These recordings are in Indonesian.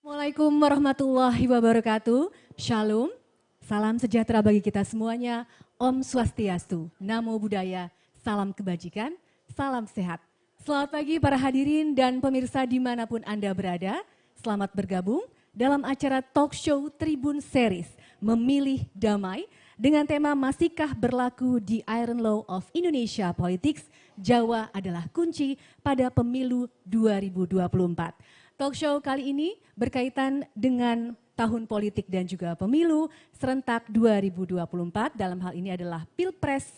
Assalamualaikum warahmatullahi wabarakatuh. Shalom, salam sejahtera bagi kita semuanya. Om Swastiastu, Namo Buddhaya, salam kebajikan, salam sehat. Selamat pagi para hadirin dan pemirsa dimanapun Anda berada. Selamat bergabung dalam acara talk show Tribun Series, Memilih Damai, dengan tema Masihkah Berlaku di Iron Law of Indonesia Politics, Jawa adalah kunci pada pemilu 2024. Talk show kali ini berkaitan dengan tahun politik dan juga pemilu serentak 2024. Dalam hal ini adalah Pilpres,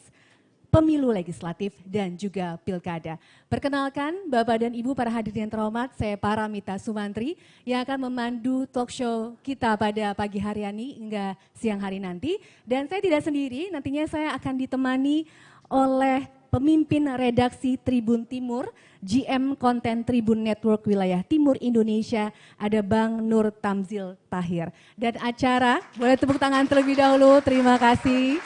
Pemilu Legislatif dan juga Pilkada. Perkenalkan Bapak dan Ibu para hadirin yang terhormat, saya Paramita Sumantri yang akan memandu talk show kita pada pagi hari ini hingga siang hari nanti. Dan saya tidak sendiri, nantinya saya akan ditemani oleh pemimpin redaksi Tribun Timur, GM Konten Tribun Network Wilayah Timur Indonesia, ada Bang Nur Tamzil Tahir. Dan acara, boleh tepuk tangan terlebih dahulu, terima kasih.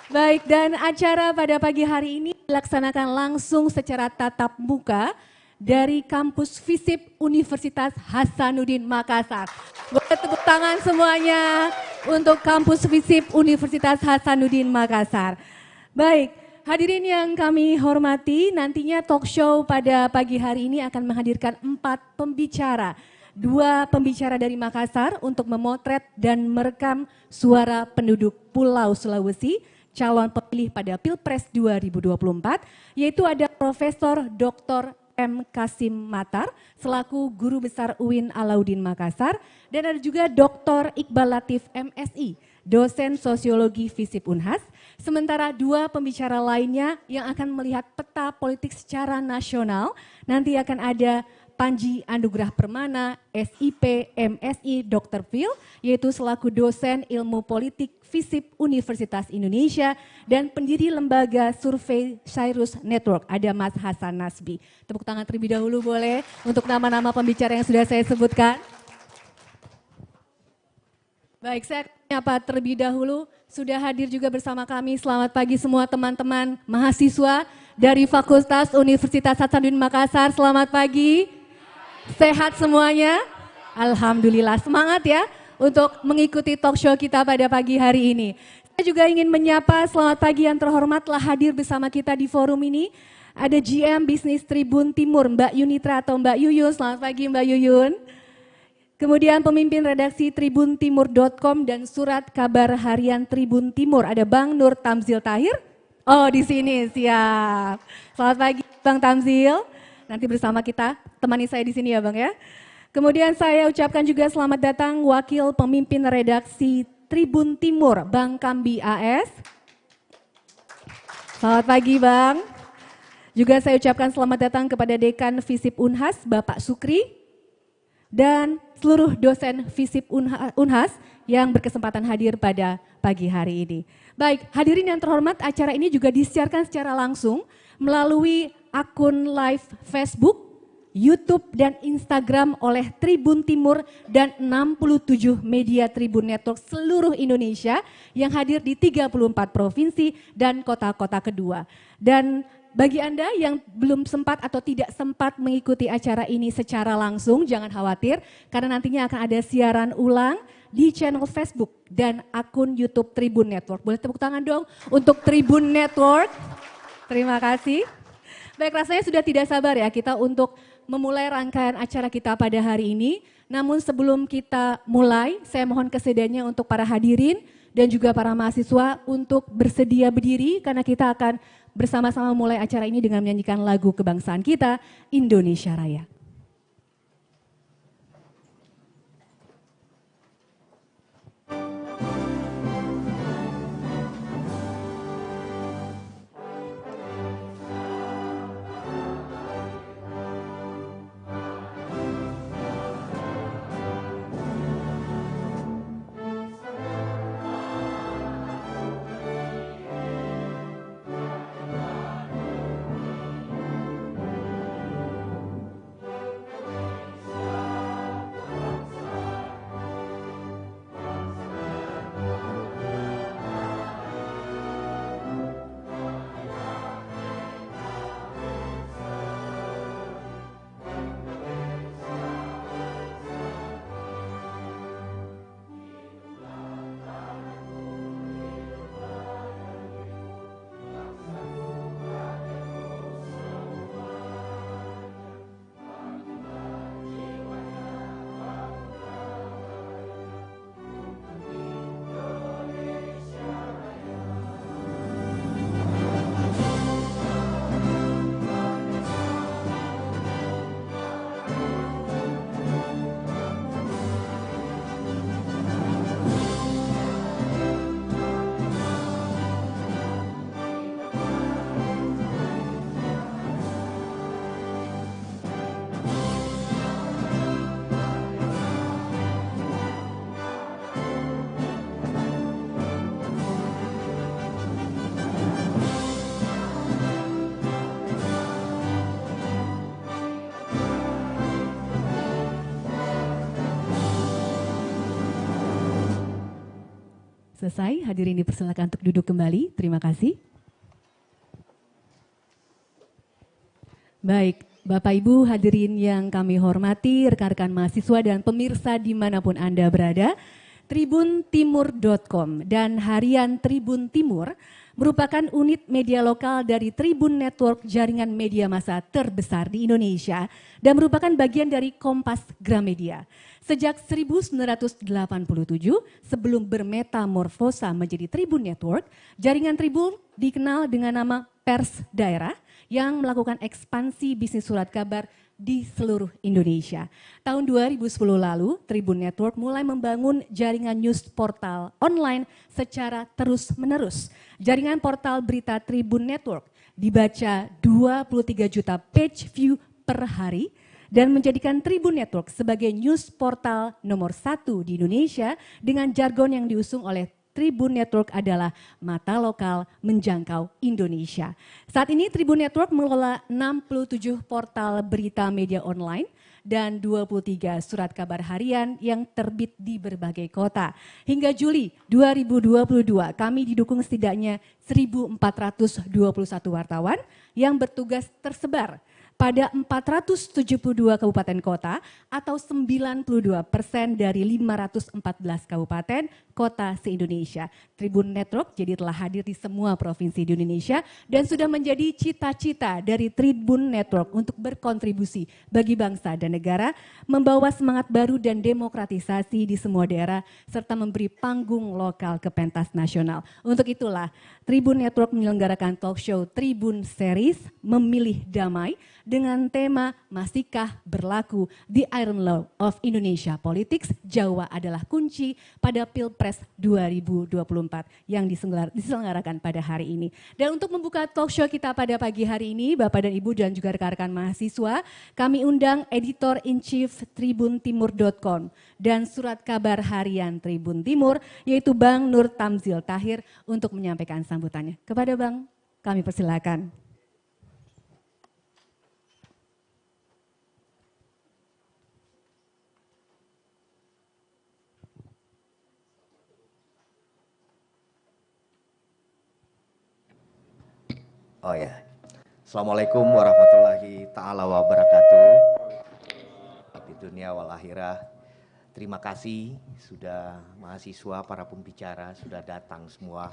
Baik, dan acara pada pagi hari ini dilaksanakan langsung secara tatap muka dari kampus FISIP Universitas Hasanuddin Makassar. Boleh tepuk tangan semuanya untuk kampus FISIP Universitas Hasanuddin Makassar. Baik. Hadirin yang kami hormati, nantinya talk show pada pagi hari ini akan menghadirkan 4 pembicara. 2 pembicara dari Makassar untuk memotret dan merekam suara penduduk Pulau Sulawesi, calon pemilih pada Pilpres 2024, yaitu ada Profesor Dr. M. Kasim Matar, selaku Guru Besar UIN Alauddin Makassar, dan ada juga Dr. Iqbal Latif MSI, dosen Sosiologi FISIP Unhas. Sementara 2 pembicara lainnya yang akan melihat peta politik secara nasional, nanti akan ada Panji Anugrah Permana, SIP, MSI, Dr. Phil, yaitu selaku dosen ilmu politik FISIP Universitas Indonesia, dan pendiri lembaga survei Cyrus Network, ada Mas Hasan Nasbi. Tepuk tangan terlebih dahulu boleh untuk nama-nama pembicara yang sudah saya sebutkan. Baik, saya menyapa terlebih dahulu, sudah hadir juga bersama kami. Selamat pagi semua teman-teman mahasiswa dari Fakultas Universitas Hasanuddin Makassar. Selamat pagi, sehat semuanya? Alhamdulillah, semangat ya untuk mengikuti talk show kita pada pagi hari ini. Saya juga ingin menyapa selamat pagi yang terhormat telah hadir bersama kita di forum ini. Ada GM Bisnis Tribun Timur, Mbak Yunitra atau Mbak Yuyun. Selamat pagi Mbak Yuyun. Kemudian pemimpin redaksi tribuntimur.com dan surat kabar harian Tribun Timur, ada Bang Nur Tamzil Tahir. Oh di sini, siap. Selamat pagi Bang Tamzil, nanti bersama kita, temani saya di sini ya Bang ya. Kemudian saya ucapkan juga selamat datang Wakil Pemimpin Redaksi Tribun Timur, Bang Kambi AS. Selamat pagi Bang. Juga saya ucapkan selamat datang kepada Dekan FISIP Unhas, Bapak Sukri. Dan seluruh dosen FISIP Unhas yang berkesempatan hadir pada pagi hari ini. Baik, hadirin yang terhormat, acara ini juga disiarkan secara langsung melalui akun live Facebook, YouTube, dan Instagram oleh Tribun Timur dan 67 media Tribun Network seluruh Indonesia yang hadir di 34 provinsi dan kota-kota kedua. Dan bagi Anda yang belum sempat atau tidak sempat mengikuti acara ini secara langsung, jangan khawatir karena nantinya akan ada siaran ulang di channel Facebook dan akun YouTube Tribun Network. Boleh tepuk tangan dong untuk Tribun Network. Terima kasih. Baik, rasanya sudah tidak sabar ya kita untuk memulai rangkaian acara kita pada hari ini. Namun sebelum kita mulai, saya mohon kesediaannya untuk para hadirin dan juga para mahasiswa untuk bersedia berdiri karena kita akan bersama-sama mulai acara ini dengan menyanyikan lagu kebangsaan kita, Indonesia Raya. selesai. Hadirin dipersilakan untuk duduk kembali. Terima kasih. Baik, Bapak Ibu hadirin yang kami hormati, rekan-rekan mahasiswa dan pemirsa dimanapun Anda berada, tribuntimur.com dan Harian Tribun Timur merupakan unit media lokal dari Tribun Network, jaringan media massa terbesar di Indonesia dan merupakan bagian dari Kompas Gramedia. Sejak 1987, sebelum bermetamorfosa menjadi Tribun Network, jaringan Tribun dikenal dengan nama Pers Daerah yang melakukan ekspansi bisnis surat kabar di seluruh Indonesia. Tahun 2010 lalu, Tribun Network mulai membangun jaringan news portal online secara terus-menerus. Jaringan portal berita Tribun Network dibaca 23 juta page view per hari dan menjadikan Tribun Network sebagai news portal nomor 1 di Indonesia dengan jargon yang diusung oleh Tribun Network adalah mata lokal menjangkau Indonesia. Saat ini Tribun Network mengelola 67 portal berita media online dan 23 surat kabar harian yang terbit di berbagai kota. Hingga Juli 2022 kami didukung setidaknya 1.421 wartawan yang bertugas tersebar pada 472 kabupaten kota atau 92% dari 514 kabupaten kota se-Indonesia. Tribun Network jadi telah hadir di semua provinsi di Indonesia dan sudah menjadi cita-cita dari Tribun Network untuk berkontribusi bagi bangsa dan negara, membawa semangat baru dan demokratisasi di semua daerah, serta memberi panggung lokal ke pentas nasional. Untuk itulah Tribun Network menyelenggarakan talk show Tribun Series Memilih Damai dengan tema Masihkah Berlaku The Iron Law of Indonesia Politics, Jawa adalah kunci pada Pilpres 2024 yang diselenggarakan pada hari ini. Dan untuk membuka talk show kita pada pagi hari ini, Bapak dan Ibu dan juga rekan-rekan mahasiswa, kami undang Editor-in-Chief tribuntimur.com dan surat kabar harian Tribun Timur, yaitu Bang Nur Tamzil Tahir untuk menyampaikan sambutannya. Kepada Bang, kami persilakan. Oh ya, Assalamualaikum warahmatullahi ta'ala wabarakatuh. Di dunia wal akhirah, terima kasih sudah mahasiswa, para pembicara sudah datang semua.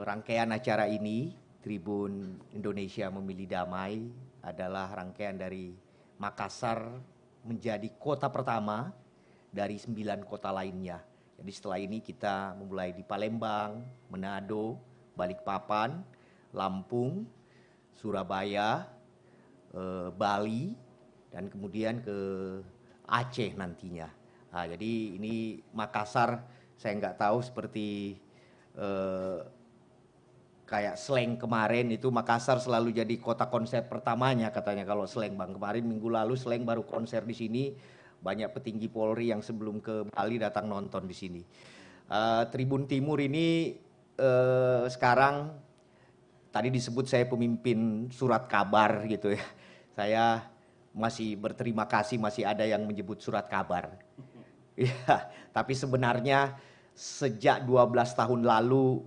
Rangkaian acara ini, Tribun Indonesia Memilih Damai, adalah rangkaian dari Makassar menjadi kota pertama dari 9 kota lainnya. Jadi setelah ini kita memulai di Palembang, Manado, Balikpapan, Lampung, Surabaya, Bali, dan kemudian ke Aceh nantinya. Nah, jadi ini Makassar, saya nggak tahu seperti kayak slang kemarin itu Makassar selalu jadi kota konser pertamanya katanya kalau slang Bang. Kemarin minggu lalu slang baru konser di sini, banyak petinggi Polri yang sebelum ke Bali datang nonton di sini. Tribun Timur ini sekarang tadi disebut saya pemimpin surat kabar gitu ya. Saya masih berterima kasih masih ada yang menyebut surat kabar. Ya, tapi sebenarnya sejak 12 tahun lalu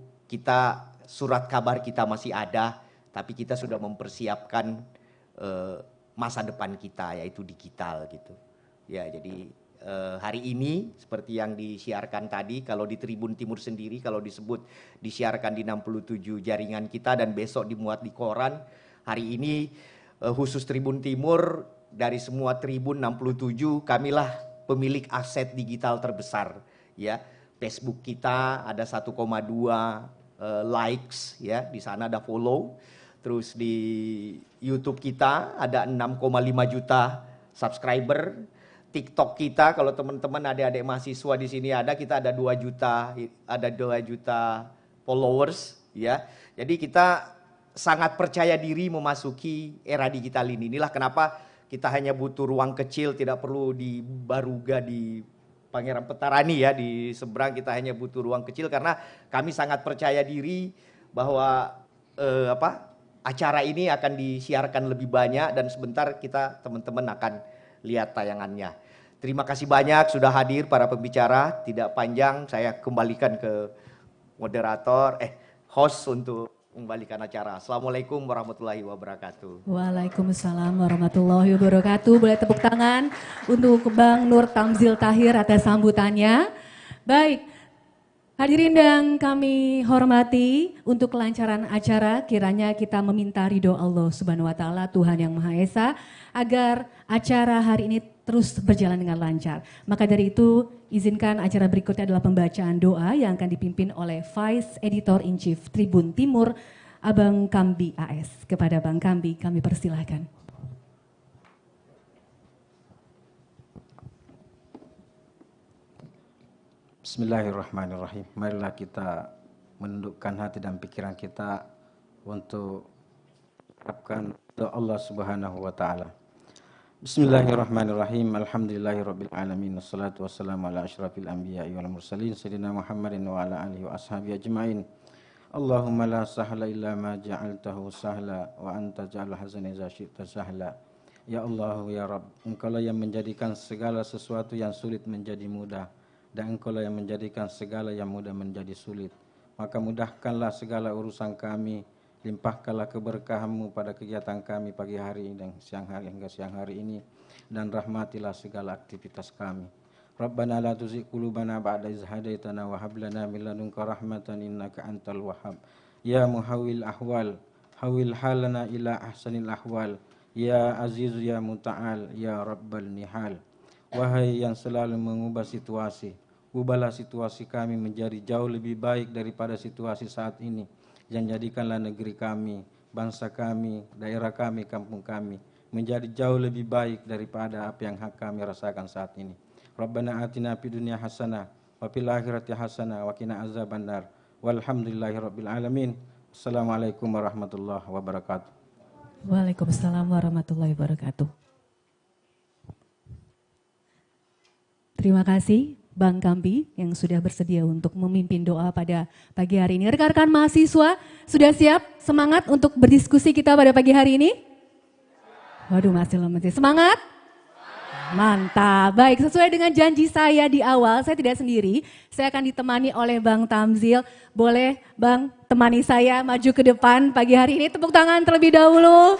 surat kabar kita masih ada, tapi kita sudah mempersiapkan masa depan kita yaitu digital gitu. Ya, jadi hari ini seperti yang disiarkan tadi, kalau di Tribun Timur sendiri kalau disebut disiarkan di 67 jaringan kita dan besok dimuat di koran. Hari ini khusus Tribun Timur dari semua Tribun 67 kamilah pemilik aset digital terbesar ya. Facebook kita ada 1,2 likes ya, di sana ada follow. Terus di YouTube kita ada 6,5 juta subscriber. TikTok kita kalau teman-teman adik-adik mahasiswa di sini kita ada 2 juta followers ya. Jadi kita sangat percaya diri memasuki era digital ini. Inilah kenapa kita hanya butuh ruang kecil, tidak perlu di Baruga di Pangeran Petarani ya, di seberang kita hanya butuh ruang kecil karena kami sangat percaya diri bahwa acara ini akan disiarkan lebih banyak dan sebentar kita teman-teman akan lihat tayangannya. Terima kasih banyak sudah hadir para pembicara. Tidak panjang, saya kembalikan ke moderator, host untuk mengembalikan acara. Assalamualaikum warahmatullahi wabarakatuh. Waalaikumsalam warahmatullahi wabarakatuh. Boleh tepuk tangan untuk Bang Nur Tamzil Tahir atas sambutannya. Baik, hadirin yang kami hormati, untuk kelancaran acara kiranya kita meminta ridho Allah Subhanahu wa taala, Tuhan yang Maha Esa, agar acara hari ini terus berjalan dengan lancar. Maka dari itu izinkan acara berikutnya adalah pembacaan doa yang akan dipimpin oleh Vice Editor in Chief Tribun Timur, Abang Kambi AS. Kepada Bang Kambi kami persilahkan. Bismillahirrahmanirrahim. Marilah kita menundukkan hati dan pikiran kita untuk harapkan doa Allah Subhanahu wa taala. Bismillahirrahmanirrahim. Alhamdulillahirabbil alamin. Wassalatu wassalamu ala asyrafil anbiya'i wal mursalin sayyidina Muhammadin wa ala alihi wa ashabihi ajmain. Allahumma la sahla illa ma ja'altahu sahla wa anta ja'al hazana idza syi'ta sahla. Ya Allah ya Rabb, Engkaulah yang menjadikan segala sesuatu yang sulit menjadi mudah, dan Engkaulah yang menjadikan segala yang mudah menjadi sulit. Maka mudahkanlah segala urusan kami, limpahkanlah keberkahan-Mu pada kegiatan kami pagi hari dan siang hari hingga siang hari ini, dan rahmatilah segala aktivitas kami. Rabbana la tuzigh qulubana ba'da idh hadaitana wa hab lana min ladunka rahmatan innaka antal wahhab. Ya muhawwil ahwal, hawil halana ila ahsanil ahwal. Ya aziz ya muta'al, ya rabbal nihal. Wahai yang selalu mengubah situasi, ubahlah situasi kami menjadi jauh lebih baik daripada situasi saat ini. Yang jadikanlah negeri kami, bangsa kami, daerah kami, kampung kami menjadi jauh lebih baik daripada apa yang kami rasakan saat ini. Rabbana atina fid dunya hasanah wa fil akhirati hasanah wa qina azabannar. Walhamdulillahirabbil alamin. Assalamualaikum warahmatullahi wabarakatuh. Waalaikumsalam warahmatullahi wabarakatuh. Terima kasih Bang Kambi yang sudah bersedia untuk memimpin doa pada pagi hari ini. Rekan-rekan mahasiswa sudah siap semangat untuk berdiskusi kita pada pagi hari ini? Waduh, masih semangat? Mantap, baik, sesuai dengan janji saya di awal, saya tidak sendiri, saya akan ditemani oleh Bang Tamzil. Boleh Bang temani saya maju ke depan pagi hari ini, tepuk tangan terlebih dahulu.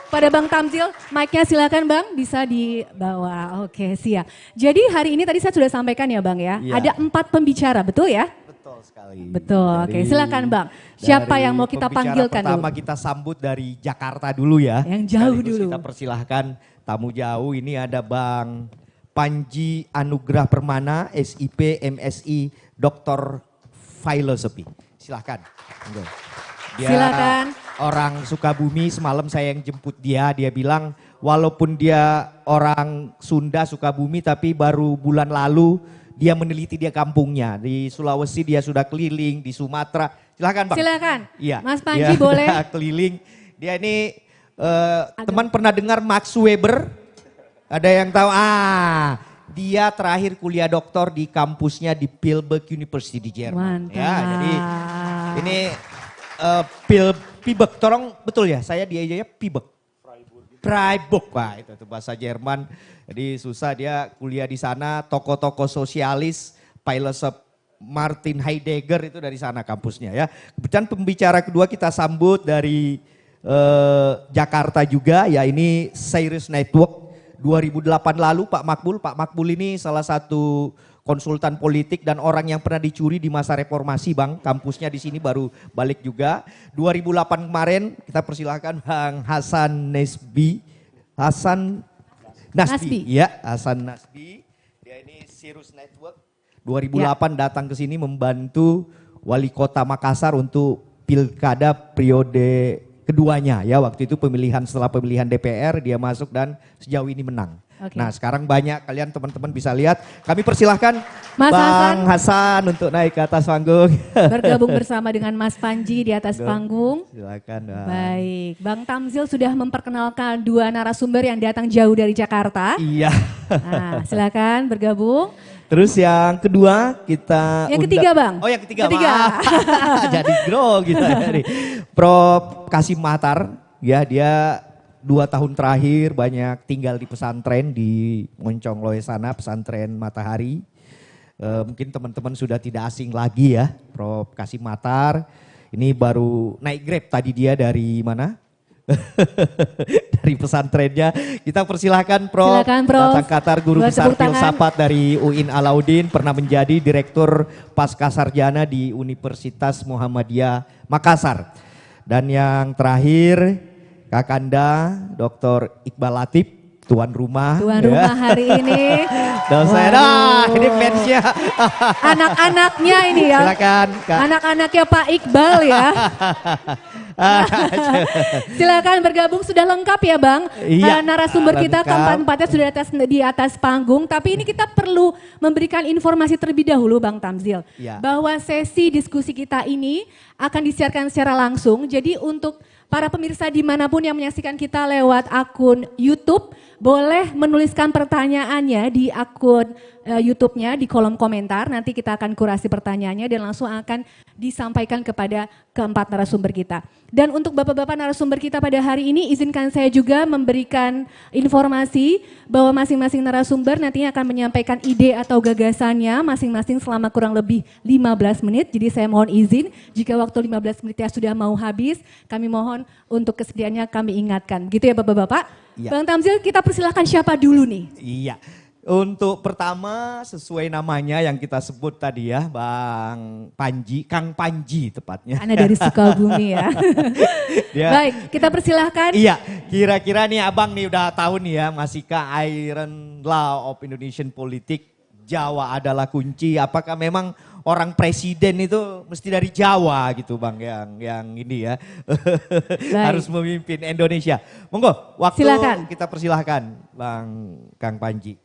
Pada Bang Tamzil, mic-nya silakan Bang, bisa dibawa. Oke, siap. Jadi hari ini tadi saya sudah sampaikan ya Bang ya, ada 4 pembicara, betul ya? Betul sekali. Betul, oke silakan Bang. Siapa yang mau kita panggilkan dulu? Pertama kita sambut dari Jakarta dulu ya. Yang jauh dulu. Kita persilahkan tamu jauh, ini ada Bang Panji Anugrah Permana, SIP, MSI, Doktor Filosofi. Silahkan. Dia silakan. Orang Sukabumi, semalam saya yang jemput dia bilang walaupun dia orang Sunda Sukabumi tapi baru bulan lalu dia meneliti dia kampungnya. Di Sulawesi dia sudah keliling, di Sumatera. Silakan Bang. Silakan. Iya. Mas Panji boleh. Keliling. Dia ini teman pernah dengar Max Weber? Ada yang tahu? Dia terakhir kuliah doktor di kampusnya di Pilberg University di Jerman. Mantap. Ya, jadi ini Pilberg, tolong betul ya, saya dia aja ya Pilberg. Freiburg, Pak, itu bahasa Jerman. Jadi susah, dia kuliah di sana, tokoh-tokoh sosialis, filosof Martin Heidegger itu dari sana kampusnya ya. Kemudian pembicara kedua kita sambut dari Jakarta juga, ya ini Cyrus Network 2008 lalu Pak Makbul ini salah satu konsultan politik dan orang yang pernah dicuri di masa reformasi Bang. Kampusnya di sini baru balik juga. 2008 kemarin kita persilahkan Bang Hasan Nasbi. Ya, Hasan Nasbi. Dia ini Cyrus Network. 2008 datang ke sini membantu Wali Kota Makassar untuk pilkada periode keduanya ya. Waktu itu setelah pemilihan DPR dia masuk dan sejauh ini menang. Okay. Nah sekarang banyak kalian teman-teman bisa lihat. Kami persilahkan Mas Bang Hasan untuk naik ke atas panggung. Bergabung bersama dengan Mas Panji di atas panggung. Silakan Bang. Baik, Bang Tamzil sudah memperkenalkan 2 narasumber yang datang jauh dari Jakarta. Iya. Nah, silakan bergabung. Terus yang kedua kita yang ketiga Bang. Oh yang ketiga. Jadi grogi kita dari Prof Kasim Matar. Ya dia 2 tahun terakhir banyak tinggal di pesantren di Moncong Loe sana, pesantren Matahari. Mungkin teman-teman sudah tidak asing lagi ya, Prof. Kasim Matar. Ini baru naik Grab tadi dia dari mana? Dari pesantrennya. Kita persilahkan Prof. Silakan, Prof. Datang Qatar, guru Buat besar tepuk tangan. filsafat dari UIN Alauddin, pernah menjadi Direktur Pascasarjana di Universitas Muhammadiyah Makassar. Dan yang terakhir Kakanda Dr. Iqbal Latif, tuan rumah. Tuan rumah hari ini. Dan saya ini fansnya. Anak-anaknya ini ya. Silakan Kak. Anak-anaknya Pak Iqbal ya. Silakan bergabung, sudah lengkap ya Bang. Iya, Narasumber kita lengkap. keempat-empatnya sudah di atas panggung. Tapi ini kita perlu memberikan informasi terlebih dahulu Bang Tamzil. Iya. Bahwa sesi diskusi kita ini akan disiarkan secara langsung. Jadi untuk para pemirsa dimanapun yang menyaksikan kita lewat akun YouTube, boleh menuliskan pertanyaannya di akun YouTube-nya di kolom komentar. Nanti kita akan kurasi pertanyaannya dan langsung akan disampaikan kepada keempat narasumber kita. Dan untuk bapak-bapak narasumber kita pada hari ini, izinkan saya juga memberikan informasi bahwa masing-masing narasumber nantinya akan menyampaikan ide atau gagasannya masing-masing selama kurang lebih 15 menit. Jadi saya mohon izin jika waktu 15 menitnya sudah mau habis, kami mohon untuk kesediaannya kami ingatkan. Gitu ya bapak-bapak. Iya. Bang Tamzil, kita persilahkan siapa dulu nih? Iya. Untuk pertama sesuai namanya yang kita sebut tadi ya, Bang Panji, Kang Panji tepatnya. Anda dari Sukabumi ya. Dia, Baik, kita persilahkan. Iya, kira-kira nih abang nih udah tahu nih ya, masihkah Iron Law of Indonesian Politik, Jawa adalah kunci. Apakah memang orang presiden itu mesti dari Jawa gitu Bang, yang ini ya. Harus memimpin Indonesia. Monggo, waktu Silakan. kita persilahkan Bang Kang Panji.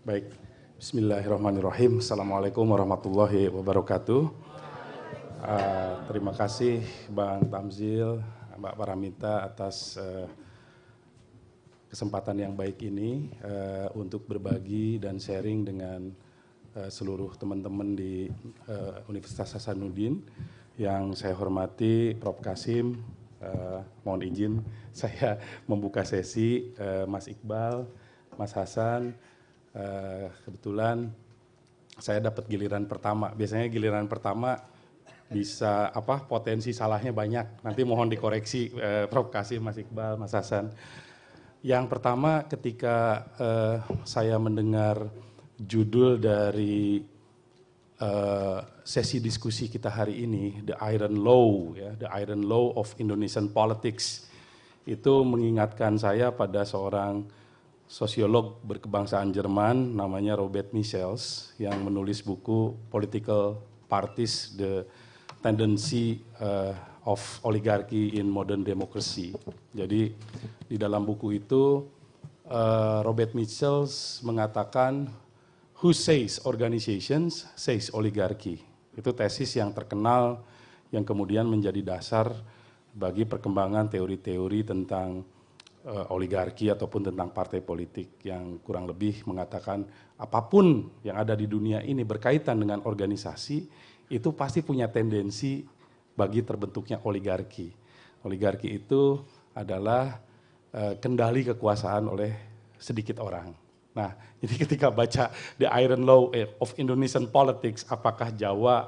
Baik, bismillahirrahmanirrahim. Assalamualaikum warahmatullahi wabarakatuh. Terima kasih Bang Tamzil, Mbak Paramita atas kesempatan yang baik ini untuk berbagi dan sharing dengan seluruh teman-teman di Universitas Hasanuddin. Yang saya hormati Prof. Kasim, mohon izin saya membuka sesi, Mas Iqbal, Mas Hasan. Kebetulan saya dapat giliran pertama. Biasanya giliran pertama bisa potensi salahnya banyak. Nanti mohon dikoreksi Prof. Kasim, Mas Iqbal, Mas Hasan. Yang pertama ketika saya mendengar judul dari sesi diskusi kita hari ini, The Iron Law, ya, The Iron Law of Indonesian Politics, itu mengingatkan saya pada seorang sosiolog berkebangsaan Jerman namanya Robert Michels yang menulis buku Political Parties, The Tendency of Oligarchy in Modern Democracy. Jadi di dalam buku itu Robert Michels mengatakan who says organizations says oligarchy. Itu tesis yang terkenal yang kemudian menjadi dasar bagi perkembangan teori-teori tentang oligarki ataupun tentang partai politik yang kurang lebih mengatakan apapun yang ada di dunia ini berkaitan dengan organisasi itu pasti punya tendensi bagi terbentuknya oligarki. Oligarki itu adalah kendali kekuasaan oleh sedikit orang. Nah, jadi ketika baca The Iron Law of Indonesian Politics, apakah Jawa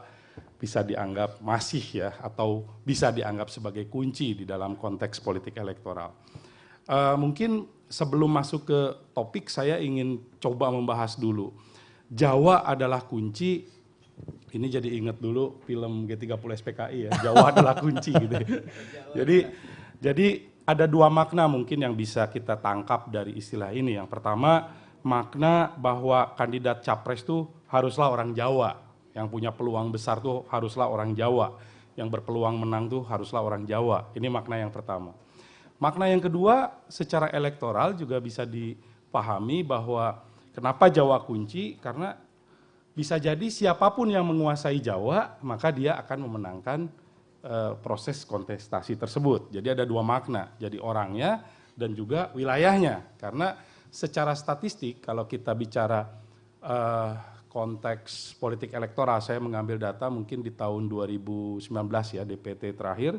bisa dianggap masih ya atau bisa dianggap sebagai kunci di dalam konteks politik elektoral? Mungkin sebelum masuk ke topik saya ingin coba membahas dulu. Jawa adalah kunci, ini jadi ingat dulu film G30 SPKI ya, Jawa adalah kunci gitu. Jadi ada dua makna mungkin yang bisa kita tangkap dari istilah ini. Yang pertama, makna bahwa kandidat capres itu haruslah orang Jawa, yang punya peluang besar tuh haruslah orang Jawa, yang berpeluang menang tuh haruslah orang Jawa. Ini makna yang pertama. Makna yang kedua, secara elektoral juga bisa dipahami bahwa kenapa Jawa kunci, karena bisa jadi siapapun yang menguasai Jawa, maka dia akan memenangkan proses kontestasi tersebut. Jadi ada dua makna, jadi orangnya dan juga wilayahnya. Karena secara statistik, kalau kita bicara konteks politik elektoral, saya mengambil data mungkin di tahun 2019 ya, DPT terakhir,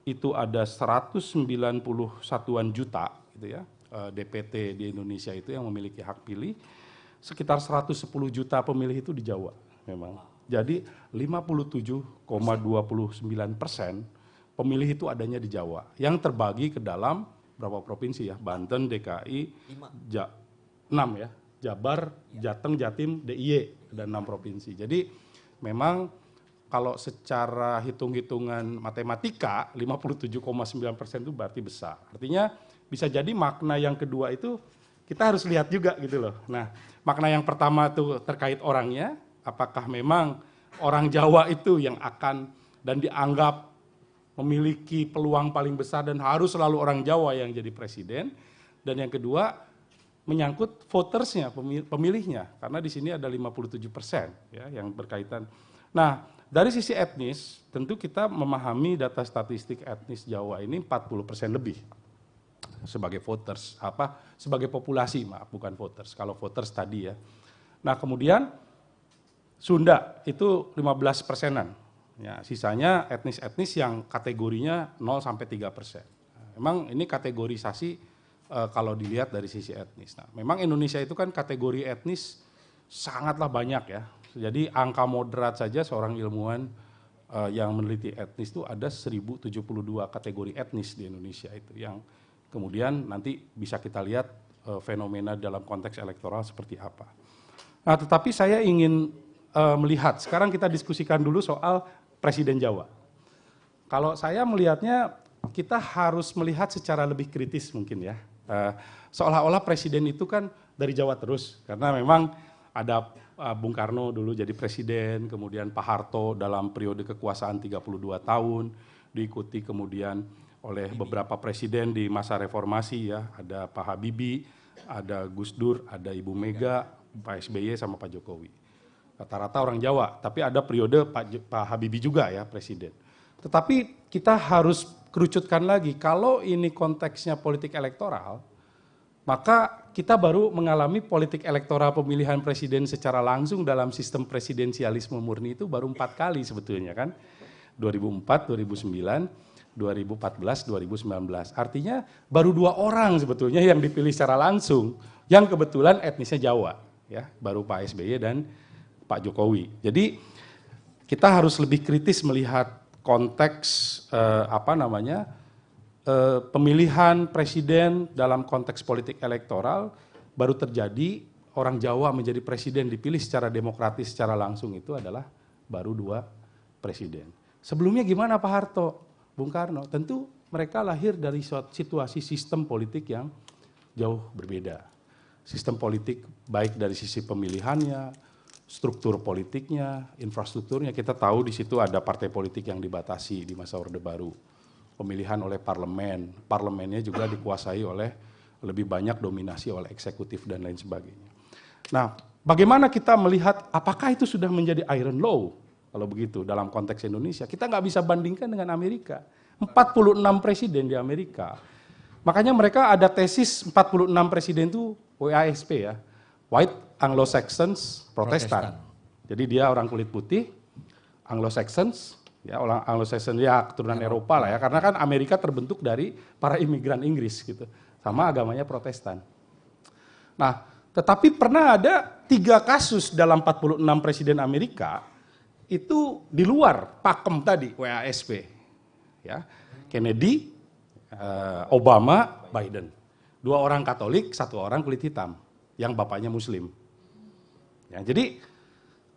itu ada 191-an juta gitu ya, DPT di Indonesia itu yang memiliki hak pilih, sekitar 110 juta pemilih itu di Jawa memang. Jadi 57,29% pemilih itu adanya di Jawa, yang terbagi ke dalam berapa provinsi ya, Banten, DKI, 6 ya, Jabar, Jateng, Jatim, DIY, ada 6 provinsi. Jadi memang kalau secara hitung-hitungan matematika 57,9% itu berarti besar. Artinya bisa jadi makna yang kedua itu kita harus lihat juga gitu loh. Nah, makna yang pertama itu terkait orangnya, apakah memang orang Jawa itu yang akan dan dianggap memiliki peluang paling besar dan harus selalu orang Jawa yang jadi presiden. Dan yang kedua menyangkut votersnya, pemilihnya, karena di sini ada 57% ya yang berkaitan. Nah, dari sisi etnis, tentu kita memahami data statistik etnis Jawa ini 40% lebih sebagai voters, sebagai populasi, maaf, bukan voters. Kalau voters tadi ya. Nah, kemudian Sunda itu 15%-an. Ya, sisanya etnis-etnis yang kategorinya 0 sampai 3%. Memang ini kategorisasi kalau dilihat dari sisi etnis. Nah, memang Indonesia itu kan kategori etnis sangatlah banyak ya. Jadi angka moderat saja seorang ilmuwan yang meneliti etnis itu ada 1072 kategori etnis di Indonesia itu, yang kemudian nanti bisa kita lihat fenomena dalam konteks elektoral seperti apa. Nah, tetapi saya ingin melihat, sekarang kita diskusikan dulu soal Presiden Jawa. Kalau saya melihatnya, kita harus melihat secara lebih kritis mungkin ya. Seolah-olah presiden itu kan dari Jawa terus, karena memang ada Bung Karno dulu jadi presiden, kemudian Pak Harto dalam periode kekuasaan 32 tahun, diikuti kemudian oleh beberapa presiden di masa reformasi ya, ada Pak Habibie, ada Gus Dur, ada Ibu Mega, Pak SBY sama Pak Jokowi. Rata-rata orang Jawa, tapi ada periode Pak Habibie juga ya presiden. Tetapi kita harus kerucutkan lagi, kalau ini konteksnya politik elektoral, maka kita baru mengalami politik elektoral pemilihan presiden secara langsung dalam sistem presidensialisme murni itu baru 4 kali sebetulnya kan. 2004, 2009, 2014, 2019. Artinya baru 2 orang sebetulnya yang dipilih secara langsung, yang kebetulan etnisnya Jawa, ya, baru Pak SBY dan Pak Jokowi. Jadi kita harus lebih kritis melihat konteks pemilihan presiden dalam konteks politik elektoral. Baru terjadi orang Jawa menjadi presiden dipilih secara demokratis, secara langsung, itu adalah baru 2 presiden. Sebelumnya gimana Pak Harto, Bung Karno? Tentu mereka lahir dari situasi sistem politik yang jauh berbeda. Sistem politik baik dari sisi pemilihannya, struktur politiknya, infrastrukturnya. Kita tahu di situ ada partai politik yang dibatasi di masa Orde Baru. Pemilihan oleh parlemen, parlemennya juga dikuasai oleh lebih banyak dominasi oleh eksekutif dan lain sebagainya. Nah, bagaimana kita melihat apakah itu sudah menjadi iron law kalau begitu dalam konteks Indonesia? Kita nggak bisa bandingkan dengan Amerika. 46 presiden di Amerika. Makanya mereka ada tesis 46 presiden itu WASP ya, White Anglo-Saxons Protestan. Jadi dia orang kulit putih, Anglo-Saxons, ya orang Anglo-Saxon ya keturunan Eropa lah ya, karena kan Amerika terbentuk dari para imigran Inggris gitu, sama agamanya Protestan. Nah, tetapi pernah ada 3 kasus dalam 46 presiden Amerika itu di luar pakem tadi WASP, ya, Kennedy, Obama, Biden. 2 orang Katolik, 1 orang kulit hitam, yang bapaknya Muslim. Ya, jadi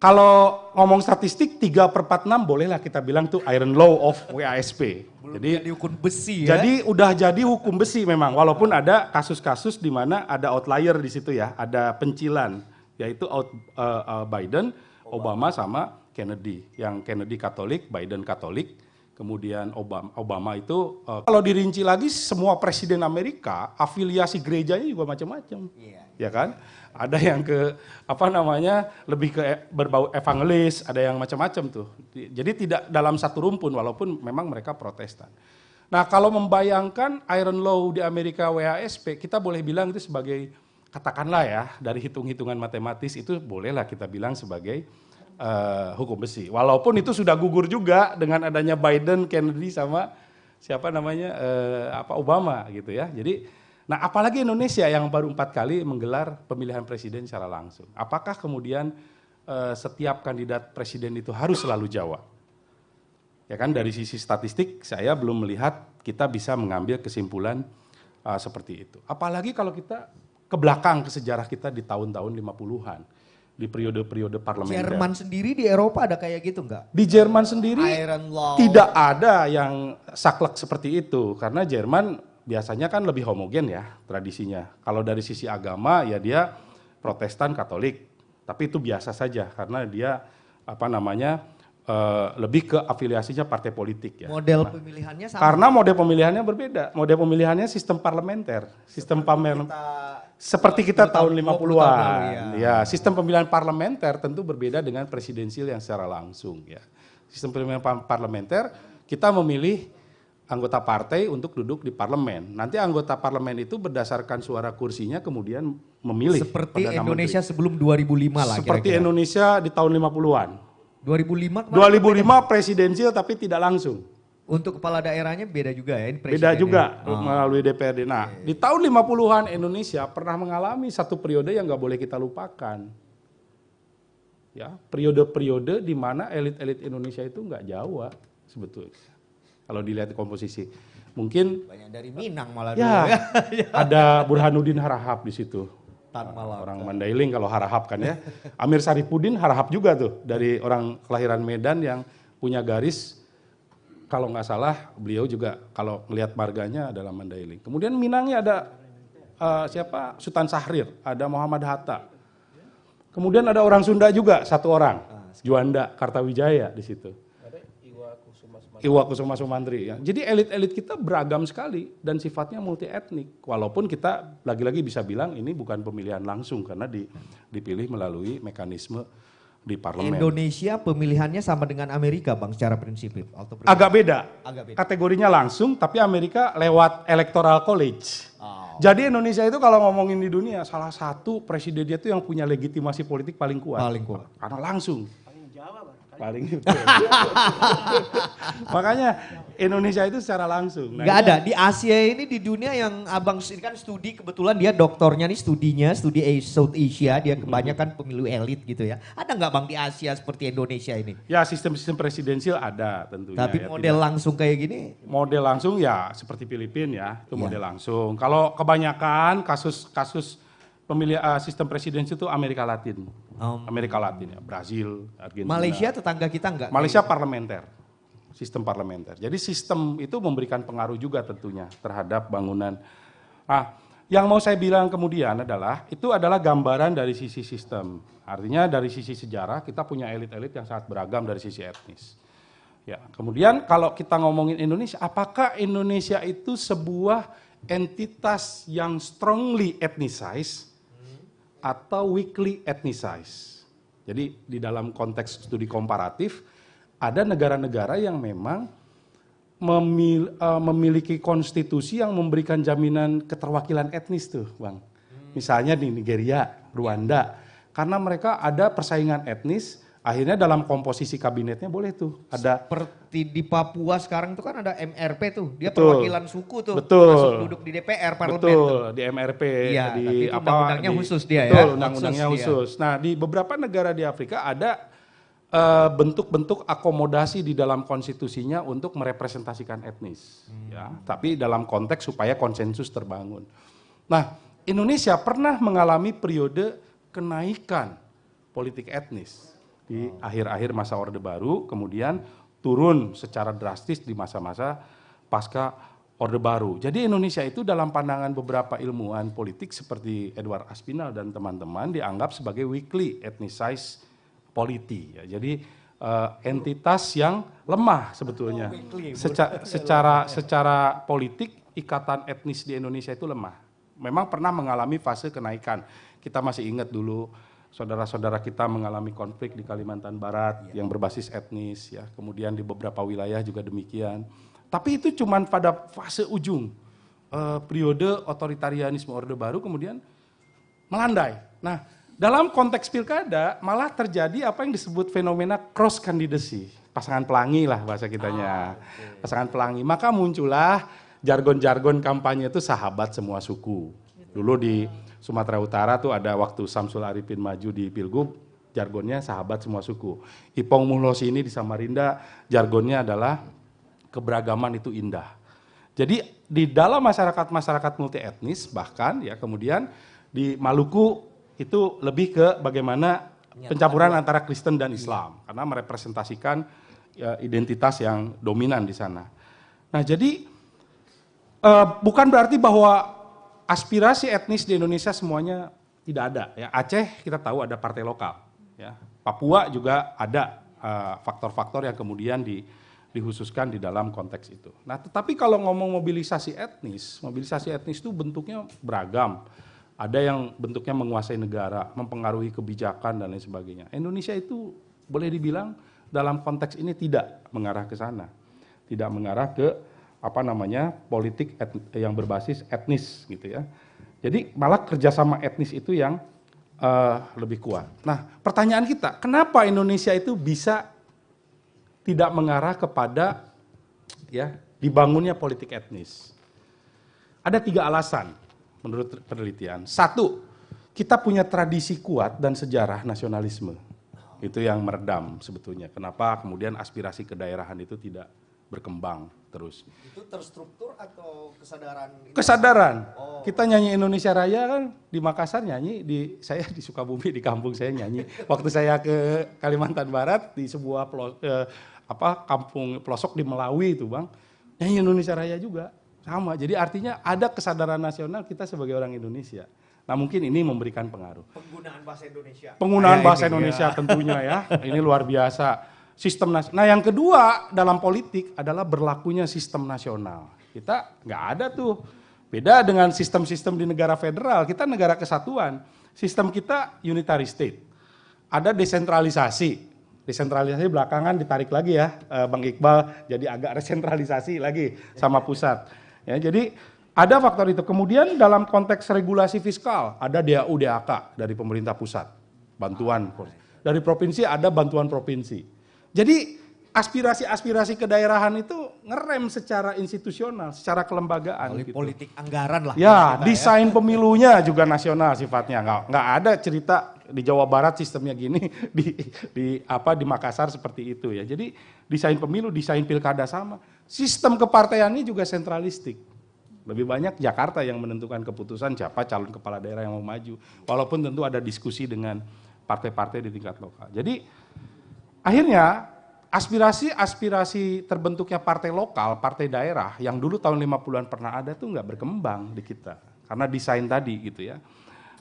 kalau ngomong statistik 3/46 bolehlah kita bilang tuh iron law of WASP. Jadi hukum besi ya. Jadi udah jadi hukum besi memang, walaupun ada kasus-kasus di mana ada outlier di situ ya, ada pencilan, yaitu Biden, Obama sama Kennedy. Yang Kennedy Katolik, Biden Katolik, kemudian Obama itu kalau dirinci lagi semua presiden Amerika afiliasi gerejanya juga macam-macam. Ya kan? Ada yang ke lebih ke berbau evangelis, ada yang macam-macam tuh. Jadi tidak dalam satu rumpun walaupun memang mereka Protestan. Nah, kalau membayangkan iron law di Amerika WASP, kita boleh bilang itu sebagai katakanlah ya dari hitung-hitungan matematis itu bolehlah kita bilang sebagai hukum besi. Walaupun itu sudah gugur juga dengan adanya Biden, Kennedy sama siapa namanya Obama gitu ya. Jadi, nah apalagi Indonesia yang baru 4 kali menggelar pemilihan presiden secara langsung. Apakah kemudian setiap kandidat presiden itu harus selalu Jawa? Ya kan dari sisi statistik saya belum melihat kita bisa mengambil kesimpulan seperti itu. Apalagi kalau kita ke belakang ke sejarah kita di tahun-tahun 50-an. Di periode-periode parlementer. Jerman sendiri di Eropa ada kayak gitu nggak? Di Jerman sendiri Iron Law. tidak ada yang saklek seperti itu. Karena Jerman biasanya kan lebih homogen ya tradisinya. Kalau dari sisi agama ya dia Protestan Katolik. Tapi itu biasa saja karena dia lebih ke afiliasinya partai politik ya. Model pemilihannya sama. Karena model pemilihannya berbeda. Model pemilihannya sistem parlementer. Sistem seperti kita tahun 50-an. Ya, sistem pemilihan parlementer tentu berbeda dengan presidensial yang secara langsung ya. Sistem pemilihan parlementer kita memilih anggota partai untuk duduk di parlemen. Nanti anggota parlemen itu berdasarkan suara kursinya kemudian memilih seperti Perdana Indonesia Menteri. sebelum 2005 lah Seperti kira-kira. Indonesia di tahun 50-an. 2005 presidensial tapi tidak langsung. Untuk kepala daerahnya beda juga ya ini Beda juga Oh. melalui DPRD. Nah, di tahun 50-an Indonesia pernah mengalami satu periode yang nggak boleh kita lupakan. Ya, periode-periode di mana elit-elit Indonesia itu nggak Jawa sebetulnya. Kalau dilihat di komposisi, mungkin Banyak dari Minang malah ya dulu ya. ada Burhanuddin Harahap di situ. Tan Malaka. Orang Mandailing kalau Harahap kan ya. Amir Saripudin Harahap juga tuh dari orang kelahiran Medan yang punya garis. Kalau nggak salah beliau juga kalau melihat marganya adalah Mandailing. Kemudian Minangnya ada Sultan Syahrir, ada Muhammad Hatta. Kemudian ada orang Sunda juga satu orang, Juanda Kartawijaya di situ. Iwa Kusuma Sumantri ya. Jadi elit-elit kita beragam sekali dan sifatnya multi etnik. Walaupun kita lagi-lagi bisa bilang ini bukan pemilihan langsung karena dipilih melalui mekanisme di parlemen. Indonesia pemilihannya sama dengan Amerika Bang secara prinsip atau Agak beda. Agak beda. Kategorinya langsung tapi Amerika lewat electoral college. Oh. Jadi Indonesia itu kalau ngomongin di dunia salah satu presidennya itu yang punya legitimasi politik paling kuat. Paling kuat. Karena langsung. Paling makanya Indonesia itu secara langsung. Nggak ada di Asia ini di dunia yang abang ini kan studi kebetulan dia doktornya nih studi South Asia dia kebanyakan pemilu elit gitu ya. Ada nggak bang di Asia seperti Indonesia ini? Ya sistem-sistem presidensial ada tentunya. Tapi ya, model langsung kayak gini? Model langsung ya seperti Filipina ya itu model langsung. Kalau kebanyakan kasus pemilihan sistem presidensial itu Amerika Latin. Amerika Latin ya, Brazil, Argentina. Malaysia tetangga kita enggak? Malaysia parlementer, sistem parlementer. Jadi sistem itu memberikan pengaruh juga tentunya terhadap bangunan. Nah, yang mau saya bilang kemudian adalah itu adalah gambaran dari sisi sistem. Artinya dari sisi sejarah kita punya elit-elit yang sangat beragam dari sisi etnis. Ya, kemudian kalau kita ngomongin Indonesia, apakah Indonesia itu sebuah entitas yang strongly ethnicized atau weakly ethnicized. Jadi di dalam konteks studi komparatif ada negara-negara yang memang memiliki konstitusi yang memberikan jaminan keterwakilan etnis tuh, Bang. Misalnya di Nigeria, Rwanda, karena mereka ada persaingan etnis, akhirnya dalam komposisi kabinetnya boleh tuh ada. Seperti di Papua sekarang tuh kan ada MRP tuh, dia Betul. perwakilan suku tuh, Betul. masuk duduk di DPR parlemen Betul, tuh. di MRP, Iya, di tapi itu undang-undangnya khusus dia ya. betul, undang-undangnya Khusus dia. khusus. Nah, di beberapa negara di Afrika ada bentuk-bentuk akomodasi di dalam konstitusinya untuk merepresentasikan etnis, ya. Tapi dalam konteks supaya konsensus terbangun. Nah, Indonesia pernah mengalami periode kenaikan politik etnis di akhir-akhir masa Orde Baru, kemudian turun secara drastis di masa-masa pasca Orde Baru. Jadi Indonesia itu dalam pandangan beberapa ilmuwan politik seperti Edward Aspinall dan teman-teman dianggap sebagai weakly ethnicized polity. Ya. Jadi entitas yang lemah sebetulnya. Secara politik ikatan etnis di Indonesia itu lemah. Memang pernah mengalami fase kenaikan. Kita masih ingat dulu saudara-saudara kita mengalami konflik di Kalimantan Barat yang berbasis etnis, ya. Kemudian di beberapa wilayah juga demikian. Tapi itu cuma pada fase ujung periode otoritarianisme Orde Baru, kemudian melandai. Nah, dalam konteks pilkada malah terjadi apa yang disebut fenomena cross candidacy, pasangan pelangi lah bahasa kitanya, pasangan pelangi. Maka muncullah jargon-jargon kampanye itu sahabat semua suku. Dulu di Sumatera Utara tuh ada waktu Samsul Arifin maju di Pilgub, jargonnya sahabat semua suku. Ipong Muhlosi ini di Samarinda, jargonnya adalah keberagaman itu indah. Jadi di dalam masyarakat multi etnis bahkan ya kemudian di Maluku itu lebih ke bagaimana pencampuran antara Kristen dan Islam karena merepresentasikan ya, identitas yang dominan di sana. Nah jadi bukan berarti bahwa aspirasi etnis di Indonesia semuanya tidak ada. Ya Aceh kita tahu ada partai lokal. Ya Papua juga ada faktor-faktor yang kemudian dikhususkan di dalam konteks itu. Nah tetapi kalau ngomong mobilisasi etnis itu bentuknya beragam. Ada yang bentuknya menguasai negara, mempengaruhi kebijakan dan lain sebagainya. Indonesia itu boleh dibilang dalam konteks ini tidak mengarah ke sana. Tidak mengarah ke politik yang berbasis etnis gitu ya. Jadi malah kerjasama etnis itu yang lebih kuat. Nah pertanyaan kita, kenapa Indonesia itu bisa tidak mengarah kepada ya dibangunnya politik etnis? Ada 3 alasan. Menurut penelitian. 1, kita punya tradisi kuat dan sejarah nasionalisme. Itu yang meredam sebetulnya. Kenapa kemudian aspirasi kedaerahan itu tidak berkembang terus. Itu terstruktur atau kesadaran? Kesadaran. Oh. Kita nyanyi Indonesia Raya kan di Makassar nyanyi, saya di Sukabumi di kampung saya nyanyi. Waktu saya ke Kalimantan Barat di sebuah kampung pelosok di Melawi itu Bang, nyanyi Indonesia Raya juga. Sama, jadi artinya ada kesadaran nasional kita sebagai orang Indonesia. Nah mungkin ini memberikan pengaruh. Penggunaan bahasa Indonesia. Penggunaan bahasa Indonesia tentunya ya, ini luar biasa. Nah yang kedua dalam politik adalah berlakunya sistem nasional. Kita nggak ada tuh, beda dengan sistem-sistem di negara federal, kita negara kesatuan. Sistem kita unitary state, ada desentralisasi. Desentralisasi belakangan ditarik lagi ya Bang Iqbal, jadi agak resentralisasi lagi sama pusat. Ya, jadi ada faktor itu. Kemudian dalam konteks regulasi fiskal ada DAU DAK dari pemerintah pusat, bantuan dari provinsi ada bantuan provinsi. Jadi aspirasi-aspirasi kedaerahan itu ngerem secara institusional, secara kelembagaan. Gitu. Politik anggaran lah. Ya, desain pemilunya juga nasional sifatnya. Nggak ada cerita di Jawa Barat sistemnya gini, di Makassar seperti itu ya. Jadi desain pemilu, desain pilkada sama. Sistem kepartaiannya juga sentralistik. Lebih banyak Jakarta yang menentukan keputusan siapa calon kepala daerah yang mau maju. Walaupun tentu ada diskusi dengan partai-partai di tingkat lokal. Jadi akhirnya aspirasi terbentuknya partai lokal, partai daerah yang dulu tahun 50-an pernah ada tuh nggak berkembang di kita. Karena desain tadi gitu ya.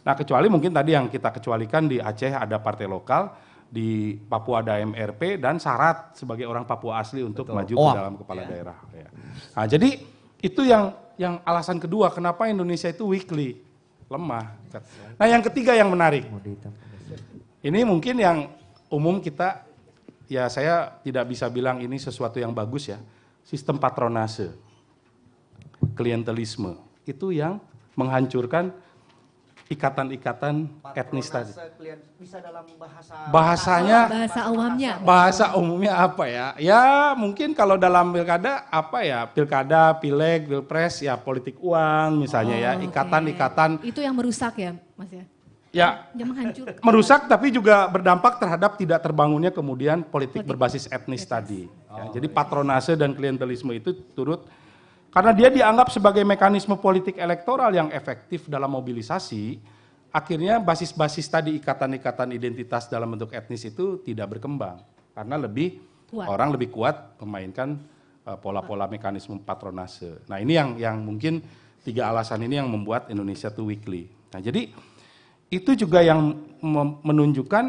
Nah kecuali mungkin tadi yang kita kecualikan di Aceh ada partai lokal, di Papua ada MRP dan syarat sebagai orang Papua asli untuk maju ke dalam kepala daerah. Ya. Nah jadi itu yang alasan kedua kenapa Indonesia itu weakly, lemah. Nah yang ketiga yang menarik, ini mungkin yang umum kita, ya saya tidak bisa bilang ini sesuatu yang bagus ya, sistem patronase, klientelisme, itu yang menghancurkan ikatan-ikatan etnis tadi. Bisa dalam bahasanya, bahasa umumnya apa ya? Ya mungkin kalau dalam pilkada apa ya? Pilkada, pileg, pilpres, ya politik uang misalnya ya, ikatan-ikatan. Itu yang merusak ya, Mas ya? Ya, merusak tapi juga berdampak terhadap tidak terbangunnya kemudian politik berbasis etnis tadi. Ya, jadi patronase dan klientelisme itu turut. Karena dia dianggap sebagai mekanisme politik elektoral yang efektif dalam mobilisasi, akhirnya basis-basis tadi ikatan-ikatan identitas dalam bentuk etnis itu tidak berkembang. Karena orang lebih kuat memainkan pola-pola mekanisme patronase. Nah ini yang mungkin 3 alasan ini yang membuat Indonesia tuh weakly. Nah jadi itu juga yang menunjukkan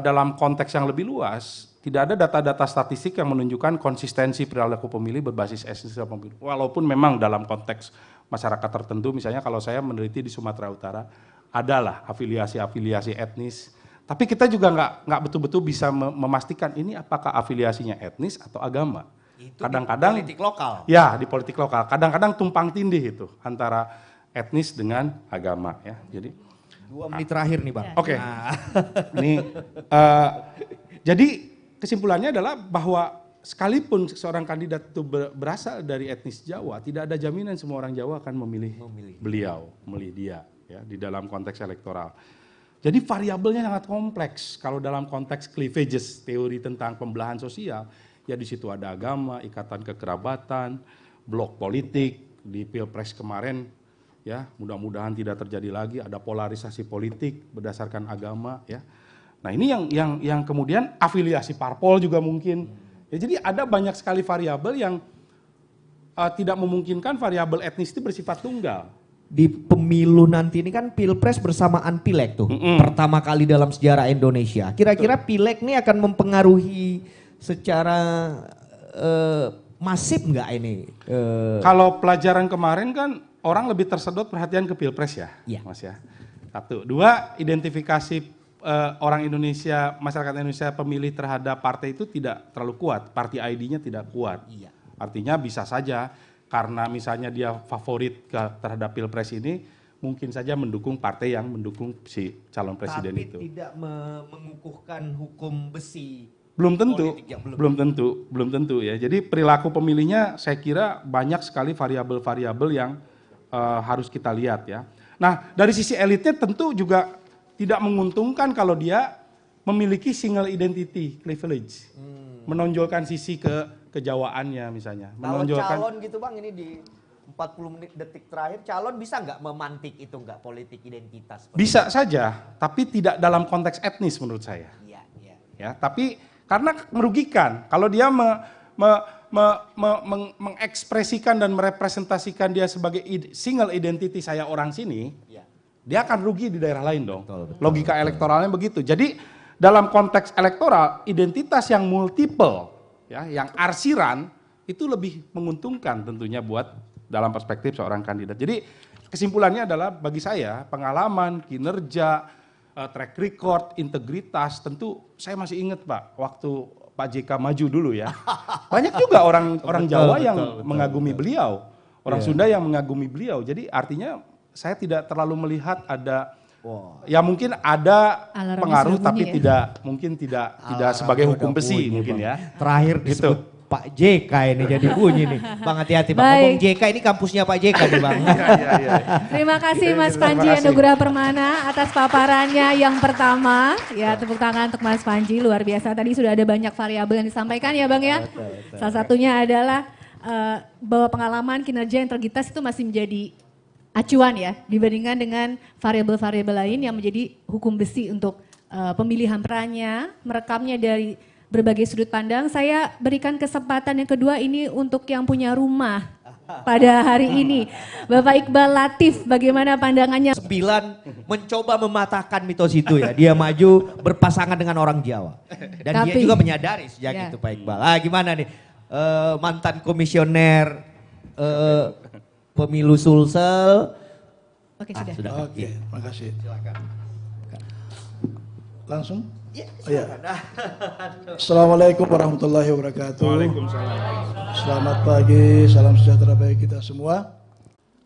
dalam konteks yang lebih luas, tidak ada data-data statistik yang menunjukkan konsistensi perilaku pemilih berbasis etnis pemilih. Walaupun memang dalam konteks masyarakat tertentu, misalnya kalau saya meneliti di Sumatera Utara, adalah afiliasi-afiliasi etnis. Tapi kita juga nggak betul-betul bisa memastikan ini apakah afiliasinya etnis atau agama. Kadang-kadang politik lokal. Ya di politik lokal. Kadang-kadang tumpang tindih itu antara etnis dengan agama ya. Jadi 2 menit terakhir nih Bang. Oke. Nah. Ini jadi kesimpulannya adalah bahwa sekalipun seorang kandidat itu berasal dari etnis Jawa, tidak ada jaminan semua orang Jawa akan memilih dia ya di dalam konteks elektoral. Jadi variabelnya sangat kompleks. Kalau dalam konteks cleavages, teori tentang pembelahan sosial, ya di situ ada agama, ikatan kekerabatan, blok politik. Di Pilpres kemarin ya mudah-mudahan tidak terjadi lagi, ada polarisasi politik berdasarkan agama ya. Nah ini yang kemudian afiliasi parpol juga mungkin. Ya, jadi ada banyak sekali variabel yang tidak memungkinkan variabel etnis itu bersifat tunggal. Di pemilu nanti ini kan Pilpres bersamaan Pileg tuh. Pertama kali dalam sejarah Indonesia. Kira-kira Pileg ini akan mempengaruhi secara masif nggak ini? Kalau pelajaran kemarin kan orang lebih tersedot perhatian ke Pilpres ya, Mas ya. 1, 2, identifikasi orang Indonesia, masyarakat Indonesia pemilih terhadap partai itu tidak terlalu kuat, party ID-nya tidak kuat. Artinya bisa saja karena misalnya dia favorit terhadap Pilpres ini, mungkin saja mendukung partai yang mendukung si calon presiden tapi itu. Tapi tidak mengukuhkan hukum besi. Belum tentu ya. Jadi perilaku pemilihnya saya kira banyak sekali variabel-variabel yang harus kita lihat ya. Nah dari sisi elitnya tentu juga tidak menguntungkan kalau dia memiliki single identity privilege, menonjolkan sisi kejawaannya misalnya. Kalau calon gitu Bang, ini di 40 detik terakhir, calon bisa nggak memantik itu nggak politik identitas? Bisa saja, tapi tidak dalam konteks etnis menurut saya. Ya, tapi karena merugikan kalau dia mengekspresikan dan merepresentasikan dia sebagai single identity saya orang sini. Dia akan rugi di daerah lain dong. Betul. Logika elektoralnya begitu. Jadi dalam konteks elektoral, identitas yang multiple, ya, yang arsiran, itu lebih menguntungkan tentunya buat dalam perspektif seorang kandidat. Jadi kesimpulannya adalah bagi saya pengalaman, kinerja, track record, integritas, tentu saya masih ingat Pak, waktu Pak JK maju dulu ya. Banyak juga orang Jawa yang mengagumi beliau, orang Sunda yang mengagumi beliau. Jadi artinya saya tidak terlalu melihat ada, ya mungkin ada pengaruh tapi tidak sebagai hukum besi mungkin ya. Terakhir disebut Pak JK ini jadi bunyi nih. Bang hati-hati Bang, ngomong JK ini kampusnya Pak JK nih Bang. Terima kasih Mas Panji Anugrah Permana atas paparannya yang pertama. Ya tepuk tangan untuk Mas Panji, luar biasa. Tadi sudah ada banyak variabel yang disampaikan ya Bang ya. Salah satunya adalah bahwa pengalaman kinerja integritas itu masih menjadi acuan ya dibandingkan dengan variabel-variabel lain yang menjadi hukum besi untuk pemilihan perannya, merekamnya dari berbagai sudut pandang. Saya berikan kesempatan yang kedua ini untuk yang punya rumah pada hari ini. Bapak Iqbal Latif, bagaimana pandangannya? 9 mencoba mematahkan mitos itu ya. Dia maju berpasangan dengan orang Jawa. Dan dia juga menyadari sejak itu Pak Iqbal. Gimana nih mantan komisioner pemilu Sulsel. Oke, sudah. Oke, makasih. Silakan. Langsung? Ya, Assalamualaikum warahmatullahi wabarakatuh. Waalaikumsalam. Selamat pagi, salam sejahtera bagi kita semua.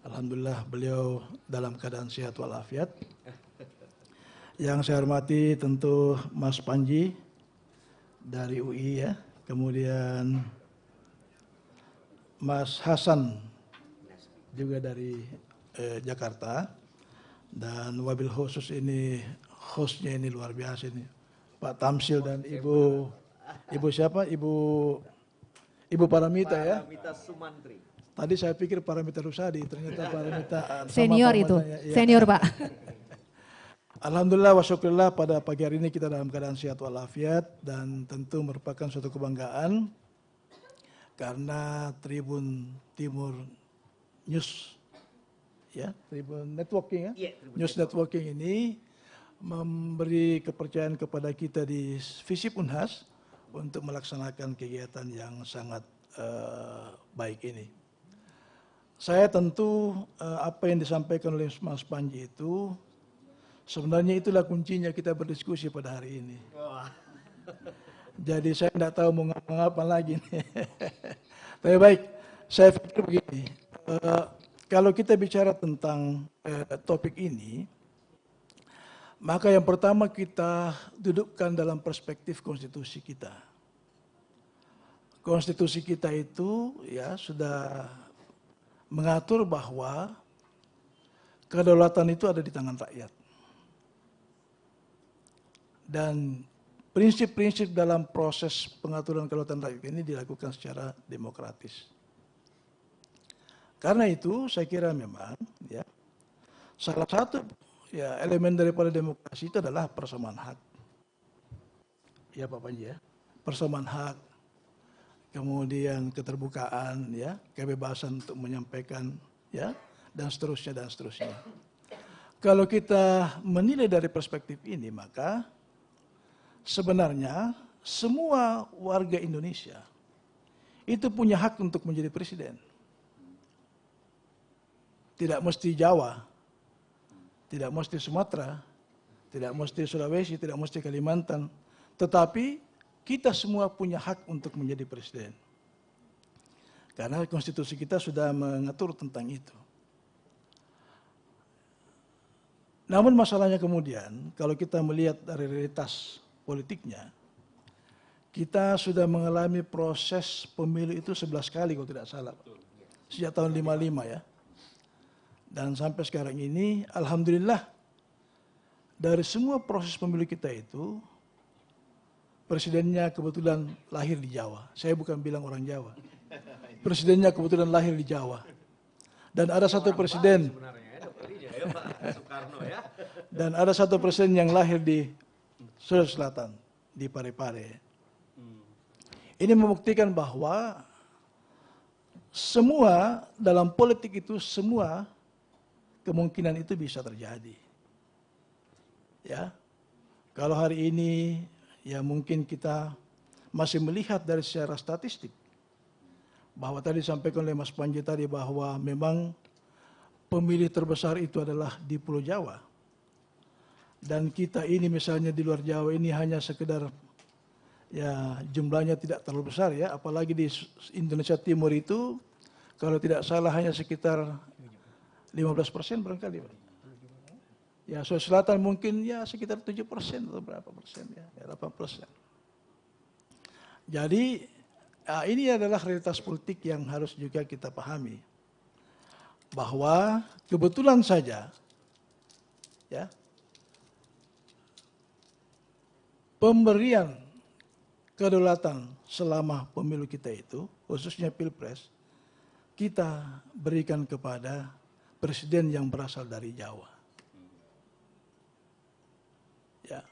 Alhamdulillah beliau dalam keadaan sehat walafiat. Yang saya hormati tentu Mas Panji dari UI ya. Kemudian Mas Hasan juga dari Jakarta, dan wabil khusus ini hostnya ini luar biasa ini Pak Tamsil dan Ibu siapa Ibu Paramita ya. Paramita Sumantri. Tadi saya pikir Paramita Rusadi, ternyata Paramita senior itu ya. Senior Pak. Alhamdulillah wa syukurillah pada pagi hari ini kita dalam keadaan sehat walafiat, dan tentu merupakan suatu kebanggaan karena Tribun Timur News ya, Tribun Networking ya, News Networking ini memberi kepercayaan kepada kita di Visip Unhas untuk melaksanakan kegiatan yang sangat baik ini. Saya tentu apa yang disampaikan oleh Mas Panji itu sebenarnya itulah kuncinya kita berdiskusi pada hari ini. Jadi saya tidak tahu mau ngomong apa lagi nih. Tapi baik, saya pikir begini. Kalau kita bicara tentang topik ini, Maka yang pertama kita dudukkan dalam perspektif konstitusi kita. Konstitusi kita itu ya sudah mengatur bahwa kedaulatan itu ada di tangan rakyat. Dan prinsip-prinsip dalam proses pengaturan kedaulatan rakyat ini dilakukan secara demokratis. Karena itu saya kira memang ya salah satu ya elemen daripada demokrasi itu adalah persamaan hak. Ya Pak Panji ya, persamaan hak, kemudian keterbukaan ya, kebebasan untuk menyampaikan ya, dan seterusnya dan seterusnya. Kalau kita menilai dari perspektif ini, maka sebenarnya semua warga Indonesia itu punya hak untuk menjadi presiden. Tidak mesti Jawa, tidak mesti Sumatera, tidak mesti Sulawesi, tidak mesti Kalimantan. Tetapi kita semua punya hak untuk menjadi presiden. Karena konstitusi kita sudah mengatur tentang itu. Namun masalahnya kemudian, kalau kita melihat dari realitas politiknya, kita sudah mengalami proses pemilu itu 11 kali kalau tidak salah. Sejak tahun 55 ya. Dan sampai sekarang ini, alhamdulillah, dari semua proses pemilu kita itu, presidennya kebetulan lahir di Jawa. Saya bukan bilang orang Jawa. Presidennya kebetulan lahir di Jawa. Dan ada satu presiden, dan ada satu presiden yang lahir di Sulawesi Selatan, di Parepare. Ini membuktikan bahwa semua dalam politik itu semua kemungkinan itu bisa terjadi. Ya. Kalau hari ini ya mungkin kita masih melihat dari secara statistik bahwa tadi disampaikan oleh Mas Panji tadi bahwa memang pemilih terbesar itu adalah di Pulau Jawa. Dan kita ini misalnya di luar Jawa ini hanya sekedar ya jumlahnya tidak terlalu besar ya, apalagi di Indonesia Timur itu kalau tidak salah hanya sekitar 15% barangkali. Ya, Sulawesi Selatan mungkin ya sekitar 7% atau berapa persen ya, 8%. Jadi ini adalah realitas politik yang harus juga kita pahami. Bahwa kebetulan saja ya pemberian kedaulatan selama pemilu kita itu, khususnya Pilpres, kita berikan kepada presiden yang berasal dari Jawa. Ya.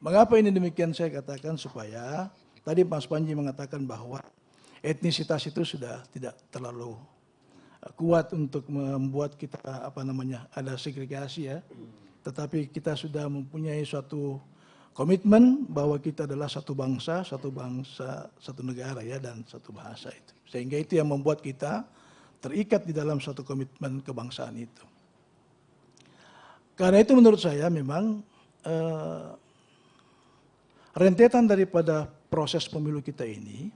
Mengapa ini demikian saya katakan supaya tadi Mas Panji mengatakan bahwa etnisitas itu sudah tidak terlalu kuat untuk membuat kita ada segregasi ya. Tetapi kita sudah mempunyai suatu komitmen bahwa kita adalah satu bangsa, satu negara ya dan satu bahasa itu. Sehingga itu yang membuat kita terikat di dalam suatu komitmen kebangsaan itu. Karena itu menurut saya memang rentetan daripada proses pemilu kita ini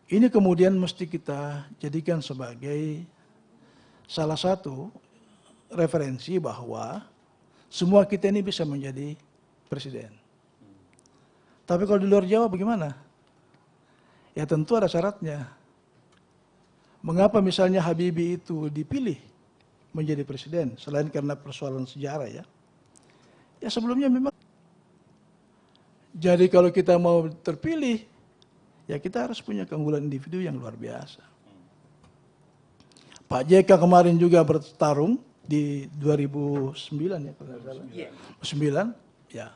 kemudian mesti kita jadikan sebagai salah satu referensi bahwa semua kita ini bisa menjadi presiden. Tapi kalau di luar Jawa bagaimana? Ya tentu ada syaratnya. Mengapa misalnya Habibie itu dipilih menjadi presiden selain karena persoalan sejarah ya? Ya sebelumnya memang. Jadi kalau kita mau terpilih, ya kita harus punya keunggulan individu yang luar biasa. Pak JK kemarin juga bertarung di 2009 ya kalau tidak salah. 9 ya.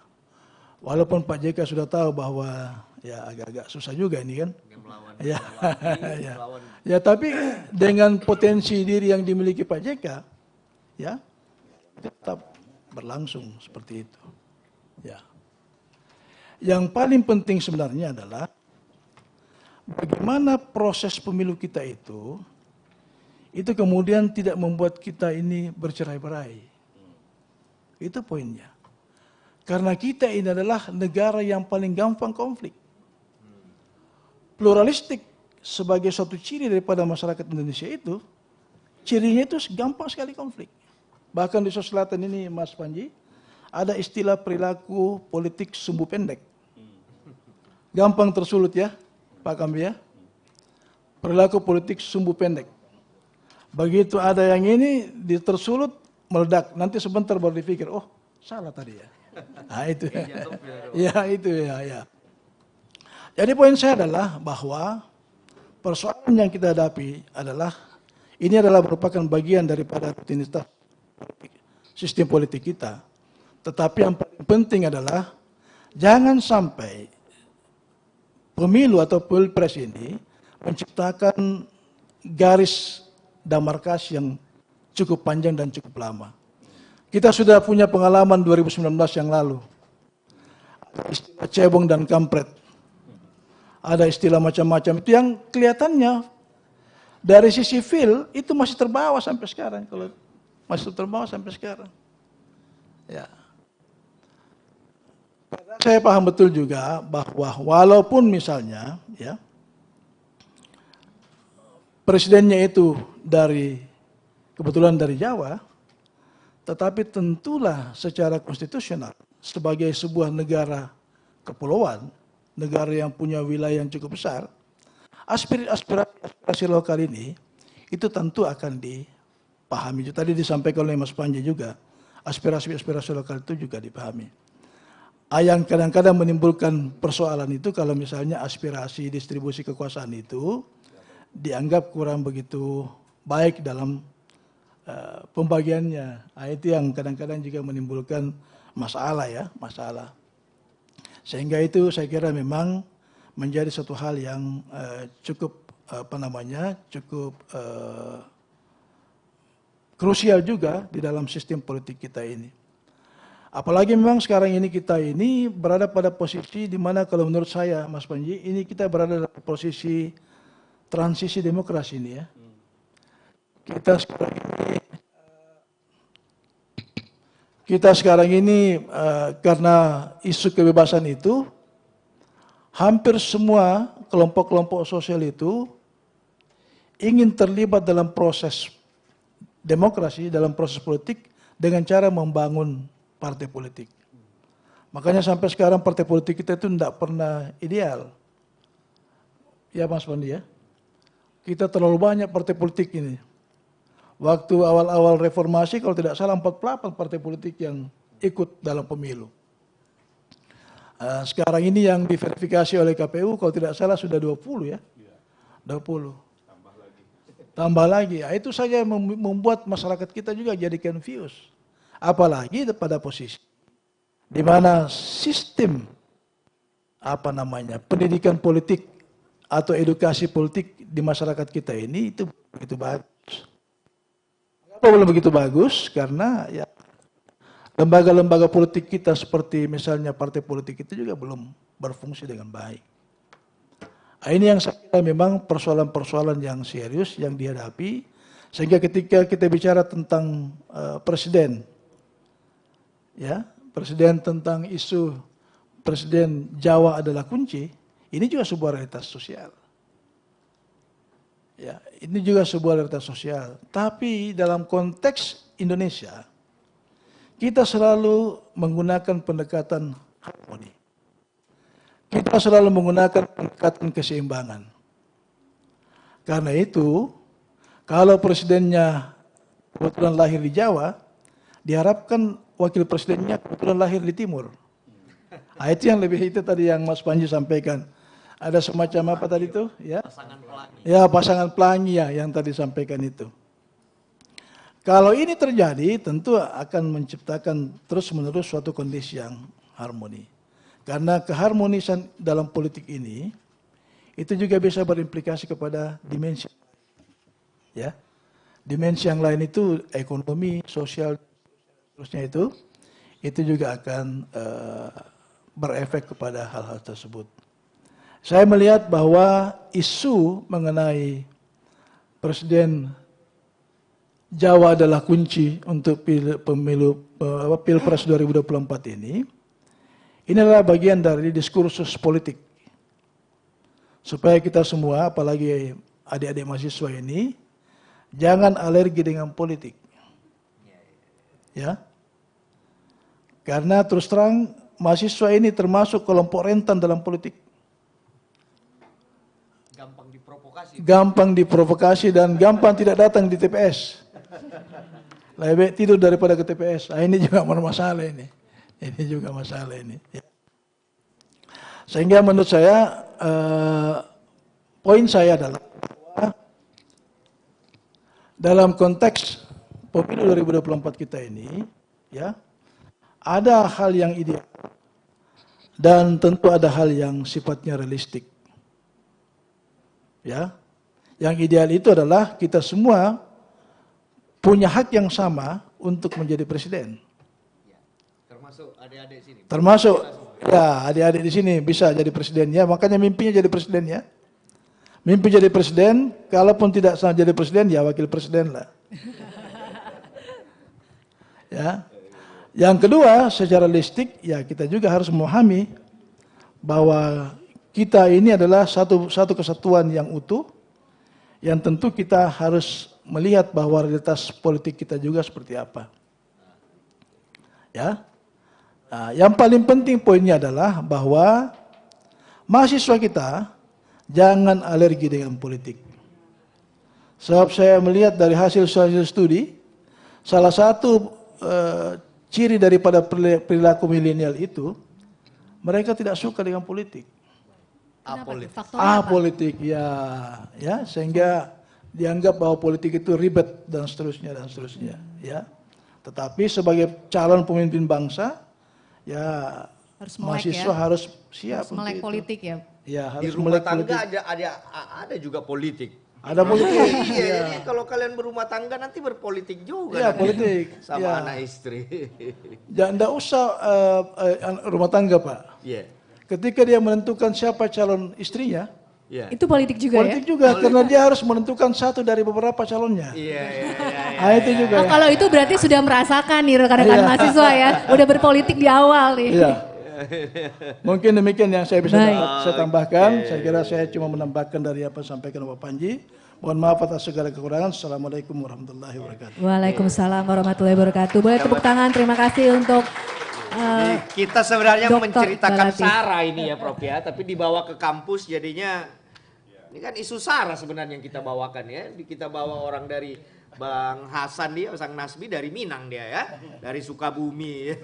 Walaupun Pak JK sudah tahu bahwa ya agak-agak susah juga ini kan. Ya, ya tapi dengan potensi diri yang dimiliki Pak JK, ya tetap berlangsung seperti itu. Ya. Yang paling penting sebenarnya adalah bagaimana proses pemilu kita itu kemudian tidak membuat kita ini bercerai-berai. Itu poinnya. Karena kita ini adalah negara yang paling gampang konflik. Pluralistik sebagai suatu ciri daripada masyarakat Indonesia itu, cirinya itu gampang sekali konflik. Bahkan di Sulawesi Selatan ini Mas Panji, ada istilah perilaku politik sumbu pendek. Gampang tersulut ya, Pak Kambi ya. Perilaku politik sumbu pendek. Begitu ada yang ini tersulut, meledak. Nanti sebentar baru dipikir, oh salah tadi ya. Nah itu ya. Ya itu ya. Jadi poin saya adalah bahwa persoalan yang kita hadapi adalah, ini adalah merupakan bagian daripada rutinitas sistem politik kita. Tetapi yang paling penting adalah jangan sampai pemilu atau pilpres ini menciptakan garis demarkasi yang cukup panjang dan cukup lama. Kita sudah punya pengalaman 2019 yang lalu. Ada istilah cebong dan kampret. Ada istilah macam-macam itu yang kelihatannya dari sisi feel itu masih terbawa sampai sekarang. Kalau masih terbawa sampai sekarang. Ya. Saya paham betul juga bahwa walaupun misalnya ya presidennya itu kebetulan dari Jawa, tetapi tentulah secara konstitusional sebagai sebuah negara kepulauan, negara yang punya wilayah yang cukup besar, aspirasi lokal ini itu tentu akan dipahami. Tadi disampaikan oleh Mas Panji juga, aspirasi lokal itu juga dipahami. Yang kadang-kadang menimbulkan persoalan itu kalau misalnya aspirasi distribusi kekuasaan itu dianggap kurang begitu baik dalam pembagiannya. Itu yang kadang-kadang juga menimbulkan masalah. Sehingga itu saya kira memang menjadi satu hal yang cukup krusial juga di dalam sistem politik kita ini. Apalagi memang sekarang ini kita ini berada pada posisi di mana kalau menurut saya Mas Panji, ini kita berada dalam posisi transisi demokrasi ini ya. Kita sekarang ini karena isu kebebasan itu, hampir semua kelompok-kelompok sosial itu ingin terlibat dalam proses demokrasi, dalam proses politik dengan cara membangun partai politik. Makanya sampai sekarang partai politik kita itu tidak pernah ideal. Ya Mas Pandi ya. Kita terlalu banyak partai politik ini. Waktu awal-awal reformasi kalau tidak salah 48 partai politik yang ikut dalam pemilu. Sekarang ini yang diverifikasi oleh KPU kalau tidak salah sudah 20 ya. 20. Tambah lagi. Itu saja membuat masyarakat kita juga jadi confused. Apalagi pada posisi di mana sistem pendidikan politik atau edukasi politik di masyarakat kita ini itu begitu bagus. Kenapa belum begitu bagus? Karena ya lembaga-lembaga politik kita seperti misalnya partai politik itu juga belum berfungsi dengan baik. Ini yang saya kira memang persoalan-persoalan yang serius yang dihadapi, sehingga ketika kita bicara tentang presiden, ya, presiden tentang isu presiden Jawa adalah kunci, ini juga sebuah realitas sosial. Ya, ini juga sebuah realitas sosial. Tapi dalam konteks Indonesia, kita selalu menggunakan pendekatan harmoni. Kita selalu menggunakan pendekatan keseimbangan. Karena itu, kalau presidennya kebetulan lahir di Jawa, diharapkan wakil presidennya kebetulan lahir di Timur. Itu yang lebih itu tadi yang Mas Panji sampaikan. Ada semacam apa tadi itu? Ya, pasangan pelangi. Ya, pasangan pelangi ya yang tadi sampaikan itu. Kalau ini terjadi, tentu akan menciptakan terus-menerus suatu kondisi yang harmoni. Karena keharmonisan dalam politik ini, itu juga bisa berimplikasi kepada dimensi. Ya, dimensi yang lain itu ekonomi, sosial, terusnya itu juga akan berefek kepada hal-hal tersebut. Saya melihat bahwa isu mengenai Presiden Jawa adalah kunci untuk Pilpres 2024 ini adalah bagian dari diskursus politik. Supaya kita semua, apalagi adik-adik mahasiswa ini, jangan alergi dengan politik. Ya. Karena terus terang mahasiswa ini termasuk kelompok rentan dalam politik. Gampang diprovokasi dan gampang tidak datang di TPS. Lebih baik tidur daripada ke TPS. Nah, ini juga masalah ini. Ini juga masalah ini. Ya. Sehingga menurut saya poin saya adalah dalam konteks pemilu 2024 kita ini, ya, ada hal yang ideal dan tentu ada hal yang sifatnya realistik. Ya, yang ideal itu adalah kita semua punya hak yang sama untuk menjadi presiden. Termasuk adik-adik sini. Termasuk ya adik-adik di sini bisa jadi presiden ya, makanya mimpinya jadi presiden ya. Mimpi jadi presiden, kalaupun tidak sama jadi presiden ya wakil presiden lah. Ya. Yang kedua, secara realistik ya kita juga harus memahami bahwa kita ini adalah satu kesatuan yang utuh, yang tentu kita harus melihat bahwa realitas politik kita juga seperti apa. Ya. Nah, yang paling penting poinnya adalah bahwa mahasiswa kita jangan alergi dengan politik. Sebab saya melihat dari hasil studi, salah satu ciri daripada perilaku milenial itu, mereka tidak suka dengan politik. Apolitik, ya, sehingga dianggap bahwa politik itu ribet dan seterusnya, ya. Tetapi sebagai calon pemimpin bangsa, ya harus mahasiswa harus siap harus melek politik ya. Ya, Di harus rumah melek tangga politik. ada juga politik. Ada politik. Iya, jadi kalau kalian berumah tangga nanti berpolitik juga. Iya, nanti. politik. Sama Ya. anak istri. Jangan enggak usah rumah tangga, Pak. Iya. Ketika dia menentukan siapa calon istrinya, Iya. Itu politik juga politik ya. juga karena dia harus menentukan satu dari beberapa calonnya. Iya. Nah, itu juga. Oh, kalau itu berarti sudah merasakan nih rekan-rekan Iya. mahasiswa ya, udah berpolitik di awal nih. Iya. Mungkin demikian yang saya bisa Baik. saya tambahkan. Saya kira saya cuma menambahkan dari apa yang sampaikan Bapak Panji. Mohon maaf atas segala kekurangan. Assalamualaikum warahmatullahi wabarakatuh. Waalaikumsalam warahmatullahi wabarakatuh. Boleh tepuk tangan, terima kasih untuk Kita sebenarnya Dr. menceritakan Balatif. SARA ini ya Prof ya, tapi dibawa ke kampus jadinya ini kan isu SARA sebenarnya yang kita bawakan ya. Kita bawa orang dari Bang Hasan dia, Sang Nasbi dari Minang dia ya, dari Sukabumi,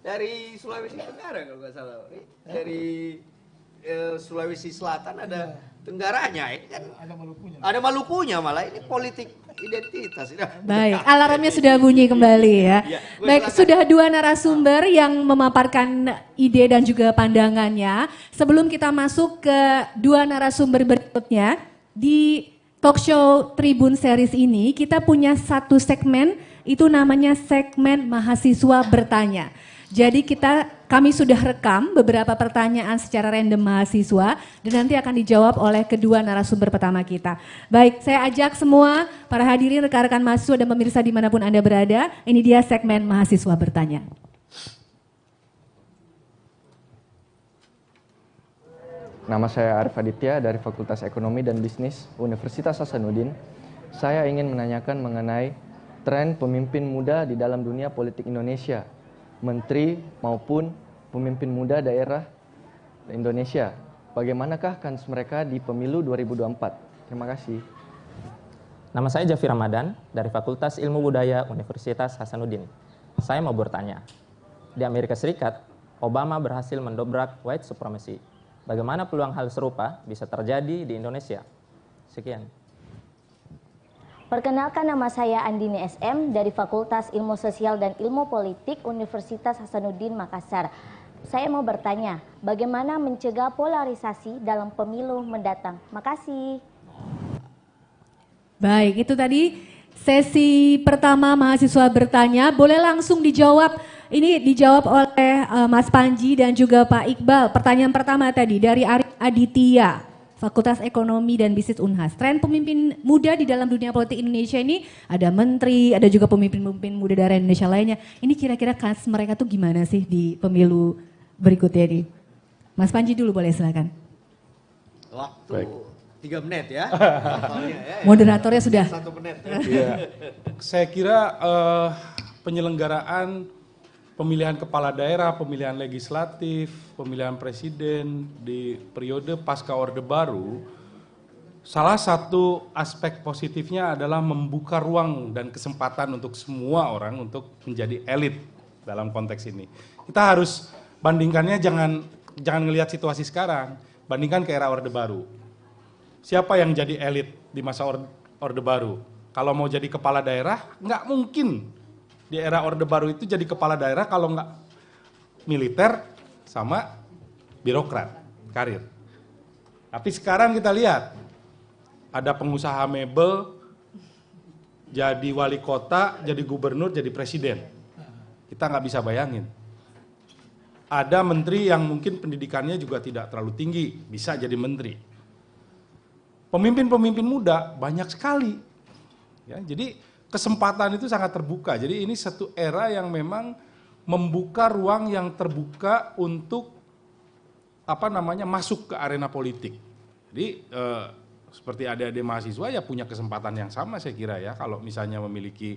dari Sulawesi Tenggara kalau nggak salah, dari Sulawesi Selatan ada Tenggaranya, ini kan ada Malukunya malah, ini politik identitas. baik, alarmnya sudah bunyi kembali ya. Ya, Baik, silakan. sudah dua narasumber yang memaparkan ide dan juga pandangannya. Sebelum kita masuk ke dua narasumber berikutnya, di talk show Tribun Series ini kita punya satu segmen, itu namanya segmen mahasiswa bertanya. Jadi kami sudah rekam beberapa pertanyaan secara random mahasiswa dan nanti akan dijawab oleh kedua narasumber pertama kita. Baik, saya ajak semua para hadirin, rekan-rekan mahasiswa dan pemirsa dimanapun Anda berada, ini dia segmen mahasiswa bertanya. Nama saya Arif Aditya dari Fakultas Ekonomi dan Bisnis Universitas Hasanuddin. Saya ingin menanyakan mengenai tren pemimpin muda di dalam dunia politik Indonesia, menteri maupun pemimpin muda daerah Indonesia. Bagaimanakah kans mereka di pemilu 2024? Terima kasih. Nama saya Jafir Ramadan dari Fakultas Ilmu Budaya Universitas Hasanuddin. Saya mau bertanya, di Amerika Serikat, Obama berhasil mendobrak white supremacy. Bagaimana peluang hal serupa bisa terjadi di Indonesia? Sekian. Perkenalkan, nama saya Andini SM dari Fakultas Ilmu Sosial dan Ilmu Politik Universitas Hasanuddin Makassar. Saya mau bertanya, bagaimana mencegah polarisasi dalam pemilu mendatang? Makasih. Baik, itu tadi sesi pertama mahasiswa bertanya. Boleh langsung dijawab, ini dijawab oleh Mas Panji dan juga Pak Iqbal. Pertanyaan pertama tadi dari Arif Aditya, Fakultas Ekonomi dan Bisnis Unhas. Tren pemimpin muda di dalam dunia politik Indonesia ini, ada menteri, ada juga pemimpin-pemimpin muda dari Indonesia lainnya. Ini kira-kira kans mereka tuh gimana sih di pemilu berikutnya ini? Mas Panji dulu boleh silakan. Waktu Baik. 3 menit ya. Moderatornya sudah. 1 menit. Iya. Saya kira penyelenggaraan pemilihan kepala daerah, pemilihan legislatif, pemilihan presiden di periode pasca Orde Baru, salah satu aspek positifnya adalah membuka ruang dan kesempatan untuk semua orang untuk menjadi elit dalam konteks ini. Kita harus bandingkannya, jangan ngelihat situasi sekarang, bandingkan ke era Orde Baru. Siapa yang jadi elit di masa Orde Baru? Kalau mau jadi kepala daerah, nggak mungkin di era Orde Baru itu jadi kepala daerah kalau nggak militer sama birokrat, karir. Tapi sekarang kita lihat, ada pengusaha mebel, jadi wali kota, jadi gubernur, jadi presiden. Kita nggak bisa bayangin. Ada menteri yang mungkin pendidikannya juga tidak terlalu tinggi, bisa jadi menteri. Pemimpin-pemimpin muda banyak sekali. Ya, jadi kesempatan itu sangat terbuka. Jadi ini satu era yang memang membuka ruang yang terbuka untuk masuk ke arena politik. Jadi seperti adik-adik mahasiswa ya punya kesempatan yang sama saya kira ya, kalau misalnya memiliki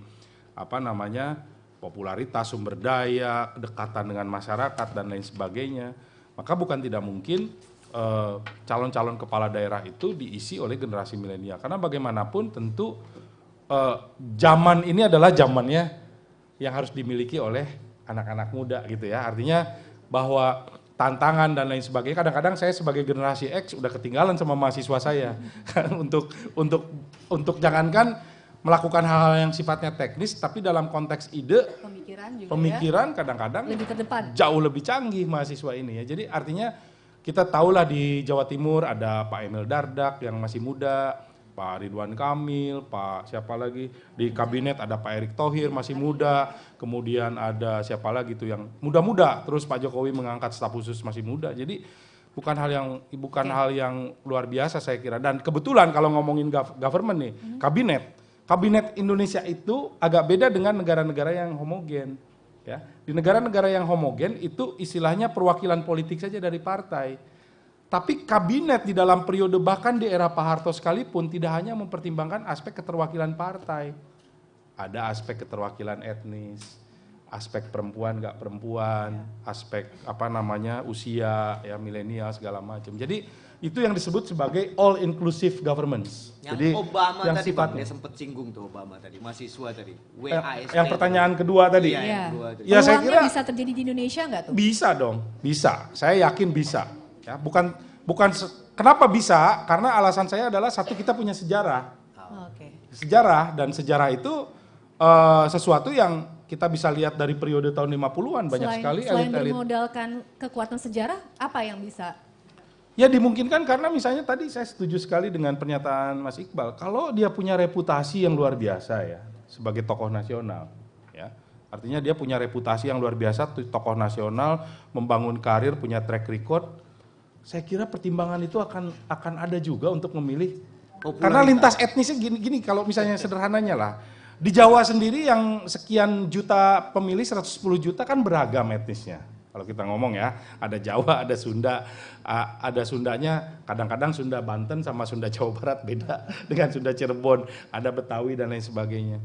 popularitas, sumber daya, kedekatan dengan masyarakat dan lain sebagainya, maka bukan tidak mungkin calon-calon kepala daerah itu diisi oleh generasi milenial. Karena bagaimanapun tentu zaman ini adalah zamannya yang harus dimiliki oleh anak-anak muda gitu ya. Artinya bahwa tantangan dan lain sebagainya, kadang-kadang saya sebagai generasi X udah ketinggalan sama mahasiswa saya untuk jangankan melakukan hal-hal yang sifatnya teknis, tapi dalam konteks ide, pemikiran kadang-kadang lebih terdepan, jauh lebih canggih mahasiswa ini ya. Jadi artinya kita tahulah di Jawa Timur ada Pak Emil Dardak yang masih muda, Pak Ridwan Kamil, Pak siapa lagi, di kabinet ada Pak Erick Thohir masih muda, kemudian ada siapa lagi tuh yang muda-muda, terus Pak Jokowi mengangkat staf khusus masih muda. Jadi bukan hal yang luar biasa saya kira. Dan kebetulan kalau ngomongin government nih, kabinet Indonesia itu agak beda dengan negara-negara yang homogen. Ya, di negara-negara yang homogen itu istilahnya perwakilan politik saja dari partai. Tapi kabinet di dalam periode bahkan di era Pak Harto sekalipun tidak hanya mempertimbangkan aspek keterwakilan partai. Ada aspek keterwakilan etnis, aspek perempuan nggak perempuan, aspek usia ya milenial segala macam. Jadi itu yang disebut sebagai all inclusive governments. Yang jadi Obama yang tadi sifatnya dia sempat singgung tuh Obama tadi, mahasiswa tadi. Yang pertanyaan kedua tadi. Iya. Ya, saya kira bisa terjadi di Indonesia nggak tuh? Bisa dong, bisa. Saya yakin bisa. Ya, bukan kenapa bisa? Karena alasan saya adalah satu, kita punya sejarah. Sejarah, dan sejarah itu sesuatu yang kita bisa lihat dari periode tahun 50-an banyak sekali elit-elit. Selain bermodalkan kekuatan sejarah, apa yang bisa? Ya dimungkinkan karena misalnya tadi saya setuju sekali dengan pernyataan Mas Iqbal. Kalau dia punya reputasi yang luar biasa ya sebagai tokoh nasional, ya artinya dia punya reputasi yang luar biasa, tokoh nasional, membangun karir, punya track record. Saya kira pertimbangan itu akan ada juga untuk memilih. Karena lintas etnisnya gini kalau misalnya sederhananya lah. Di Jawa sendiri yang sekian juta pemilih, 110 juta kan beragam etnisnya. Kalau kita ngomong ya, ada Jawa, ada Sunda, ada Sundanya, kadang-kadang Sunda Banten sama Sunda Jawa Barat beda dengan Sunda Cirebon, ada Betawi dan lain sebagainya.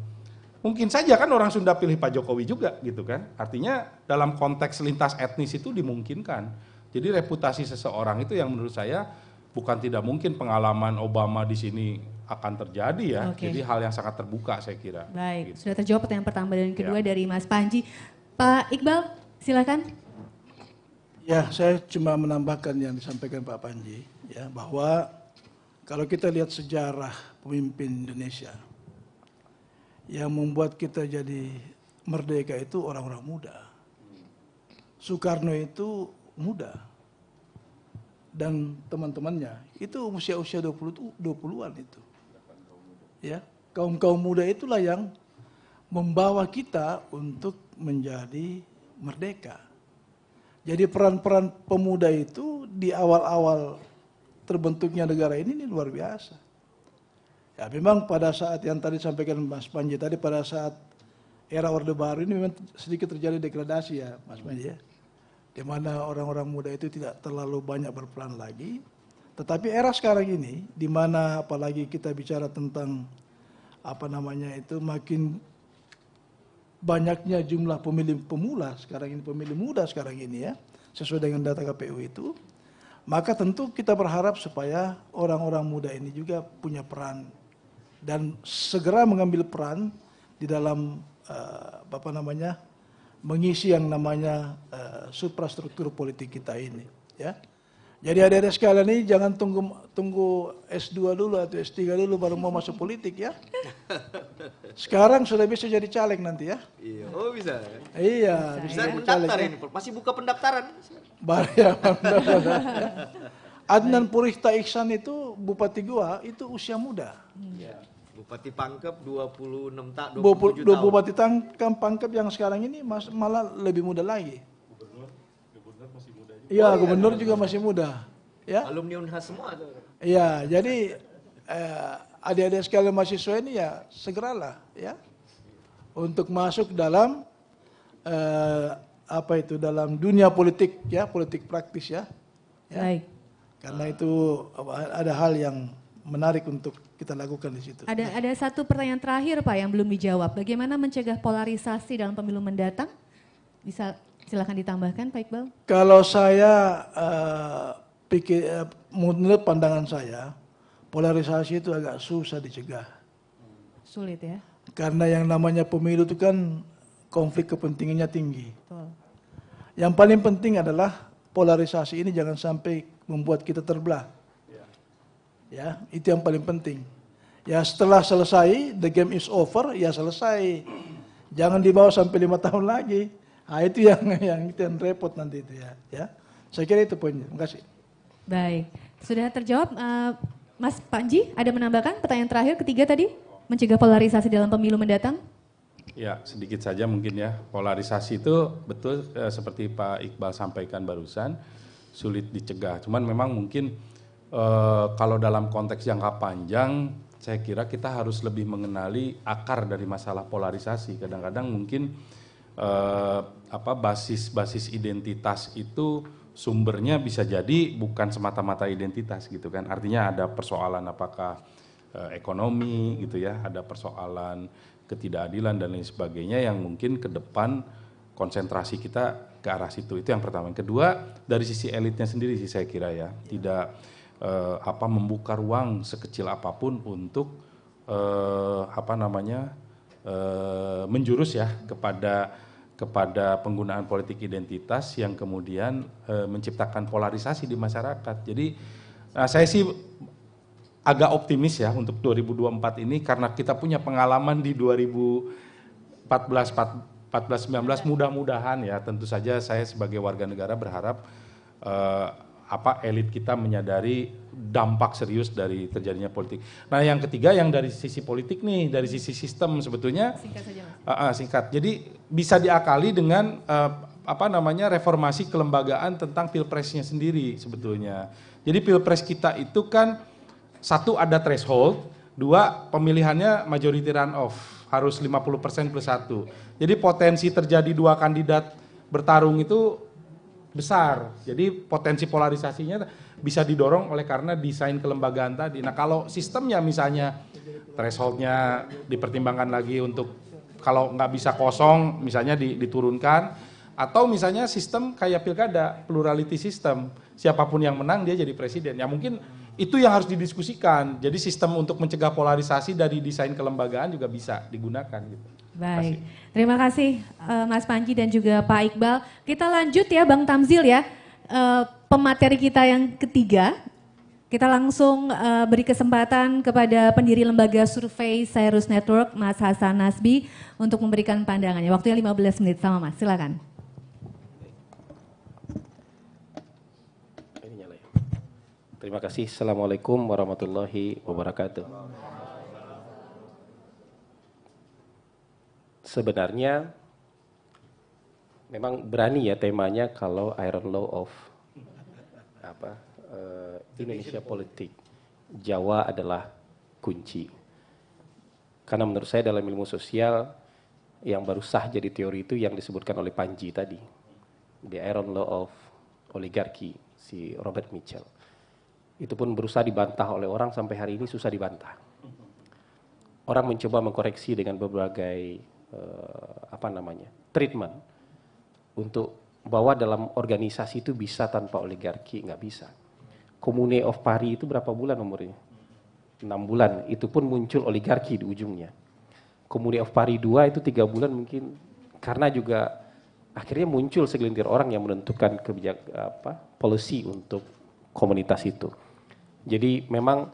Mungkin saja kan orang Sunda pilih Pak Jokowi juga gitu kan. Artinya dalam konteks lintas etnis itu dimungkinkan. Jadi reputasi seseorang itu yang menurut saya bukan tidak mungkin pengalaman Obama di sini akan terjadi ya. Jadi hal yang sangat terbuka saya kira. Baik, gitu. Sudah terjawab pertanyaan pertama dan kedua dari Mas Panji. Pak Iqbal, silakan. Ya, saya cuma menambahkan yang disampaikan Pak Panji, ya, bahwa kalau kita lihat sejarah pemimpin Indonesia, yang membuat kita jadi merdeka itu orang-orang muda. Soekarno itu muda, dan teman-temannya itu usia-usia 20-an itu. Ya, kaum-kaum muda itulah yang membawa kita untuk menjadi merdeka. Jadi peran-peran pemuda itu di awal-awal terbentuknya negara ini luar biasa. Ya memang pada saat yang tadi disampaikan Mas Panji tadi, pada saat era Orde Baru ini memang sedikit terjadi degradasi ya Mas Panji ya. Di mana orang-orang muda itu tidak terlalu banyak berperan lagi. Tetapi era sekarang ini, di mana apalagi kita bicara tentang makin banyaknya jumlah pemilih pemula sekarang ini, pemilih muda sekarang ini ya, sesuai dengan data KPU itu, maka tentu kita berharap supaya orang-orang muda ini juga punya peran dan segera mengambil peran di dalam mengisi yang namanya suprastruktur politik kita ini, ya. Jadi adik-adik sekalian ini jangan tunggu S2 dulu atau S3 dulu baru mau masuk politik ya. Sekarang sudah bisa jadi caleg nanti ya. Iya, oh bisa. Iya, Bisa jadi mendaftar ya. ini, masih buka pendaftaran. Baru ya, pendaftaran, ya. Adnan Purihta Iksan itu Bupati Goa itu usia muda. Ya. Bupati Pangkep 27 tahun. Bupati Pangkep yang sekarang ini malah lebih muda lagi. Iya, gubernur juga masih muda. Ya. Alumni Unhas semua tuh. Iya, jadi adik-adik sekalian mahasiswa ini ya segeralah ya untuk masuk dalam dalam dunia politik ya, politik praktis ya. Baik. Karena itu ada hal yang menarik untuk kita lakukan di situ. Ada satu pertanyaan terakhir Pak yang belum dijawab. Bagaimana mencegah polarisasi dalam pemilu mendatang? Bisa silakan ditambahkan Pak Iqbal. Kalau saya menurut pandangan saya, polarisasi itu agak susah dicegah. Sulit ya? Karena yang namanya pemilu itu kan konflik kepentingannya tinggi. Betul. Yang paling penting adalah polarisasi ini jangan sampai membuat kita terbelah. Ya, itu yang paling penting. Ya setelah selesai, the game is over, ya selesai. Jangan dibawa sampai 5 tahun lagi. Nah, itu yang repot nanti itu ya. Ya, saya kira itu poinnya. Terima kasih. Baik, sudah terjawab. Mas Panji, ada menambahkan pertanyaan terakhir ketiga tadi, mencegah polarisasi dalam pemilu mendatang? Ya, sedikit saja mungkin ya. Polarisasi itu betul seperti Pak Iqbal sampaikan barusan, sulit dicegah. Cuman memang mungkin kalau dalam konteks jangka panjang, saya kira kita harus lebih mengenali akar dari masalah polarisasi. Kadang-kadang mungkin basis identitas itu sumbernya bisa jadi bukan semata-mata identitas gitu kan. Artinya ada persoalan apakah ekonomi gitu ya, ada persoalan ketidakadilan dan lain sebagainya yang mungkin ke depan konsentrasi kita ke arah situ. Itu yang pertama. Yang kedua, dari sisi elitnya sendiri sih saya kira ya, tidak membuka ruang sekecil apapun untuk menjurus ya kepada penggunaan politik identitas yang kemudian menciptakan polarisasi di masyarakat. Jadi saya sih agak optimis ya untuk 2024 ini karena kita punya pengalaman di 2014-19 mudah-mudahan ya, tentu saja saya sebagai warga negara berharap elit kita menyadari dampak serius dari terjadinya politik. Nah yang ketiga yang dari sisi politik nih, dari sisi sistem sebetulnya singkat saja Mas. Singkat. Jadi bisa diakali dengan reformasi kelembagaan tentang pilpresnya sendiri sebetulnya. Jadi pilpres kita itu kan satu ada threshold, dua pemilihannya majority runoff harus 50% plus 1. Jadi potensi terjadi dua kandidat bertarung itu besar. Jadi potensi polarisasinya bisa didorong oleh karena desain kelembagaan tadi. Nah kalau sistemnya misalnya thresholdnya dipertimbangkan lagi untuk kalau nggak bisa kosong misalnya diturunkan, atau misalnya sistem kayak pilkada, plurality system, siapapun yang menang dia jadi presiden. Ya mungkin itu yang harus didiskusikan. Jadi sistem untuk mencegah polarisasi dari desain kelembagaan juga bisa digunakan gitu. Baik, terima kasih Mas Panji dan juga Pak Iqbal. Kita lanjut ya Bang Tamzil ya, pemateri kita yang ketiga. Kita langsung beri kesempatan kepada pendiri lembaga survei Cyrus Network, Mas Hasan Nasbi, untuk memberikan pandangannya. Waktunya 15 menit sama Mas, silakan. Terima kasih. Assalamualaikum warahmatullahi wabarakatuh. Sebenarnya memang berani ya temanya kalau Iron Law of Indonesia Politik. Jawa adalah kunci. Karena menurut saya dalam ilmu sosial yang baru sah jadi teori itu yang disebutkan oleh Panji tadi. The Iron Law of Oligarchy, si Robert Mitchell. Itu pun berusaha dibantah oleh orang sampai hari ini susah dibantah. Orang mencoba mengkoreksi dengan berbagai treatment untuk bahwa dalam organisasi itu bisa tanpa oligarki, nggak bisa. Komune of Paris itu berapa bulan umurnya? 6 bulan, itu pun muncul oligarki di ujungnya. Komune of Paris 2 itu 3 bulan mungkin, karena juga akhirnya muncul segelintir orang yang menentukan policy untuk komunitas itu. Jadi memang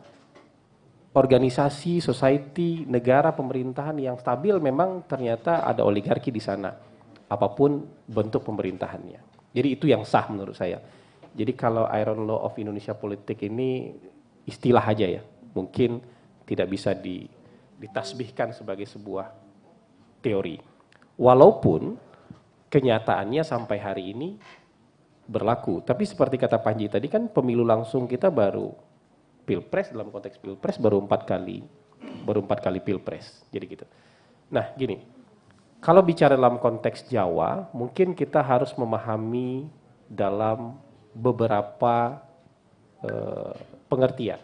organisasi, society, negara, pemerintahan yang stabil memang ternyata ada oligarki di sana. Apapun bentuk pemerintahannya. Jadi itu yang sah menurut saya. Jadi kalau Iron Law of Indonesia Politik ini istilah aja ya. Mungkin tidak bisa ditasbihkan sebagai sebuah teori. Walaupun kenyataannya sampai hari ini berlaku. Tapi seperti kata Panji tadi kan pemilu langsung kita baru Pilpres, dalam konteks Pilpres baru 4 kali Pilpres. Jadi gitu. Nah gini, kalau bicara dalam konteks Jawa, mungkin kita harus memahami dalam beberapa pengertian.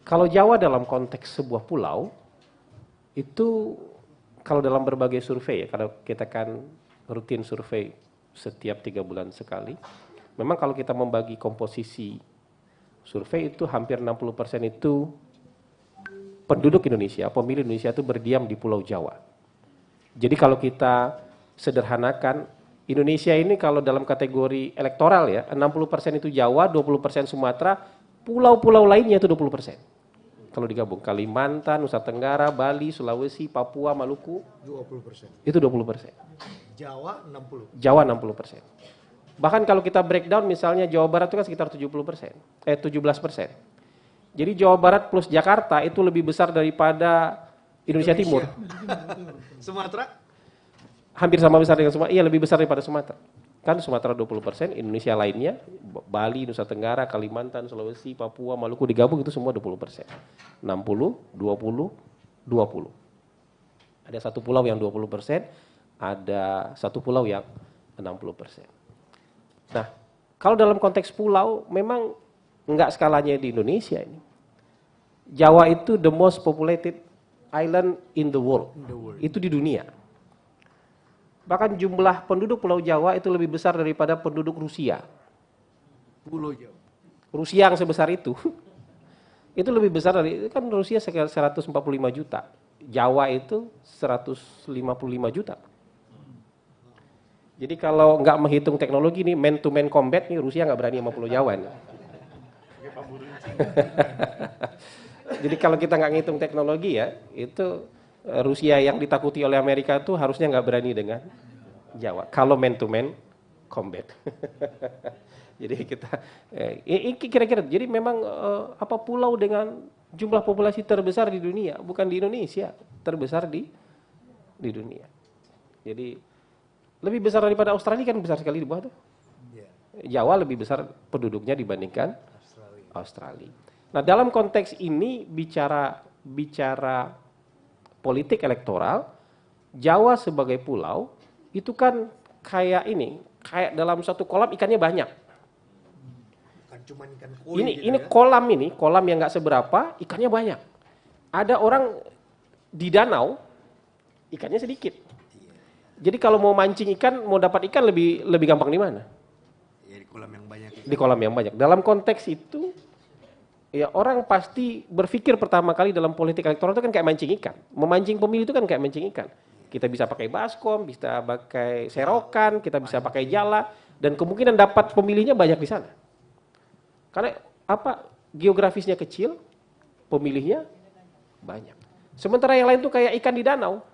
Kalau Jawa dalam konteks sebuah pulau, itu kalau dalam berbagai survei, ya, kalau kita kan rutin survei setiap 3 bulan sekali, memang kalau kita membagi komposisi survei itu hampir 60% itu penduduk Indonesia, pemilih Indonesia itu berdiam di Pulau Jawa. Jadi kalau kita sederhanakan, Indonesia ini kalau dalam kategori elektoral ya, 60% itu Jawa, 20% Sumatera, pulau-pulau lainnya itu 20%. Kalau digabung, Kalimantan, Nusa Tenggara, Bali, Sulawesi, Papua, Maluku, 20%. Itu 20%. Jawa 60%. Jawa 60%. Bahkan kalau kita breakdown misalnya Jawa Barat itu kan sekitar 17%. Jadi Jawa Barat plus Jakarta itu lebih besar daripada Indonesia Timur. Sumatera? Hampir sama besar dengan Sumatera, iya lebih besar daripada Sumatera. Kan Sumatera 20%, Indonesia lainnya, Bali, Nusa Tenggara, Kalimantan, Sulawesi, Papua, Maluku digabung itu semua 20%. 60, 20, 20. Ada satu pulau yang 20%, ada satu pulau yang 60%. Nah, kalau dalam konteks pulau, memang enggak skalanya di Indonesia ini. Jawa itu the most populated island in the world. Itu di dunia. Bahkan jumlah penduduk Pulau Jawa itu lebih besar daripada penduduk Rusia. Pulau Jawa. Rusia yang sebesar itu lebih besar dari, kan Rusia sekitar 145 juta. Jawa itu 155 juta. Jadi kalau nggak menghitung teknologi nih, man to man combat nih, Rusia nggak berani sama Pulau Jawa nih. Jadi kalau kita nggak ngitung teknologi ya, itu Rusia yang ditakuti oleh Amerika itu harusnya nggak berani dengan Jawa. Kalau man to man combat. Jadi kita, kira-kira, jadi memang pulau dengan jumlah populasi terbesar di dunia, bukan di Indonesia, terbesar di dunia. Jadi lebih besar daripada Australia, kan besar sekali di bawah tuh. Jawa lebih besar penduduknya dibandingkan Australia. Nah dalam konteks ini bicara politik elektoral, Jawa sebagai pulau itu kan kayak dalam satu kolam ikannya banyak. Bukan cuma ikan koi. Ini kolam yang nggak seberapa, ikannya banyak. Ada orang di danau, ikannya sedikit. Jadi kalau mau mancing ikan, mau dapat ikan lebih gampang di mana? Ya, di kolam yang banyak. Di kolam yang banyak. Dalam konteks itu, ya orang pasti berpikir pertama kali dalam politik elektoral itu kan kayak mancing ikan. Memancing pemilih itu kan kayak mancing ikan. Kita bisa pakai baskom, bisa pakai serokan, kita bisa pakai jala, dan kemungkinan dapat pemilihnya banyak di sana. Karena geografisnya kecil, pemilihnya banyak. Sementara yang lain tuh kayak ikan di danau.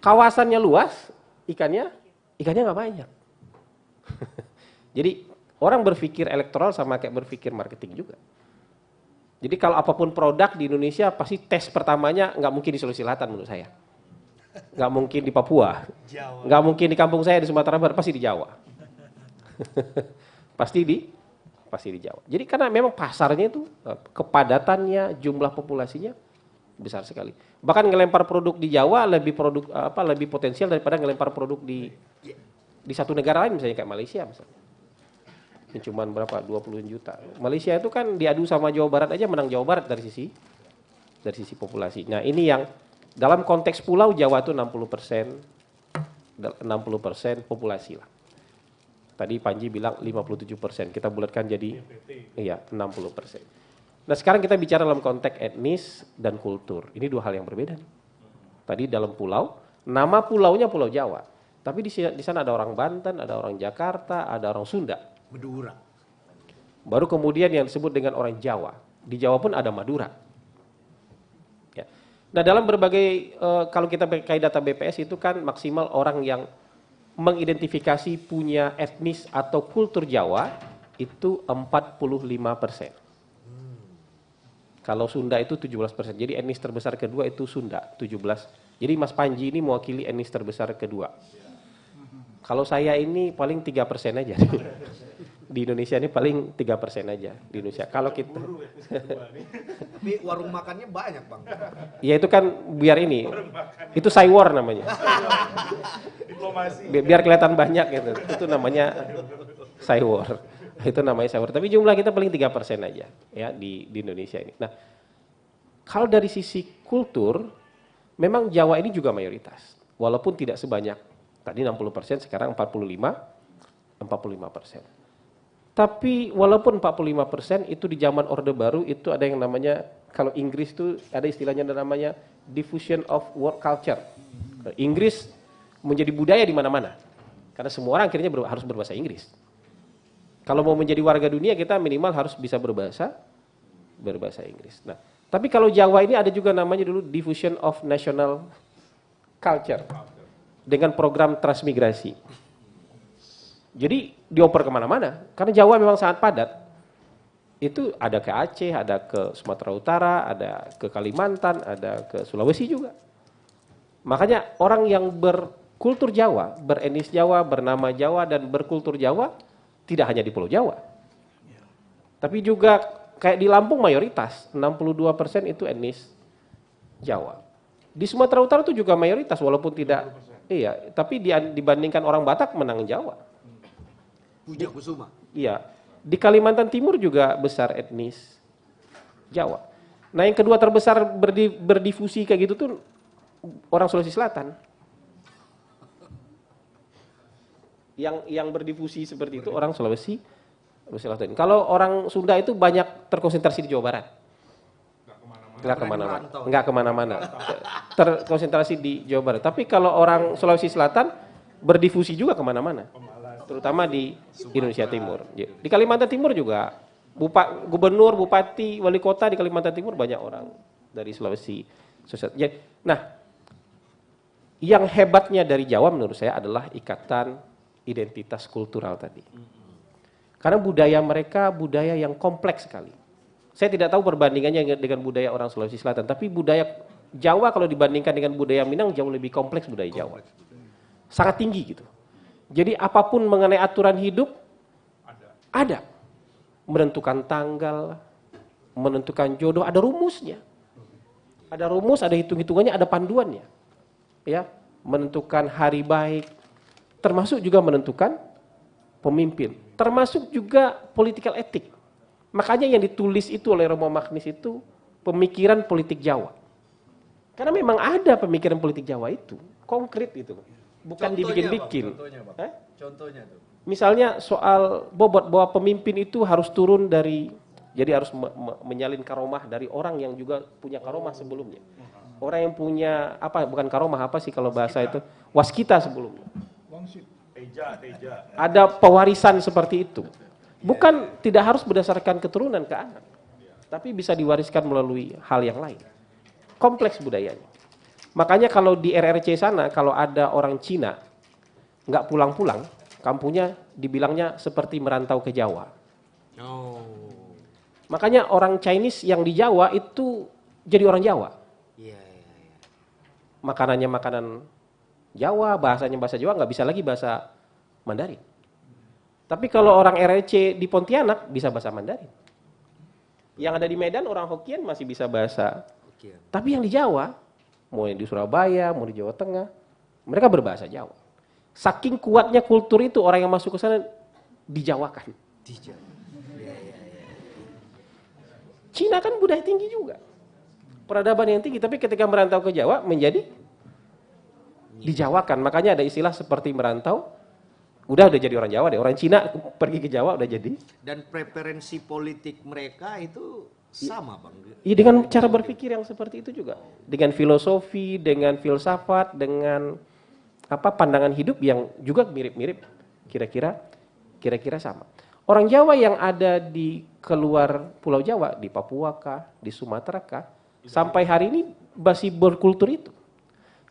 Kawasannya luas, ikannya nggak banyak. Jadi orang berpikir elektoral sama kayak berpikir marketing juga. Jadi kalau apapun produk di Indonesia pasti tes pertamanya nggak mungkin di Sulawesi Selatan menurut saya, nggak mungkin di Papua, nggak mungkin di kampung saya di Sumatera Barat, pasti di Jawa, pasti di Jawa. Jadi karena memang pasarnya itu kepadatannya, jumlah populasinya besar sekali. Bahkan ngelempar produk di Jawa lebih potensial daripada ngelempar produk di satu negara lain, misalnya kayak Malaysia misalnya. Ini cuman berapa? 20 juta. Malaysia itu kan diadu sama Jawa Barat aja menang Jawa Barat dari sisi populasi. Nah, ini yang Dalam konteks pulau Jawa itu 60% populasi lah. Tadi Panji bilang 57%, kita bulatkan jadi iya 60%. Nah sekarang kita bicara dalam konteks etnis dan kultur. Ini dua hal yang berbeda nih. Tadi dalam pulau, nama pulaunya Pulau Jawa. Tapi di sana ada orang Banten, ada orang Jakarta, ada orang Sunda. Madura. Baru kemudian yang disebut dengan orang Jawa. Di Jawa pun ada Madura. Ya. Nah dalam berbagai, kalau kita pakai data BPS itu kan maksimal orang yang mengidentifikasi punya etnis atau kultur Jawa itu 45%. Kalau Sunda itu 17%. Jadi etnis terbesar kedua itu Sunda, 17%. Jadi Mas Panji ini mewakili etnis terbesar kedua. Kalau saya ini paling 3% aja. Di Indonesia ini paling 3% aja di Indonesia. Kalau kita Tapi warung makannya banyak, Bang. ya itu kan biar ini. Itu saywar namanya. Biar kelihatan banyak gitu. Itu namanya saywar. Itu namanya saywar. Tapi jumlah kita paling 3% aja ya di Indonesia ini. Nah, kalau dari sisi kultur memang Jawa ini juga mayoritas. Walaupun tidak sebanyak tadi 60%, sekarang 45%. Tapi walaupun 45% itu di zaman Orde Baru itu ada yang namanya, kalau Inggris itu ada istilahnya namanya diffusion of work culture. Inggris menjadi budaya di mana-mana. Karena semua orang akhirnya harus berbahasa Inggris. Kalau mau menjadi warga dunia kita minimal harus bisa berbahasa Inggris. Nah, tapi kalau Jawa ini ada juga namanya dulu diffusion of national culture dengan program transmigrasi. Jadi dioper kemana-mana, karena Jawa memang sangat padat. Itu ada ke Aceh, ada ke Sumatera Utara, ada ke Kalimantan, ada ke Sulawesi juga. Makanya orang yang berkultur Jawa, beretnis Jawa, bernama Jawa, dan berkultur Jawa, tidak hanya di Pulau Jawa. Tapi juga kayak di Lampung mayoritas, 62% itu etnis Jawa. Di Sumatera Utara itu juga mayoritas, walaupun tidak, iya, tapi dibandingkan orang Batak menang Jawa. Puja Kusuma. Iya, di Kalimantan Timur juga besar etnis Jawa. Nah yang kedua terbesar berdifusi kayak gitu tuh orang Sulawesi Selatan. Yang berdifusi seperti itu orang Sulawesi Selatan. Kalau orang Sunda itu banyak terkonsentrasi di Jawa Barat. Nggak kemana-mana. Terkonsentrasi di Jawa Barat. Tapi kalau orang Sulawesi Selatan berdifusi juga kemana-mana. Terutama di Indonesia Timur. Di Kalimantan Timur juga gubernur, bupati, wali kota di Kalimantan Timur banyak orang dari Sulawesi. Nah, yang hebatnya dari Jawa menurut saya adalah ikatan identitas kultural tadi. Karena budaya mereka budaya yang kompleks sekali. Saya tidak tahu perbandingannya dengan budaya orang Sulawesi Selatan, tapi budaya Jawa kalau dibandingkan dengan budaya Minang jauh lebih kompleks budaya Jawa. Sangat tinggi gitu. Jadi apapun mengenai aturan hidup ada. Menentukan tanggal, menentukan jodoh, ada rumusnya. Ada rumus, ada hitung-hitungannya, ada panduannya. Ya, menentukan hari baik, termasuk juga menentukan pemimpin, termasuk juga political ethic. Makanya yang ditulis itu oleh Romo Magnis itu pemikiran politik Jawa. Karena memang ada pemikiran politik Jawa itu, konkret itu. Bukan dibikin-bikin. Contohnya tuh. Misalnya soal bobot bahwa pemimpin itu harus turun dari, jadi harus menyalin karomah dari orang yang juga punya karomah sebelumnya. Orang yang punya apa, bukan karomah apa sih kalau bahasa itu, waskita sebelumnya. Ada pewarisan seperti itu. Bukan tidak harus berdasarkan keturunan ke anak, tapi bisa diwariskan melalui hal yang lain. Kompleks budayanya. Makanya kalau di RRC sana, kalau ada orang Cina, nggak pulang-pulang, kampungnya dibilangnya seperti merantau ke Jawa. Oh. Makanya orang Chinese yang di Jawa itu jadi orang Jawa. Iya. Makanannya makanan Jawa, bahasanya bahasa Jawa, nggak bisa lagi bahasa Mandarin. Tapi kalau orang RRC di Pontianak bisa bahasa Mandarin. Yang ada di Medan orang Hokkien masih bisa bahasa. Tapi yang di Jawa, mau yang di Surabaya, mau di Jawa Tengah, mereka berbahasa Jawa. Saking kuatnya kultur itu, orang yang masuk ke sana dijawakan. Cina kan budaya tinggi juga. peradaban yang tinggi, tapi ketika merantau ke Jawa menjadi dijawakan. Makanya ada istilah seperti merantau, udah jadi orang Jawa deh, orang Cina pergi ke Jawa udah jadi. Dan preferensi politik mereka itu sama Bang. Iya, dengan cara berpikir yang seperti itu juga. Dengan filosofi, dengan filsafat, dengan pandangan hidup yang juga mirip-mirip, kira-kira sama. Orang Jawa yang ada di keluar Pulau Jawa, di Papua kah, di Sumatera kah, sampai hari ini masih berkultur itu.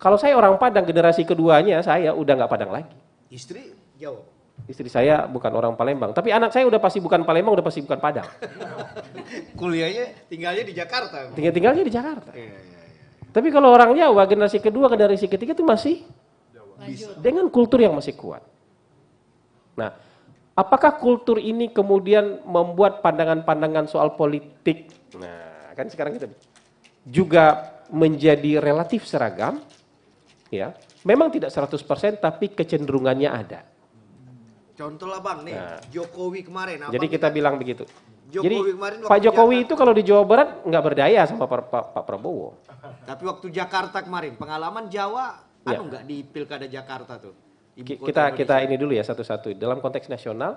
Kalau saya orang Padang, generasi keduanya saya udah nggak Padang lagi. Istri Jawa? Istri saya bukan orang Palembang, tapi anak saya udah pasti bukan Palembang, udah pasti bukan Padang. Kuliahnya tinggalnya di Jakarta. Tinggalnya di Jakarta. Tapi kalau orang Jawa, generasi kedua, generasi ketiga itu masih dengan kultur yang masih kuat. Nah, apakah kultur ini kemudian membuat pandangan-pandangan soal politik, nah kan sekarang kita juga menjadi relatif seragam, ya, memang tidak 100% tapi kecenderungannya ada. Contoh lah Bang nih, Jokowi kemarin. Jadi kita bilang begitu. Jadi kemarin Pak Jokowi itu kalau di Jawa Barat nggak berdaya sama Pak Prabowo. Tapi waktu Jakarta kemarin, pengalaman Jawa, nggak di Pilkada Jakarta tuh? Kita ini dulu ya satu-satu. Dalam konteks nasional,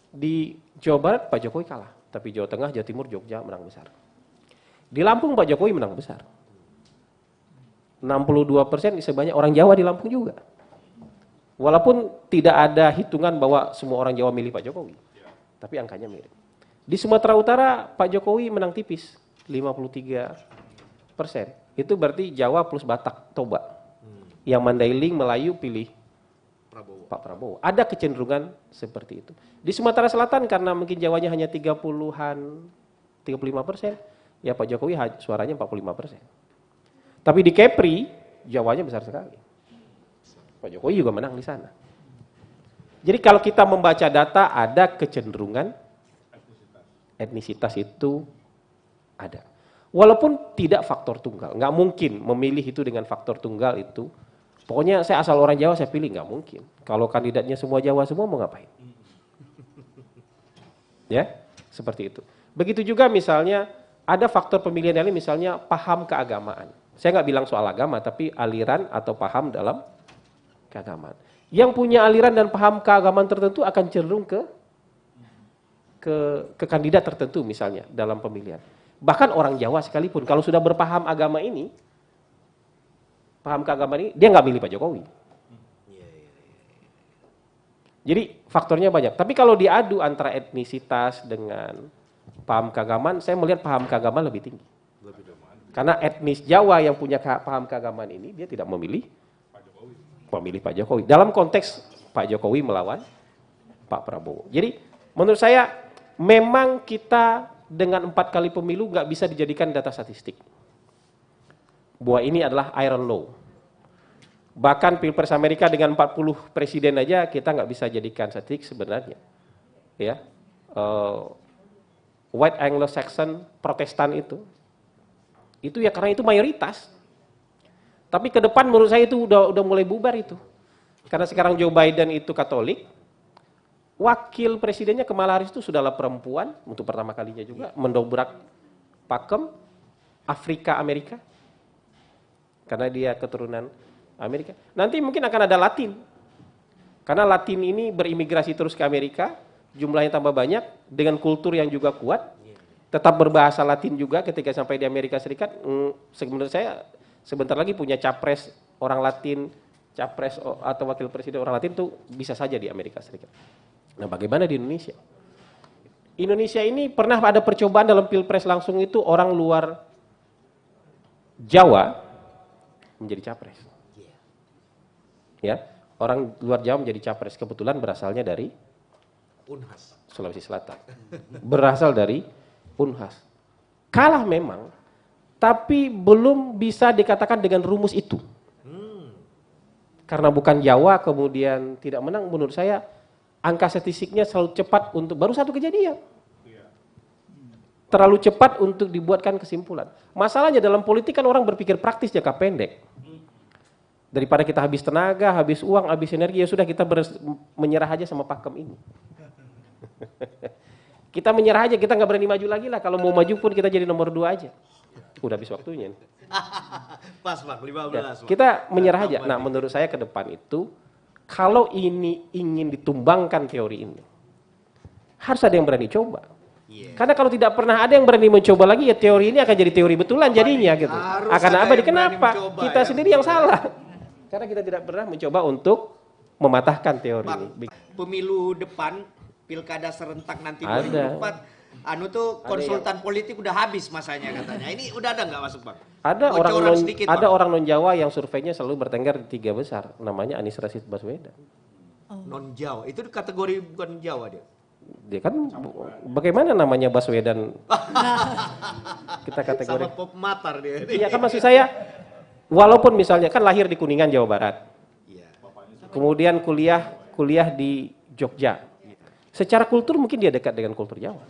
di Jawa Barat Pak Jokowi kalah. Tapi Jawa Tengah, Jawa Timur, Jogja menang besar. Di Lampung Pak Jokowi menang besar. 62% sebanyak orang Jawa di Lampung juga. Walaupun tidak ada hitungan bahwa semua orang Jawa milih Pak Jokowi. Tapi angkanya mirip. Di Sumatera Utara Pak Jokowi menang tipis, 53%. Itu berarti Jawa plus Batak, Toba. Yang Mandailing, Melayu pilih Pak Prabowo. Ada kecenderungan seperti itu. Di Sumatera Selatan karena mungkin Jawanya hanya 35%, ya Pak Jokowi suaranya 45%. Tapi di Kepri, Jawanya besar sekali. Pak Jokowi juga menang di sana. Jadi kalau kita membaca data, ada kecenderungan etnisitas itu ada. Walaupun tidak faktor tunggal, nggak mungkin memilih itu dengan faktor tunggal itu. Pokoknya saya asal orang Jawa saya pilih, nggak mungkin. Kalau kandidatnya semua Jawa semua mau ngapain? Ya, seperti itu. Begitu juga misalnya ada faktor pemilihan lain, misalnya paham keagamaan. Saya nggak bilang soal agama, tapi aliran atau paham dalam keagamaan. Yang punya aliran dan paham keagamaan tertentu akan cenderung ke kandidat tertentu misalnya dalam pemilihan. Bahkan orang Jawa sekalipun kalau sudah berpaham agama ini, paham keagamaan ini, dia nggak milih Pak Jokowi. Jadi faktornya banyak. Tapi kalau diadu antara etnisitas dengan paham keagamaan, saya melihat paham keagamaan lebih tinggi. Karena etnis Jawa yang punya paham keagamaan ini, dia tidak memilih Pak Jokowi. Dalam konteks Pak Jokowi melawan Pak Prabowo. Jadi menurut saya memang kita dengan 4 kali pemilu nggak bisa dijadikan data statistik. Bahwa ini adalah iron law. Bahkan Pilpres Amerika dengan 40 presiden aja kita nggak bisa jadikan statistik sebenarnya. Ya, White Anglo-Saxon Protestan itu ya karena itu mayoritas. Tapi ke depan menurut saya itu udah mulai bubar itu. Karena sekarang Joe Biden itu Katolik, wakil presidennya Kamala Harris itu sudahlah perempuan untuk pertama kalinya juga mendobrak pakem Afrika Amerika. Karena dia keturunan Amerika. Nanti mungkin akan ada Latin. Karena Latin ini berimigrasi terus ke Amerika, jumlahnya tambah banyak, dengan kultur yang juga kuat, tetap berbahasa Latin juga ketika sampai di Amerika Serikat. Menurut saya sebentar lagi punya capres orang Latin, capres atau wakil presiden orang Latin itu bisa saja di Amerika Serikat. Nah bagaimana di Indonesia? Indonesia ini pernah ada percobaan dalam Pilpres langsung itu orang luar Jawa menjadi capres. Ya, orang luar Jawa menjadi capres kebetulan berasalnya dari Unhas, Sulawesi Selatan. Berasal dari Unhas. Kalah memang, tapi belum bisa dikatakan dengan rumus itu. Karena bukan Jawa kemudian tidak menang, menurut saya angka statistiknya selalu cepat untuk baru satu kejadian. Terlalu cepat untuk dibuatkan kesimpulan. Masalahnya dalam politik kan orang berpikir praktis jangka pendek. Daripada kita habis tenaga, habis uang, habis energi, ya sudah kita menyerah aja sama pakem ini. Kita menyerah aja, kita nggak berani maju lagi lah. Kalau mau maju pun kita jadi nomor 2 aja. Udah habis waktunya. Pas Bang, 15. Kita menyerah aja. Nah, menurut saya ke depan itu, kalau ini ingin ditumbangkan teori ini, harus ada yang berani coba. Karena kalau tidak pernah ada yang berani mencoba lagi, ya teori ini akan jadi teori betulan jadinya gitu. Akan abadi. Kenapa? Kita sendiri yang salah. Karena kita tidak pernah mencoba untuk mematahkan teori ini. Pemilu depan, pilkada serentak nanti Ada. 2024, tuh konsultan politik udah habis masanya katanya. Ini udah ada nggak masuk Bang? Ada Bocoran sedikit, ada Bang. orang non Jawa yang surveinya selalu bertengger di 3 besar. Namanya Anies Rashid Baswedan. Non Jawa, itu kategori bukan Jawa dia. Dia kan bagaimana namanya Baswedan? Kita kategori. Sama pop matar dia. Iya kan maksud saya, walaupun misalnya kan lahir di Kuningan Jawa Barat, kemudian kuliah di Jogja. Secara kultur mungkin dia dekat dengan kultur Jawa.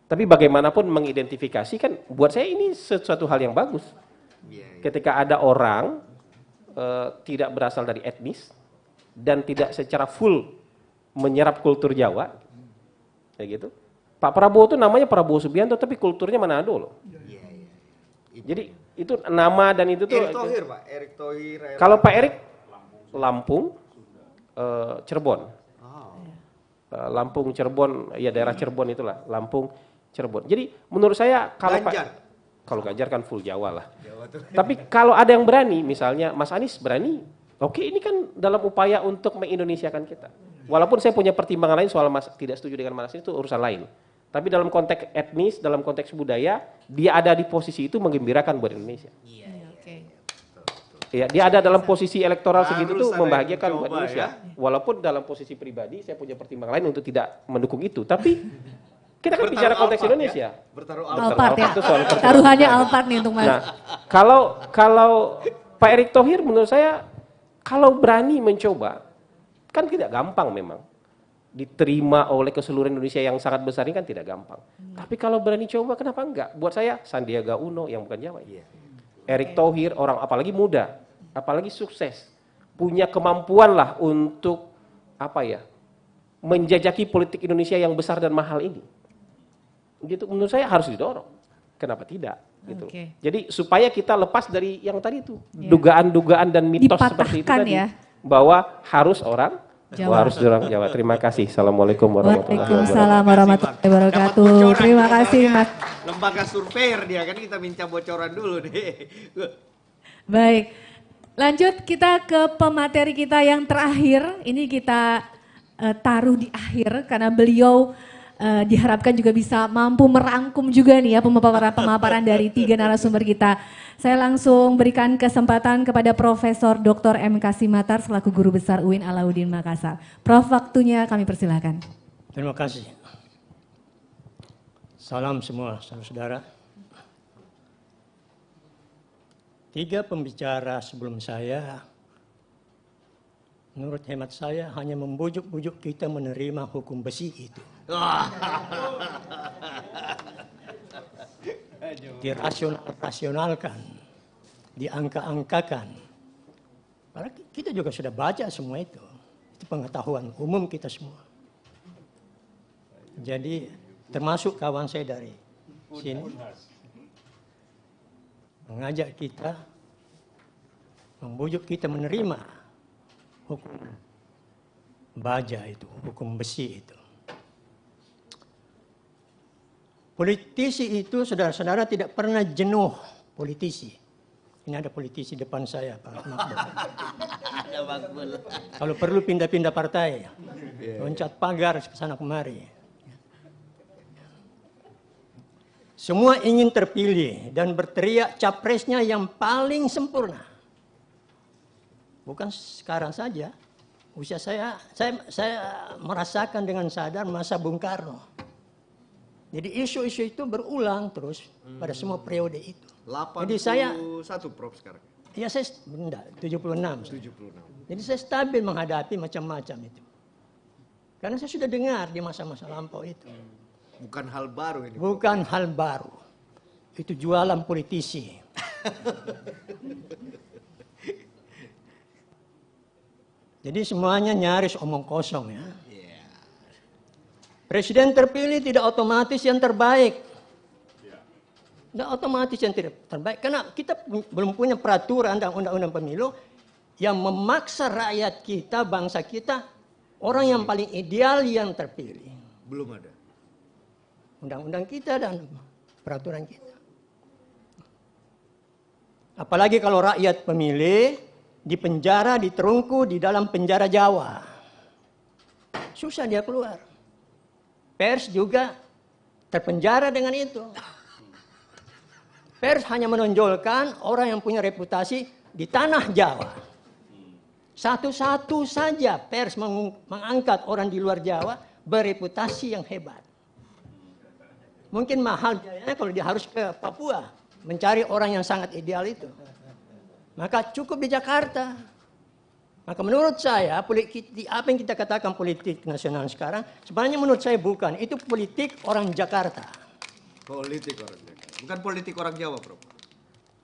Tapi bagaimanapun mengidentifikasi kan buat saya ini sesuatu hal yang bagus. Ketika ada orang tidak berasal dari etnis dan tidak secara full menyerap kultur Jawa, kayak gitu. Pak Prabowo itu namanya Prabowo Subianto tapi kulturnya Manado loh. Jadi itu nama dan itu tuh. Erick Thohir Pak, Erick Thohir. Kalau Pak Erick Lampung, Cirebon. Lampung, Cirebon, ya daerah Cirebon itulah, Lampung, Cirebon. Jadi menurut saya kalau Ganjar kan full Jawa lah. Tapi kalau ada yang berani, misalnya Mas Anies berani, oke ini kan dalam upaya untuk mengindonesiakan kita. Walaupun saya punya pertimbangan lain soal tidak setuju dengan Mas Anies itu urusan lain. Tapi dalam konteks etnis, dalam konteks budaya, dia ada di posisi itu menggembirakan buat Indonesia. Ya, dia ada dalam posisi elektoral segitu tuh membahagiakan buat Indonesia. Walaupun dalam posisi pribadi saya punya pertimbangan lain untuk tidak mendukung itu. Tapi kita kan bicara konteks Indonesia. Bertaruh Alphard ya. Itu soal Taruhannya Alphard nih untuk Mas. Nah, kalau Pak Erick Thohir menurut saya kalau berani mencoba kan tidak gampang memang. Diterima oleh keseluruhan Indonesia yang sangat besar ini kan tidak gampang. Tapi kalau berani coba kenapa enggak? Buat saya Sandiaga Uno yang bukan Jawa. Erick Thohir orang apalagi muda, apalagi sukses, punya kemampuan lah untuk menjajaki politik Indonesia yang besar dan mahal ini. Gitu menurut saya harus didorong. Kenapa tidak? Gitu. Jadi supaya kita lepas dari yang tadi itu dugaan-dugaan dan mitos seperti itu tadi bahwa harus orang Jawa. Harus orang Jawa. Terima kasih. Assalamualaikum warahmatullahi wabarakatuh. Waalaikumsalam warahmatullahi wabarakatuh. Terima kasih Mas. Lembaga surveyor dia kan kita minta bocoran dulu nih. Baik, lanjut kita ke pemateri kita yang terakhir. Ini kita taruh di akhir karena beliau diharapkan juga bisa mampu merangkum juga nih ya pemaparan dari 3 narasumber kita. Saya langsung berikan kesempatan kepada Profesor Dr. M. Kasimatar selaku Guru Besar UIN Alauddin Makassar. Prof, waktunya kami persilahkan. Terima kasih. Salam semua saudara-saudara. 3 pembicara sebelum saya, menurut hemat saya hanya membujuk-bujuk kita menerima hukum besi itu. Dirasionalkan, diangka-angkakan. Padahal kita juga sudah baca semua itu. Itu pengetahuan umum kita semua. Jadi termasuk kawan saya dari sini mengajak kita, membujuk kita menerima hukum baja itu, hukum besi itu. Politisi itu, saudara-saudara, tidak pernah jenuh politisi. Ini ada politisi depan saya, Pak Makbul. Kalau perlu pindah-pindah partai, loncat pagar ke sana kemari. Semua ingin terpilih dan berteriak capresnya yang paling sempurna. Bukan sekarang saja. Usia saya merasakan dengan sadar masa Bung Karno. Jadi isu-isu itu berulang terus pada semua periode itu. 81 Jadi saya Prof sekarang. Ya saya enggak 76. Jadi saya stabil menghadapi macam-macam itu. Karena saya sudah dengar di masa-masa lampau itu. Bukan hal baru ini. Bukan hal baru. Itu jualan politisi. Jadi semuanya nyaris omong kosong ya. Presiden terpilih tidak otomatis yang terbaik. Dan otomatis yang tidak terbaik. Karena kita belum punya peraturan dan undang-undang pemilu yang memaksa rakyat kita, bangsa kita, orang yang paling ideal yang terpilih. Belum ada. Undang-undang kita dan peraturan kita. Apalagi kalau rakyat pemilih, dipenjara, diterungku di dalam penjara Jawa. Susah dia keluar. Pers juga terpenjara dengan itu. Pers hanya menonjolkan orang yang punya reputasi di tanah Jawa. Satu-satu saja pers mengangkat orang di luar Jawa bereputasi yang hebat. Mungkin mahal biayanya kalau dia harus ke Papua mencari orang yang sangat ideal itu. Maka cukup di Jakarta. Maka menurut saya apa yang kita katakan politik nasional sekarang sebenarnya menurut saya bukan. Itu politik orang Jakarta. Politik orang Jakarta. Bukan politik orang Jawa, Prof.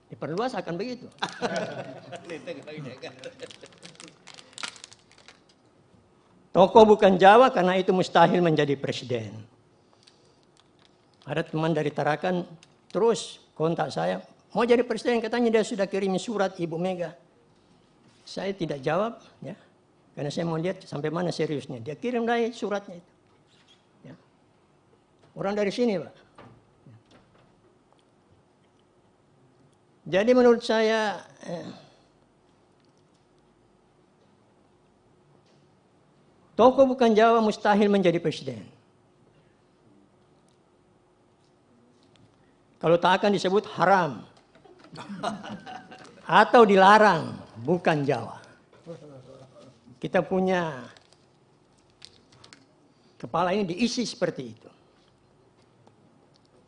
Diperluas akan begitu. Tokoh bukan Jawa karena itu mustahil menjadi presiden. Ada teman dari Tarakan terus kontak saya, mau jadi presiden, katanya dia sudah kirim surat Ibu Mega. Saya tidak jawab, ya, karena saya mau lihat sampai mana seriusnya. Dia kirim dari suratnya itu. Ya. Orang dari sini, Pak. Jadi menurut saya tokoh bukan Jawa mustahil menjadi presiden. Kalau tak akan disebut haram atau dilarang, bukan Jawa. Kita punya kepala ini diisi seperti itu.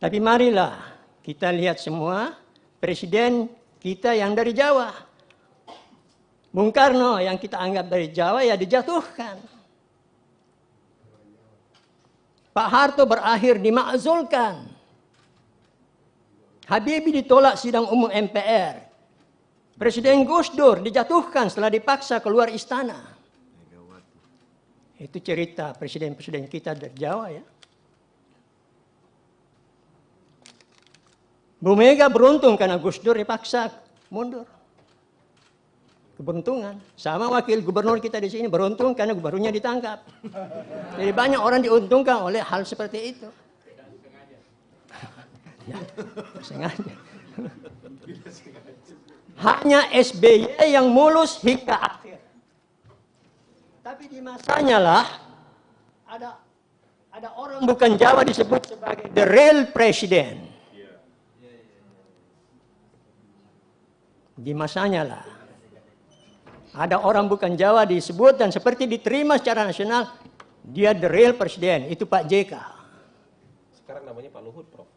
Tapi marilah kita lihat semua presiden kita yang dari Jawa. Bung Karno yang kita anggap dari Jawa ya dijatuhkan. Pak Harto berakhir dimakzulkan. Habibie ditolak sidang umum MPR. Presiden Gus Dur dijatuhkan setelah dipaksa keluar istana. Itu cerita presiden-presiden kita dari Jawa ya. Bu Mega beruntung karena Gus Dur dipaksa mundur. Keberuntungan. Sama wakil gubernur kita di sini beruntung karena gubernurnya ditangkap. Jadi banyak orang diuntungkan oleh hal seperti itu. Ya, sengaja. Hanya SBY yang mulus hingga akhir. Tapi di masanya lah ada orang bukan Jawa disebut sebagai the real president. Di masanya lah. Ada orang bukan Jawa disebut dan seperti diterima secara nasional, dia the real presiden, itu Pak JK. Sekarang namanya Pak Luhut, Prof.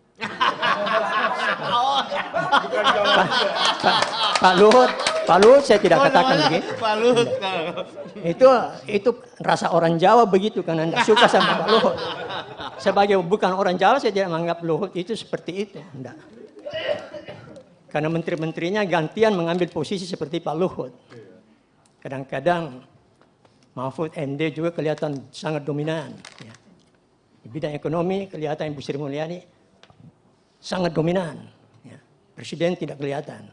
Pak Luhut saya tidak katakan begitu. Pak Luhut. Itu rasa orang Jawa begitu karena tidak suka sama Pak Luhut. Sebagai bukan orang Jawa saya tidak menganggap Luhut itu seperti itu. Tidak. Karena menteri-menterinya gantian mengambil posisi seperti Pak Luhut. Kadang-kadang Mahfud MD juga kelihatan sangat dominan. Ya. Di bidang ekonomi kelihatan Ibu Sri Mulyani sangat dominan. Ya. Presiden tidak kelihatan.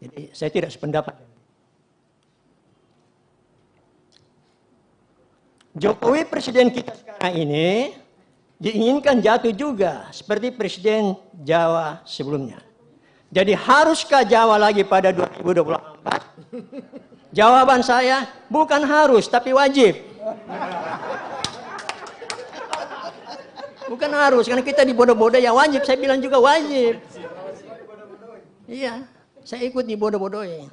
Jadi saya tidak sependapat. Jokowi presiden kita sekarang ini diinginkan jatuh juga seperti presiden Jawa sebelumnya. Jadi haruskah Jawa lagi pada 2024? Jawaban saya bukan harus tapi wajib. Bukan harus karena kita dibodoh-bodoh ya wajib. Saya bilang juga wajib. Iya, saya ikut dibodoh-bodohin.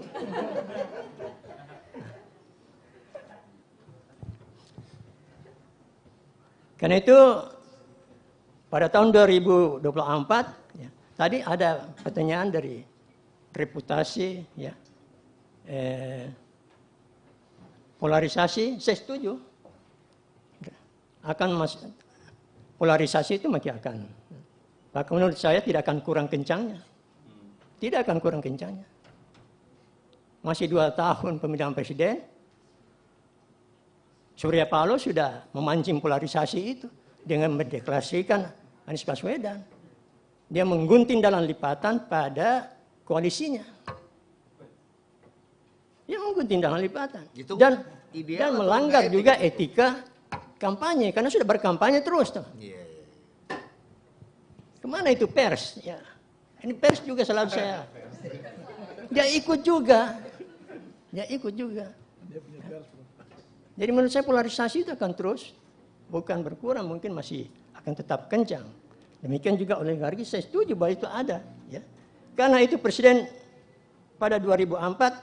Karena itu pada tahun 2024 ya, tadi ada pertanyaan dari reputasi, ya, polarisasi. Saya setuju. Polarisasi itu masih akan. Maka menurut saya tidak akan kurang kencangnya. Tidak akan kurang kencangnya. Masih 2 tahun pemilihan presiden. Surya Paloh sudah memancing polarisasi itu dengan mendeklarasikan Anies Baswedan. dia menggunting dalam lipatan pada koalisinya. Dia menggunting dalam lipatan. Itu Dan ideal atau melanggar enggak juga etika kampanye, karena sudah berkampanye terus. Tuh. Kemana itu pers? Ya. Ini pers juga selalu saya. Dia ikut juga. Dia ikut juga. Jadi menurut saya polarisasi itu akan terus, bukan berkurang, mungkin masih akan tetap kencang. Demikian juga oligarki, saya setuju bahwa itu ada. Ya. Karena itu presiden pada 2004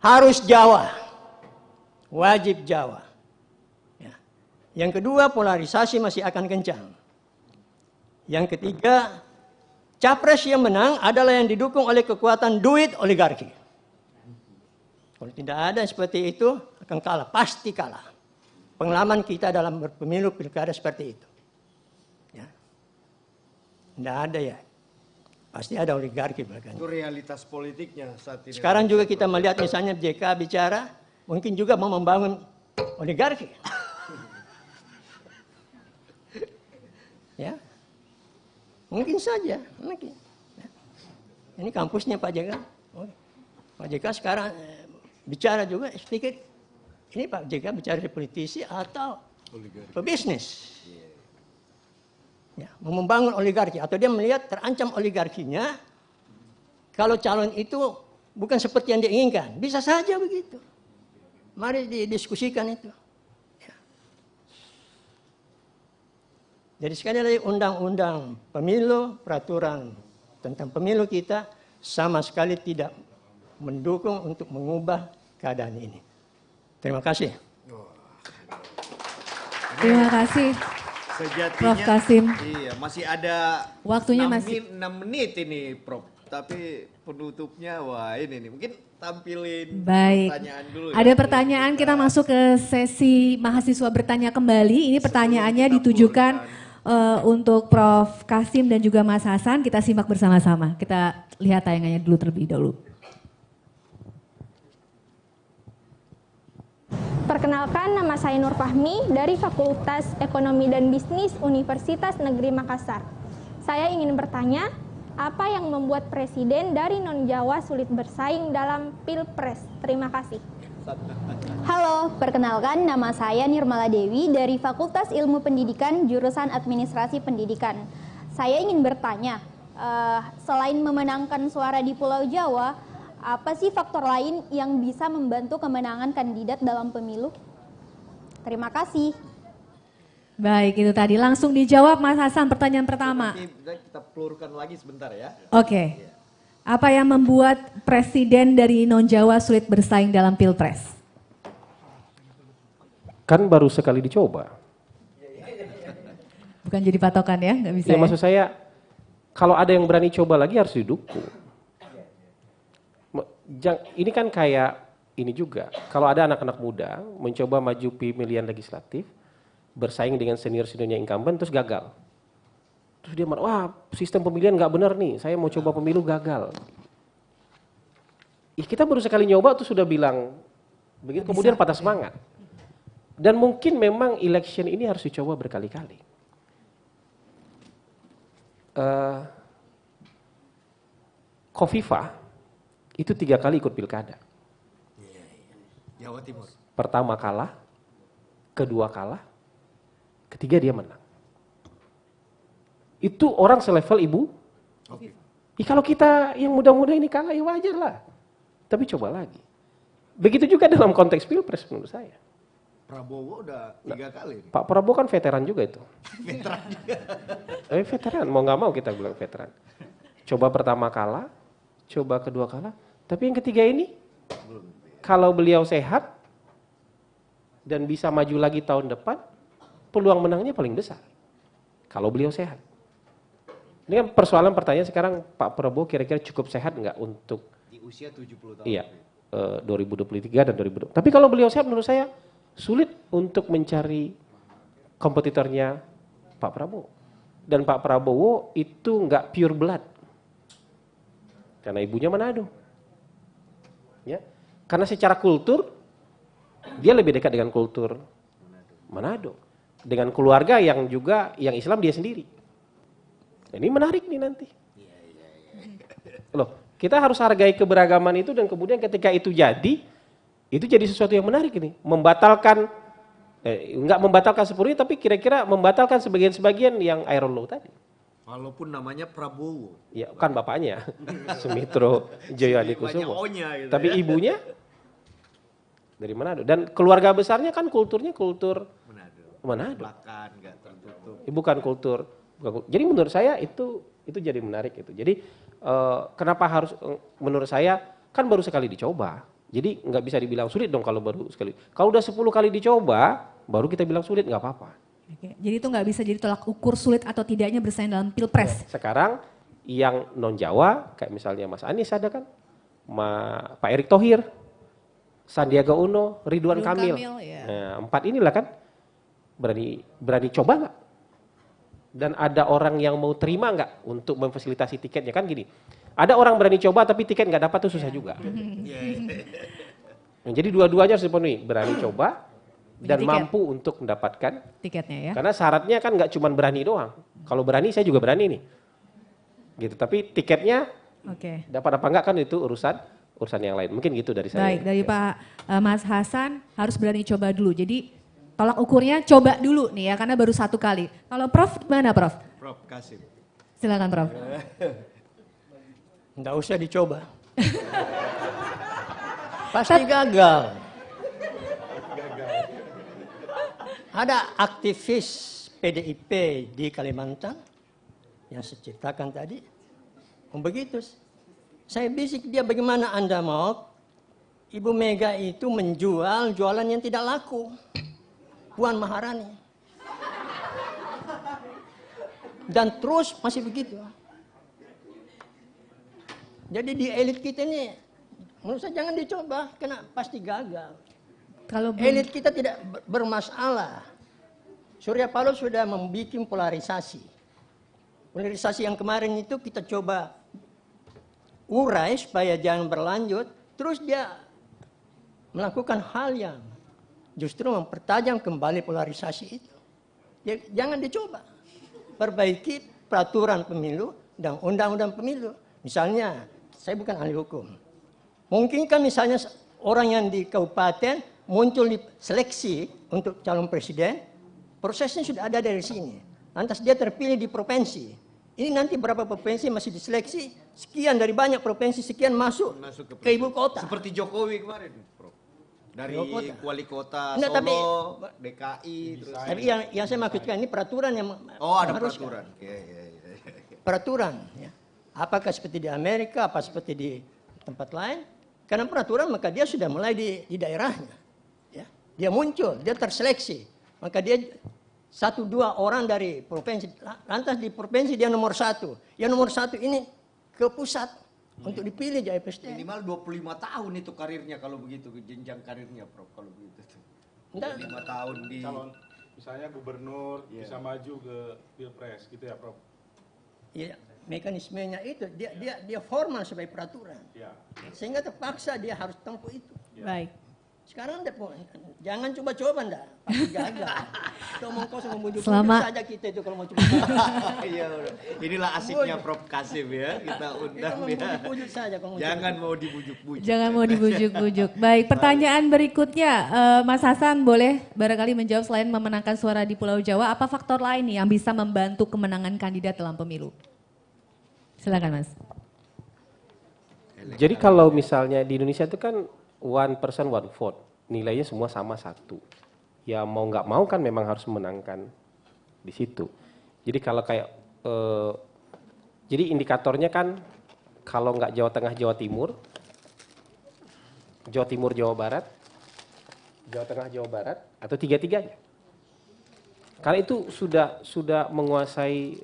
harus Jawa. Wajib Jawa. Ya. Yang kedua, polarisasi masih akan kencang. Yang ketiga, capres yang menang adalah yang didukung oleh kekuatan duit oligarki. Kalau tidak ada seperti itu, akan kalah, pasti kalah. Pengalaman kita dalam berpemilu pilkada seperti itu. Ya. Tidak ada ya. Pasti ada oligarki belakangnya. Itu realitas politiknya saat ini. Sekarang juga kita melihat misalnya JK bicara, mungkin juga mau membangun oligarki. Ya. Mungkin saja, mungkin. Ya. Ini kampusnya Pak JK. Oh. Pak JK sekarang bicara juga, saya pikir ini Pak JK bicara di politisi atau pebisnis. Ya, mau membangun oligarki atau dia melihat terancam oligarkinya kalau calon itu bukan seperti yang dia inginkan. Bisa saja begitu. Mari didiskusikan itu. Ya. Jadi sekali lagi undang-undang pemilu, peraturan tentang pemilu kita sama sekali tidak mendukung untuk mengubah keadaan ini. Terima kasih. Terima kasih. Sejatinya, Prof. Kasim. Iya, masih ada Waktunya 6 menit ini, Prof. Tapi penutupnya, wah ini nih. Mungkin tampilin Baik. pertanyaan dulu. Ada pertanyaan, kita masuk ke sesi mahasiswa bertanya kembali. Ini pertanyaannya ditujukan untuk Prof. Kasim dan juga Mas Hasan. Kita simak bersama-sama. Kita lihat tayangannya dulu terlebih dahulu. Perkenalkan, nama saya Nur Fahmi dari Fakultas Ekonomi dan Bisnis Universitas Negeri Makassar. Saya ingin bertanya, apa yang membuat presiden dari non-Jawa sulit bersaing dalam Pilpres? Terima kasih. Halo, perkenalkan nama saya Nirmala Dewi dari Fakultas Ilmu Pendidikan jurusan Administrasi Pendidikan. Saya ingin bertanya, selain memenangkan suara di Pulau Jawa, apa sih faktor lain yang bisa membantu kemenangan kandidat dalam pemilu? Terima kasih. Baik, itu tadi. Langsung dijawab Mas Hasan pertanyaan pertama. Kita pelurkan lagi sebentar ya. Oke. Apa yang membuat presiden dari non-Jawa sulit bersaing dalam Pilpres? Kan baru sekali dicoba. Bukan jadi patokan ya, nggak bisa Ya, ya? maksud saya, kalau ada yang berani coba lagi harus didukung. Ini kan kayak ini juga, kalau ada anak-anak muda mencoba maju pemilihan legislatif, bersaing dengan senior-seniornya incumbent, terus gagal. Terus dia marah, wah sistem pemilihan nggak benar nih, saya mau coba pemilu gagal. Kita baru sekali nyoba tuh sudah bilang, begitu kemudian patah semangat. Dan mungkin memang election ini harus dicoba berkali-kali. Khofifah itu 3 kali ikut pilkada. Jawa Timur. Pertama kalah, kedua kalah, ketiga dia menang. Itu orang selevel ibu. Kalau kita yang muda-muda ini kalah ya wajar lah. Tapi coba lagi. Begitu juga dalam konteks Pilpres menurut saya. Prabowo udah 3 kali. Pak Prabowo kan veteran juga itu. Veteran juga. Veteran, mau nggak mau kita bilang veteran. Coba pertama kalah, coba kedua kalah. Tapi yang ketiga ini, kalau beliau sehat dan bisa maju lagi tahun depan, peluang menangnya paling besar. Kalau beliau sehat. Ini kan persoalan pertanyaan sekarang, Pak Prabowo kira-kira cukup sehat nggak untuk di usia 70 tahun. Iya, 2023 dan 2020. Tapi kalau beliau sehat menurut saya sulit untuk mencari kompetitornya Pak Prabowo. Dan Pak Prabowo itu nggak pure blood. Karena ibunya Manado. Ya. Karena secara kultur dia lebih dekat dengan kultur Manado. Dengan keluarga yang juga yang Islam dia sendiri. Ini menarik nih nanti. Loh, kita harus hargai keberagaman itu dan kemudian ketika itu jadi sesuatu yang menarik ini. Membatalkan, enggak membatalkan sepenuhnya tapi kira-kira membatalkan sebagian-sebagian yang Iron Law tadi. Walaupun namanya Prabowo. Ya kan bapaknya, Sumitro Jayadikusumo. Gitu tapi ya. ibunya dari Manado. Dan keluarga besarnya kan kulturnya kultur Manado. Belakang, nggak tertutup. Bukan kultur. Jadi menurut saya itu jadi menarik itu. Jadi kenapa harus menurut saya kan baru sekali dicoba. Jadi nggak bisa dibilang sulit dong kalau baru sekali. Kalau udah 10 kali dicoba, baru kita bilang sulit nggak apa-apa. Oke, jadi itu nggak bisa jadi tolak ukur sulit atau tidaknya bersaing dalam pilpres. Sekarang yang non Jawa kayak misalnya Mas Anies ada kan, Pak Erick Thohir, Sandiaga Uno, Ridwan Kamil. Ya. Nah, 4 inilah kan berani coba nggak? Dan ada orang yang mau terima nggak untuk memfasilitasi tiketnya kan gini? Ada orang berani coba tapi tiket nggak dapat tuh susah juga. Nah, jadi dua-duanya harus dipenuhi, berani coba dan tiket. mampu untuk mendapatkan Tiketnya ya. Karena syaratnya kan nggak cuma berani doang. Kalau berani saya juga berani nih. Gitu. Tapi tiketnya dapat apa enggak kan itu urusan yang lain. Mungkin gitu dari saya. Baik, dari Pak Mas Hasan harus berani coba dulu. Jadi tolak ukurnya coba dulu nih ya karena baru 1 kali. Kalau Prof gimana Prof? Prof Kasim. Silakan Prof. Nggak usah dicoba. Pasti gagal. Ada aktivis PDIP di Kalimantan yang saya ceritakan tadi. Begitu. Saya bisik dia, bagaimana Anda mau Ibu Mega itu menjual jualan yang tidak laku. Puan Maharani. Dan terus masih begitu. Jadi di elit kita ini, menurut saya jangan dicoba, karena pasti gagal. Kalau elit kita tidak bermasalah. Surya Paloh sudah membuat polarisasi. Polarisasi yang kemarin itu kita coba urai supaya jangan berlanjut. Terus dia melakukan hal yang justru mempertajam kembali polarisasi itu. Ya, jangan dicoba. Perbaiki peraturan pemilu dan undang-undang pemilu. Misalnya, saya bukan ahli hukum. Mungkin kan misalnya orang yang di kabupaten muncul di seleksi untuk calon presiden, prosesnya sudah ada dari sini. Lantas dia terpilih di provinsi. Ini nanti berapa provinsi masih diseleksi, sekian dari banyak provinsi, sekian masuk ke ibu kota. Seperti Jokowi kemarin, Prof. Dari wali kota Solo, tapi, DKI. Terus tapi yang saya maksudkan ini peraturan yang ada haruskan. peraturan. Peraturan. Ya. Apakah seperti di Amerika, apa seperti di tempat lain? Karena peraturan maka dia sudah mulai di daerahnya. Ya. Dia muncul, dia terseleksi. Maka dia 1-2 orang dari provinsi. Lantas di provinsi dia nomor 1. Yang nomor 1 ini ke pusat untuk dipilih jadi presiden. Minimal 25 tahun itu karirnya kalau begitu, jenjang karirnya Prof kalau begitu. 25 tahun di calon misalnya gubernur bisa maju ke pilpres gitu ya Prof. Iya, mekanismenya itu dia formal sebagai peraturan. Ya. Sehingga terpaksa dia harus tempuh itu. Ya. Baik. Sekarang jangan coba-coba ndak, pasti gagal. Itu omong kosong membujuk saja kita itu kalau mau coba. Iya, inilah asiknya Prof Kasim ya, kita undang dia. Membujuk saja kalau Jangan mau dibujuk-bujuk. Jangan mau dibujuk-bujuk. Baik, pertanyaan berikutnya Mas Hasan boleh barangkali menjawab selain memenangkan suara di Pulau Jawa, apa faktor lain nih yang bisa membantu kemenangan kandidat dalam pemilu? Silakan Mas. Jadi kalau misalnya di Indonesia itu kan 1 person 1 vote, nilainya semua sama 1. Ya mau nggak mau kan memang harus menangkan di situ. Jadi kalau kayak, jadi indikatornya kan kalau nggak Jawa Tengah, Jawa Timur, Jawa Barat, Jawa Tengah, Jawa Barat, atau tiga-tiganya. Karena itu sudah menguasai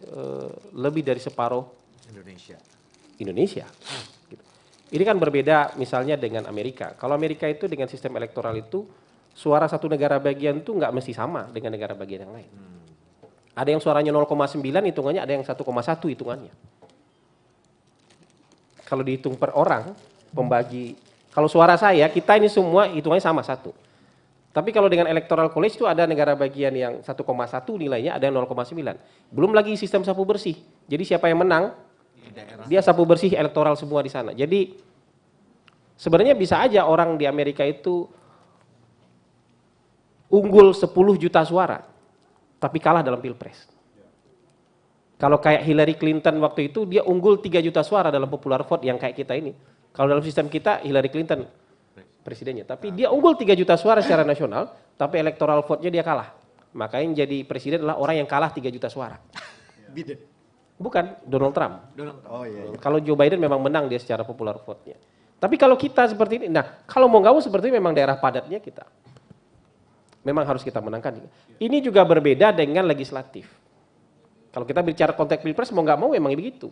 lebih dari separuh Indonesia. Gitu. Ini kan berbeda misalnya dengan Amerika. Kalau Amerika itu dengan sistem elektoral itu suara satu negara bagian itu nggak mesti sama dengan negara bagian yang lain. Ada yang suaranya 0,9 hitungannya, ada yang 1,1 hitungannya. Kalau dihitung per orang, pembagi, kalau suara saya, kita ini semua hitungannya sama 1. Tapi kalau dengan electoral college itu ada negara bagian yang 1,1 nilainya, ada yang 0,9. Belum lagi sistem sapu bersih. Jadi siapa yang menang, dia sapu bersih elektoral semua di sana. Jadi sebenarnya bisa aja orang di Amerika itu unggul 10 juta suara, tapi kalah dalam pilpres. Kalau kayak Hillary Clinton waktu itu, dia unggul 3 juta suara dalam popular vote yang kayak kita ini. Kalau dalam sistem kita, Hillary Clinton presidennya. Tapi dia unggul 3 juta suara secara nasional, tapi electoral vote-nya dia kalah. Makanya jadi presiden adalah orang yang kalah 3 juta suara. Biden. Bukan, Donald Trump. Oh iya. Kalau Joe Biden memang menang dia secara popular vote-nya. Tapi kalau kita seperti ini, nah kalau mau nggak mau seperti ini memang daerah padatnya kita. Memang harus kita menangkan. Ini juga berbeda dengan legislatif. Kalau kita bicara konteks pilpres mau nggak mau memang begitu.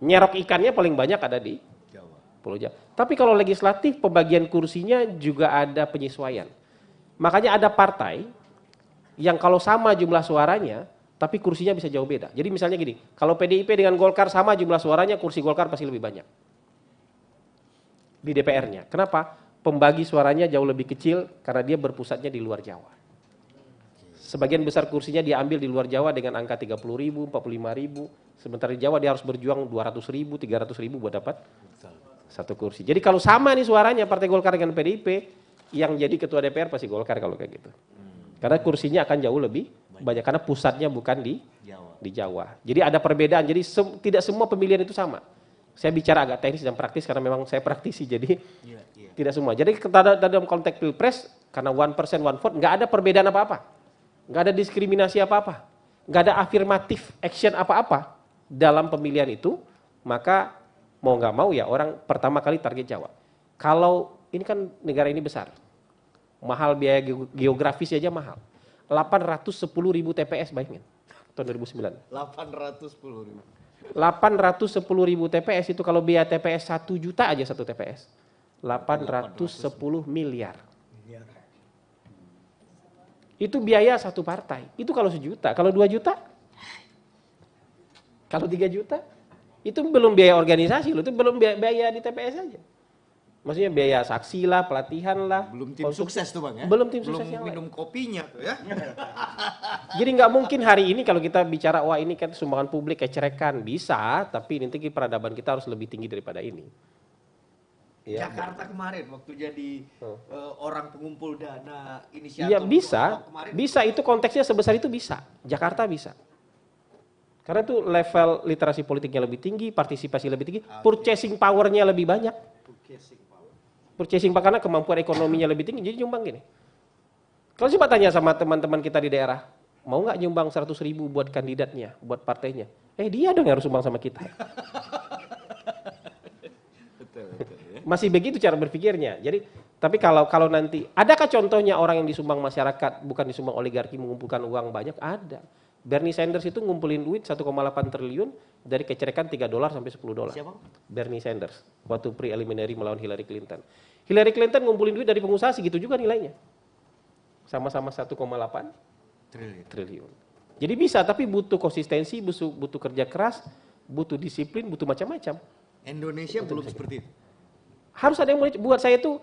Nyerok ikannya paling banyak ada di Pulau Jawa. Tapi kalau legislatif pembagian kursinya juga ada penyesuaian. Makanya ada partai yang kalau sama jumlah suaranya, tapi kursinya bisa jauh beda. Jadi misalnya gini, kalau PDIP dengan Golkar sama jumlah suaranya, kursi Golkar pasti lebih banyak di DPR-nya. Kenapa? Pembagi suaranya jauh lebih kecil karena dia berpusatnya di luar Jawa. Sebagian besar kursinya diambil di luar Jawa dengan angka 30.000, 45.000. Sementara di Jawa dia harus berjuang 200.000, 300.000 buat dapat satu kursi. Jadi kalau sama nih suaranya Partai Golkar dengan PDIP, yang jadi ketua DPR pasti Golkar kalau kayak gitu. Karena kursinya akan jauh lebih banyak karena pusatnya bukan di Jawa. Jadi ada perbedaan. Jadi tidak semua pemilihan itu sama. Saya bicara agak teknis dan praktis karena memang saya praktisi jadi tidak semua. Jadi dalam konteks pilpres karena 1% 1 vote nggak ada perbedaan apa-apa, nggak ada diskriminasi apa-apa, nggak ada afirmatif action apa-apa dalam pemilihan itu. Maka mau nggak mau ya orang pertama kali target Jawa. Kalau ini kan negara ini besar, mahal biaya geografis aja mahal. 810.000 TPS bayangin tahun 2009. 810.000 TPS itu kalau biaya TPS 1 juta aja satu TPS. 810 miliar. Itu biaya satu partai. Itu kalau 1 juta. Kalau 2 juta? Kalau 3 juta? Itu belum biaya organisasi loh, itu belum biaya di TPS aja. Maksudnya biaya saksi lah, pelatihan lah. Belum tim sukses tuh Bang ya? Belum tim sukses yang minum kopinya tuh ya. Jadi nggak mungkin hari ini kalau kita bicara wah ini kan sumbangan publik ecerekan, bisa, tapi nanti peradaban kita harus lebih tinggi daripada ini. Ya. Jakarta kemarin waktu jadi orang pengumpul dana inisiatif. Iya bisa itu konteksnya sebesar itu bisa. Jakarta bisa. Karena itu level literasi politiknya lebih tinggi, partisipasi lebih tinggi, purchasing power-nya lebih banyak. Purchasing power karena kemampuan ekonominya lebih tinggi, jadi nyumbang gini. Kalau coba tanya sama teman-teman kita di daerah, mau nggak nyumbang 100.000 buat kandidatnya, buat partainya? Dia dong yang harus sumbang sama kita. Masih begitu cara berpikirnya. Jadi, tapi kalau nanti, adakah contohnya orang yang disumbang masyarakat, bukan disumbang oligarki mengumpulkan uang banyak? Ada. Bernie Sanders itu ngumpulin duit 1,8 triliun dari kecerekan $3 sampai $10. Siapa? Bernie Sanders waktu preliminary melawan Hillary Clinton. Hillary Clinton ngumpulin duit dari pengusaha segitu juga nilainya. Sama-sama 1,8 triliun. Jadi bisa, tapi butuh konsistensi, butuh kerja keras, butuh disiplin, butuh macam-macam. Indonesia belum seperti itu. Harus ada yang mulai. Buat saya itu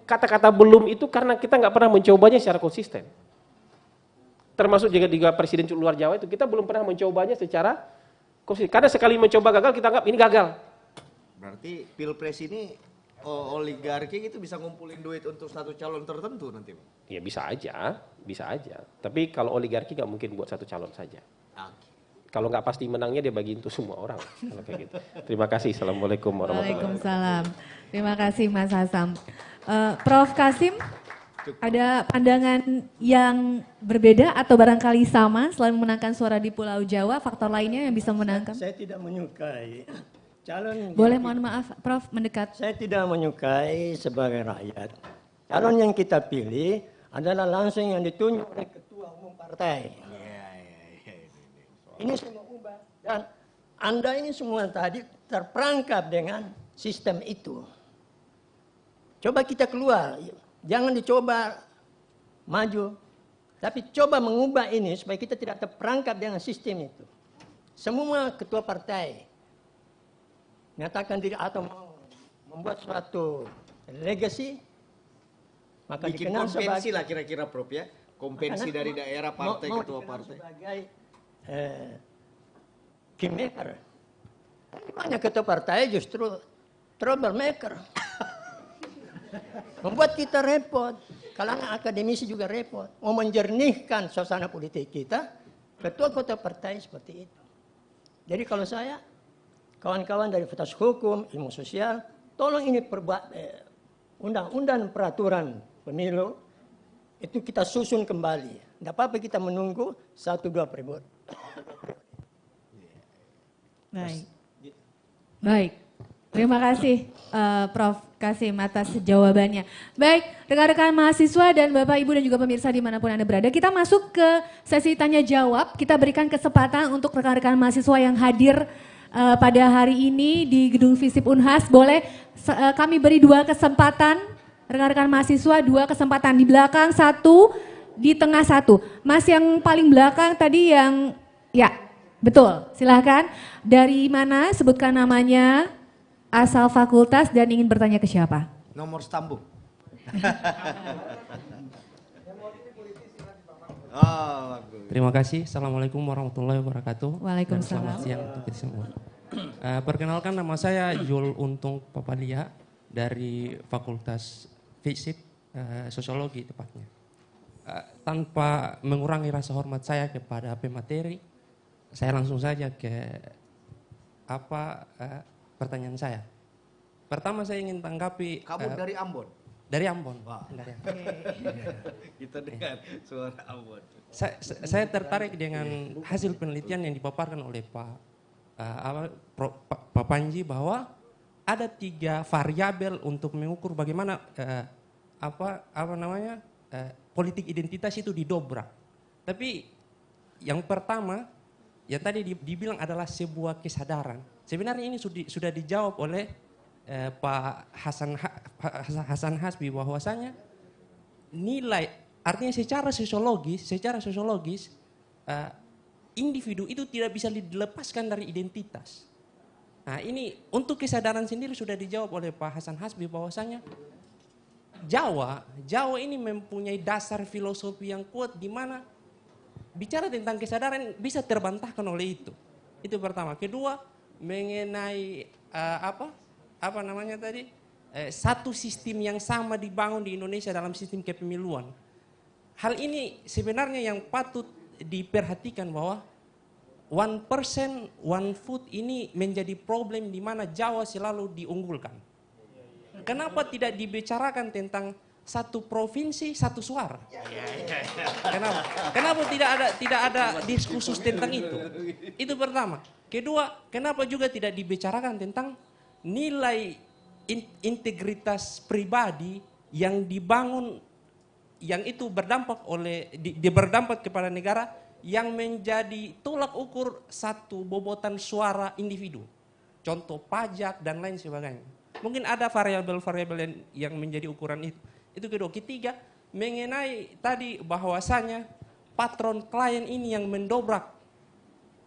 kata-kata belum itu karena kita nggak pernah mencobanya secara konsisten. Termasuk juga presiden luar Jawa itu kita belum pernah mencobanya secara konsisten. Karena sekali mencoba gagal kita anggap ini gagal. Berarti pilpres ini oligarki itu bisa ngumpulin duit untuk satu calon tertentu nanti, Bang? Ya bisa aja. Tapi kalau oligarki nggak mungkin buat satu calon saja. Kalau nggak pasti menangnya dia bagi untuk semua orang. Kalau kayak gitu. Terima kasih. Assalamualaikum warahmatullahi wabarakatuh. Waalaikumsalam. Terima kasih Mas Hasam. Prof Kasim, ada pandangan yang berbeda atau barangkali sama selain memenangkan suara di Pulau Jawa, faktor lainnya yang bisa memenangkan? Saya tidak menyukai calon. Boleh mohon maaf, Prof, mendekat. Saya tidak menyukai sebagai rakyat. Calon yang kita pilih adalah langsung yang ditunjuk oleh ketua umum partai. Ini semua ubah. Dan Anda ini semua tadi terperangkap dengan sistem itu. Coba kita keluar. Jangan dicoba maju. Tapi coba mengubah ini supaya kita tidak terperangkap dengan sistem itu. Semua ketua partai nyatakan diri atau mau membuat suatu legacy, Maka bikin dikenal konvensi sebagai, lah kira-kira Prof ya. Konvensi karena dari daerah, partai, mau ketua dikenal partai. sebagai kingmaker. Banyak ketua partai justru troublemaker. Membuat kita repot. Kalangan akademisi juga repot. Mau menjernihkan suasana politik kita, ketua-ketua partai seperti itu. Jadi kalau saya, kawan-kawan dari Fakultas Hukum, Ilmu Sosial, tolong ini undang-undang peraturan pemilu, itu kita susun kembali. Tidak apa-apa kita menunggu 1-2 periode. Baik. Baik. Terima kasih Prof. Kasim atas jawabannya. Baik, rekan-rekan mahasiswa dan Bapak Ibu dan juga pemirsa dimanapun Anda berada, kita masuk ke sesi tanya jawab. Kita berikan kesempatan untuk rekan-rekan mahasiswa yang hadir pada hari ini di Gedung Visip Unhas. Boleh kami beri 2 kesempatan, rekan-rekan mahasiswa 2 kesempatan, di belakang 1, di tengah 1. Mas yang paling belakang tadi yang, ya betul, silahkan. Dari mana, sebutkan namanya, asal fakultas dan ingin bertanya ke siapa? Nomor stambuk. Terima kasih. Assalamualaikum warahmatullahi wabarakatuh. Waalaikumsalam. Selamat siang untuk kita semua. Perkenalkan, nama saya Yul Untung Papalia dari Fakultas Fisip, Sosiologi tepatnya. Tanpa mengurangi rasa hormat saya kepada pemateri, saya langsung saja ke pertanyaan saya. Pertama saya ingin tanggapi. Kamu dari Ambon? Dari Ambon. Wah. Dari Ambon. Kita dengar suara Ambon. Saya tertarik dengan hasil penelitian yang dipaparkan oleh Pak Panji bahwa ada 3 variabel untuk mengukur bagaimana politik identitas itu didobrak. Tapi yang pertama yang tadi dibilang adalah sebuah kesadaran. Sebenarnya ini sudah dijawab oleh Pak Hasan Hasbi bahwasanya nilai, artinya secara sosiologis individu itu tidak bisa dilepaskan dari identitas. Nah ini untuk kesadaran sendiri sudah dijawab oleh Pak Hasan Hasbi bahwasanya Jawa ini mempunyai dasar filosofi yang kuat di mana bicara tentang kesadaran bisa terbantahkan oleh itu. Itu pertama. Kedua, mengenai satu sistem yang sama dibangun di Indonesia dalam sistem kepemiluan. Hal ini sebenarnya yang patut diperhatikan bahwa one person, one vote ini menjadi problem di mana Jawa selalu diunggulkan. Kenapa tidak dibicarakan tentang satu provinsi, satu suara? Kenapa tidak ada diskursus tentang itu? Itu pertama. Kedua, kenapa juga tidak dibicarakan tentang nilai integritas pribadi yang dibangun, yang itu berdampak kepada negara, yang menjadi tolak ukur satu bobotan suara individu. Contoh pajak dan lain sebagainya. Mungkin ada variabel-variabel yang menjadi ukuran itu. Itu kedua. Ketiga, mengenai tadi bahwasanya patron klien ini yang mendobrak.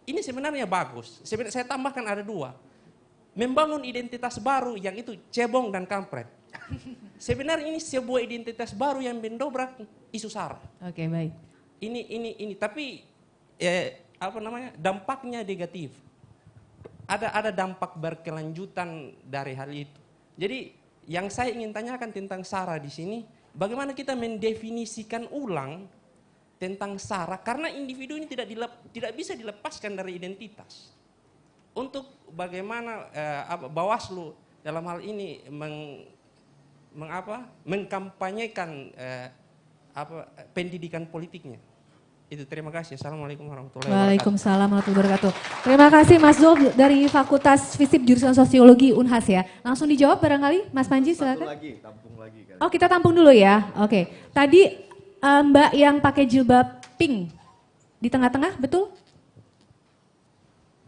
Ini sebenarnya bagus. Saya tambahkan ada 2. Membangun identitas baru yang itu cebong dan kampret. Sebenarnya ini sebuah identitas baru yang mendobrak isu SARA. Oke, baik. Ini tapi dampaknya negatif. Ada dampak berkelanjutan dari hal itu. Jadi yang saya ingin tanyakan tentang SARA di sini, bagaimana kita mendefinisikan ulang tentang SARA karena individu ini tidak bisa dilepaskan dari identitas. Untuk bagaimana Bawaslu dalam hal ini mengkampanyekan pendidikan politiknya. Itu, terima kasih. Assalamualaikum warahmatullahi wabarakatuh. Waalaikumsalam warahmatullahi wabarakatuh. Terima kasih Mas Zul dari Fakultas Fisip Jurusan Sosiologi Unhas ya. Langsung dijawab barangkali Mas Panji silakan. Tampung lagi kan. Oh kita tampung dulu ya. Oke. Tadi Mbak yang pakai jilbab pink di tengah-tengah, betul?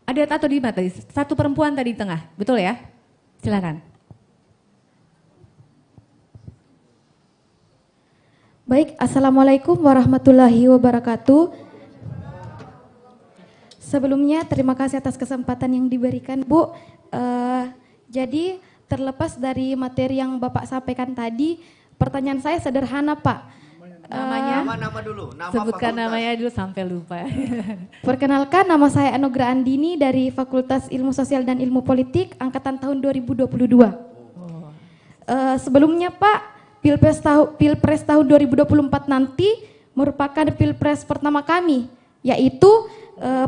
Ada atau di mana tadi? Satu perempuan tadi di tengah, betul ya? Silakan. Baik, Assalamualaikum warahmatullahi wabarakatuh. Sebelumnya terima kasih atas kesempatan yang diberikan, Bu. Jadi terlepas dari materi yang Bapak sampaikan tadi, Pertanyaan saya sederhana, Pak. Namanya? Nama dulu. Nama Sebutkan fakultas. namanya dulu sampai lupa. Perkenalkan, nama saya Anugrah Andini dari Fakultas Ilmu Sosial dan Ilmu Politik angkatan tahun 2022. Sebelumnya Pak, Pilpres tahun 2024 nanti merupakan Pilpres pertama kami, yaitu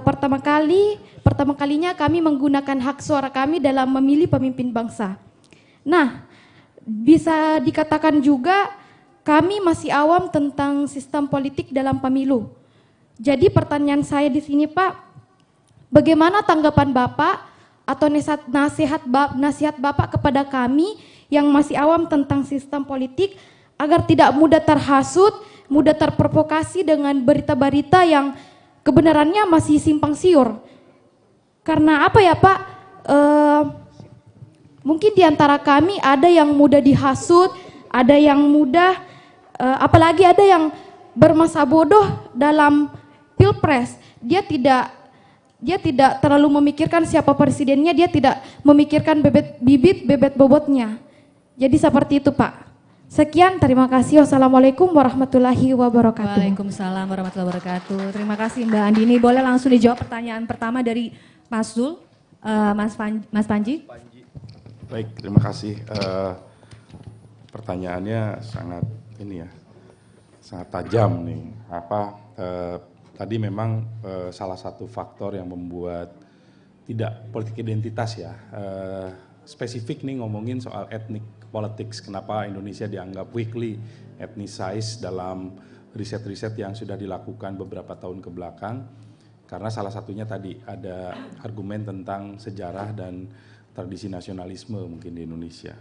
pertama kalinya kami menggunakan hak suara kami dalam memilih pemimpin bangsa. Nah, bisa dikatakan juga kami masih awam tentang sistem politik dalam pemilu. Jadi pertanyaan saya di sini Pak, bagaimana tanggapan Bapak atau nasihat Bapak kepada kami yang masih awam tentang sistem politik agar tidak mudah terhasut, mudah terprovokasi dengan berita-berita yang kebenarannya masih simpang siur. Karena apa ya Pak, mungkin di antara kami ada yang mudah dihasut, ada yang mudah apalagi ada yang bermasa bodoh dalam Pilpres. Dia tidak terlalu memikirkan siapa presidennya, dia tidak memikirkan bibit bebet bobotnya. Jadi seperti itu Pak. Sekian, terima kasih. Wassalamualaikum warahmatullahi wabarakatuh. Waalaikumsalam warahmatullahi wabarakatuh. Terima kasih Mbak Andini. Boleh langsung dijawab pertanyaan pertama dari Mas Zul, Mas Panji. Baik, terima kasih. Pertanyaannya sangat sangat tajam nih. Tadi memang salah satu faktor yang membuat tidak politik identitas ya. Spesifik nih ngomongin soal ethnic politics. Kenapa Indonesia dianggap weakly ethnicized dalam riset-riset yang sudah dilakukan beberapa tahun ke belakang. Karena salah satunya tadi ada argumen tentang sejarah dan tradisi nasionalisme mungkin di Indonesia.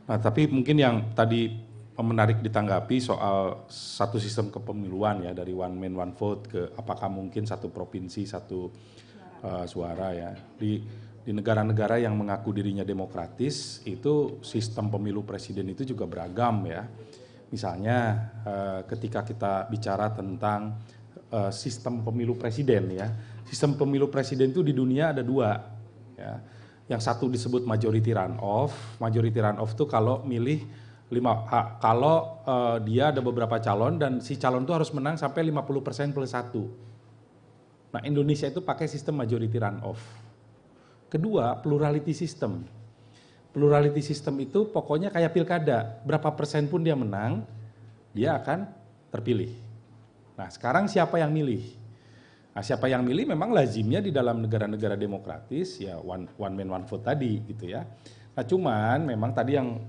Nah, tapi mungkin yang tadi menarik ditanggapi soal satu sistem kepemiluan ya, dari one man one vote ke apakah mungkin satu provinsi satu suara ya. Di negara-negara yang mengaku dirinya demokratis itu sistem pemilu presiden itu juga beragam ya. Misalnya ketika kita bicara tentang sistem pemilu presiden ya. Sistem pemilu presiden itu di dunia ada dua ya. Yang satu disebut majority runoff. Majority runoff itu kalau milih kalau dia ada beberapa calon dan si calon itu harus menang sampai 50% plus 1. Nah, Indonesia itu pakai sistem majority runoff. Kedua, plurality system. Plurality system itu pokoknya kayak pilkada, berapa persen pun dia menang, dia akan terpilih. Nah, sekarang siapa yang milih? Nah, siapa yang milih memang lazimnya di dalam negara-negara demokratis ya one man one vote tadi gitu ya. Nah, cuman memang tadi yang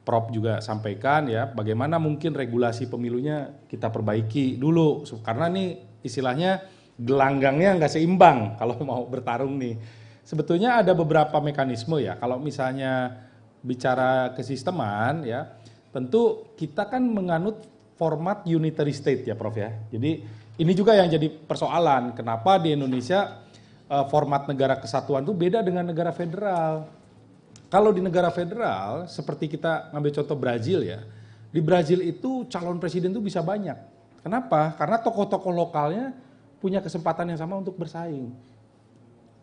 Prof juga sampaikan ya, bagaimana mungkin regulasi pemilunya kita perbaiki dulu, karena nih istilahnya gelanggangnya nggak seimbang kalau mau bertarung nih. Sebetulnya ada beberapa mekanisme ya, kalau misalnya bicara kesisteman ya, tentu kita kan menganut format unitary state ya Prof ya. Jadi ini juga yang jadi persoalan, kenapa di Indonesia format negara kesatuan itu beda dengan negara federal. Kalau di negara federal, seperti kita ngambil contoh Brazil ya, di Brazil itu calon presiden itu bisa banyak. Kenapa? Karena tokoh-tokoh lokalnya punya kesempatan yang sama untuk bersaing.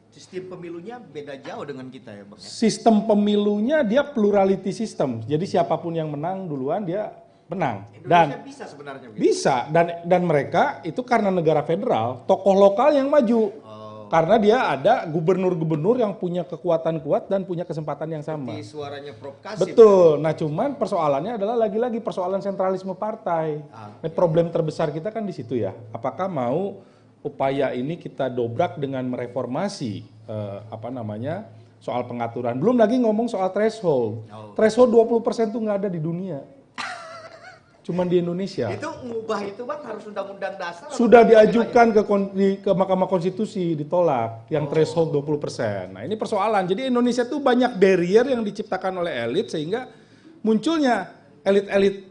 Sistem pemilunya beda jauh dengan kita ya Bang? Sistem pemilunya dia plurality system, jadi siapapun yang menang duluan dia menang. Indonesia bisa sebenarnya begitu? Bisa, dan mereka itu karena negara federal, tokoh lokal yang maju. Karena dia ada gubernur-gubernur yang punya kekuatan kuat dan punya kesempatan yang sama. Di suaranya Prof Kasim. Betul. Nah, cuman persoalannya adalah lagi-lagi persoalan sentralisme partai. Problem terbesar kita kan di situ ya. Apakah mau upaya ini kita dobrak dengan mereformasi soal pengaturan. Belum lagi ngomong soal threshold. Threshold 20% tuh nggak ada di dunia. Cuman di Indonesia. Itu ngubah itu Bang harus undang-undang dasar? Sudah diajukan ke Mahkamah Konstitusi, ditolak yang threshold 20%. Nah, ini persoalan. Jadi Indonesia tuh banyak barrier yang diciptakan oleh elit sehingga munculnya elit-elit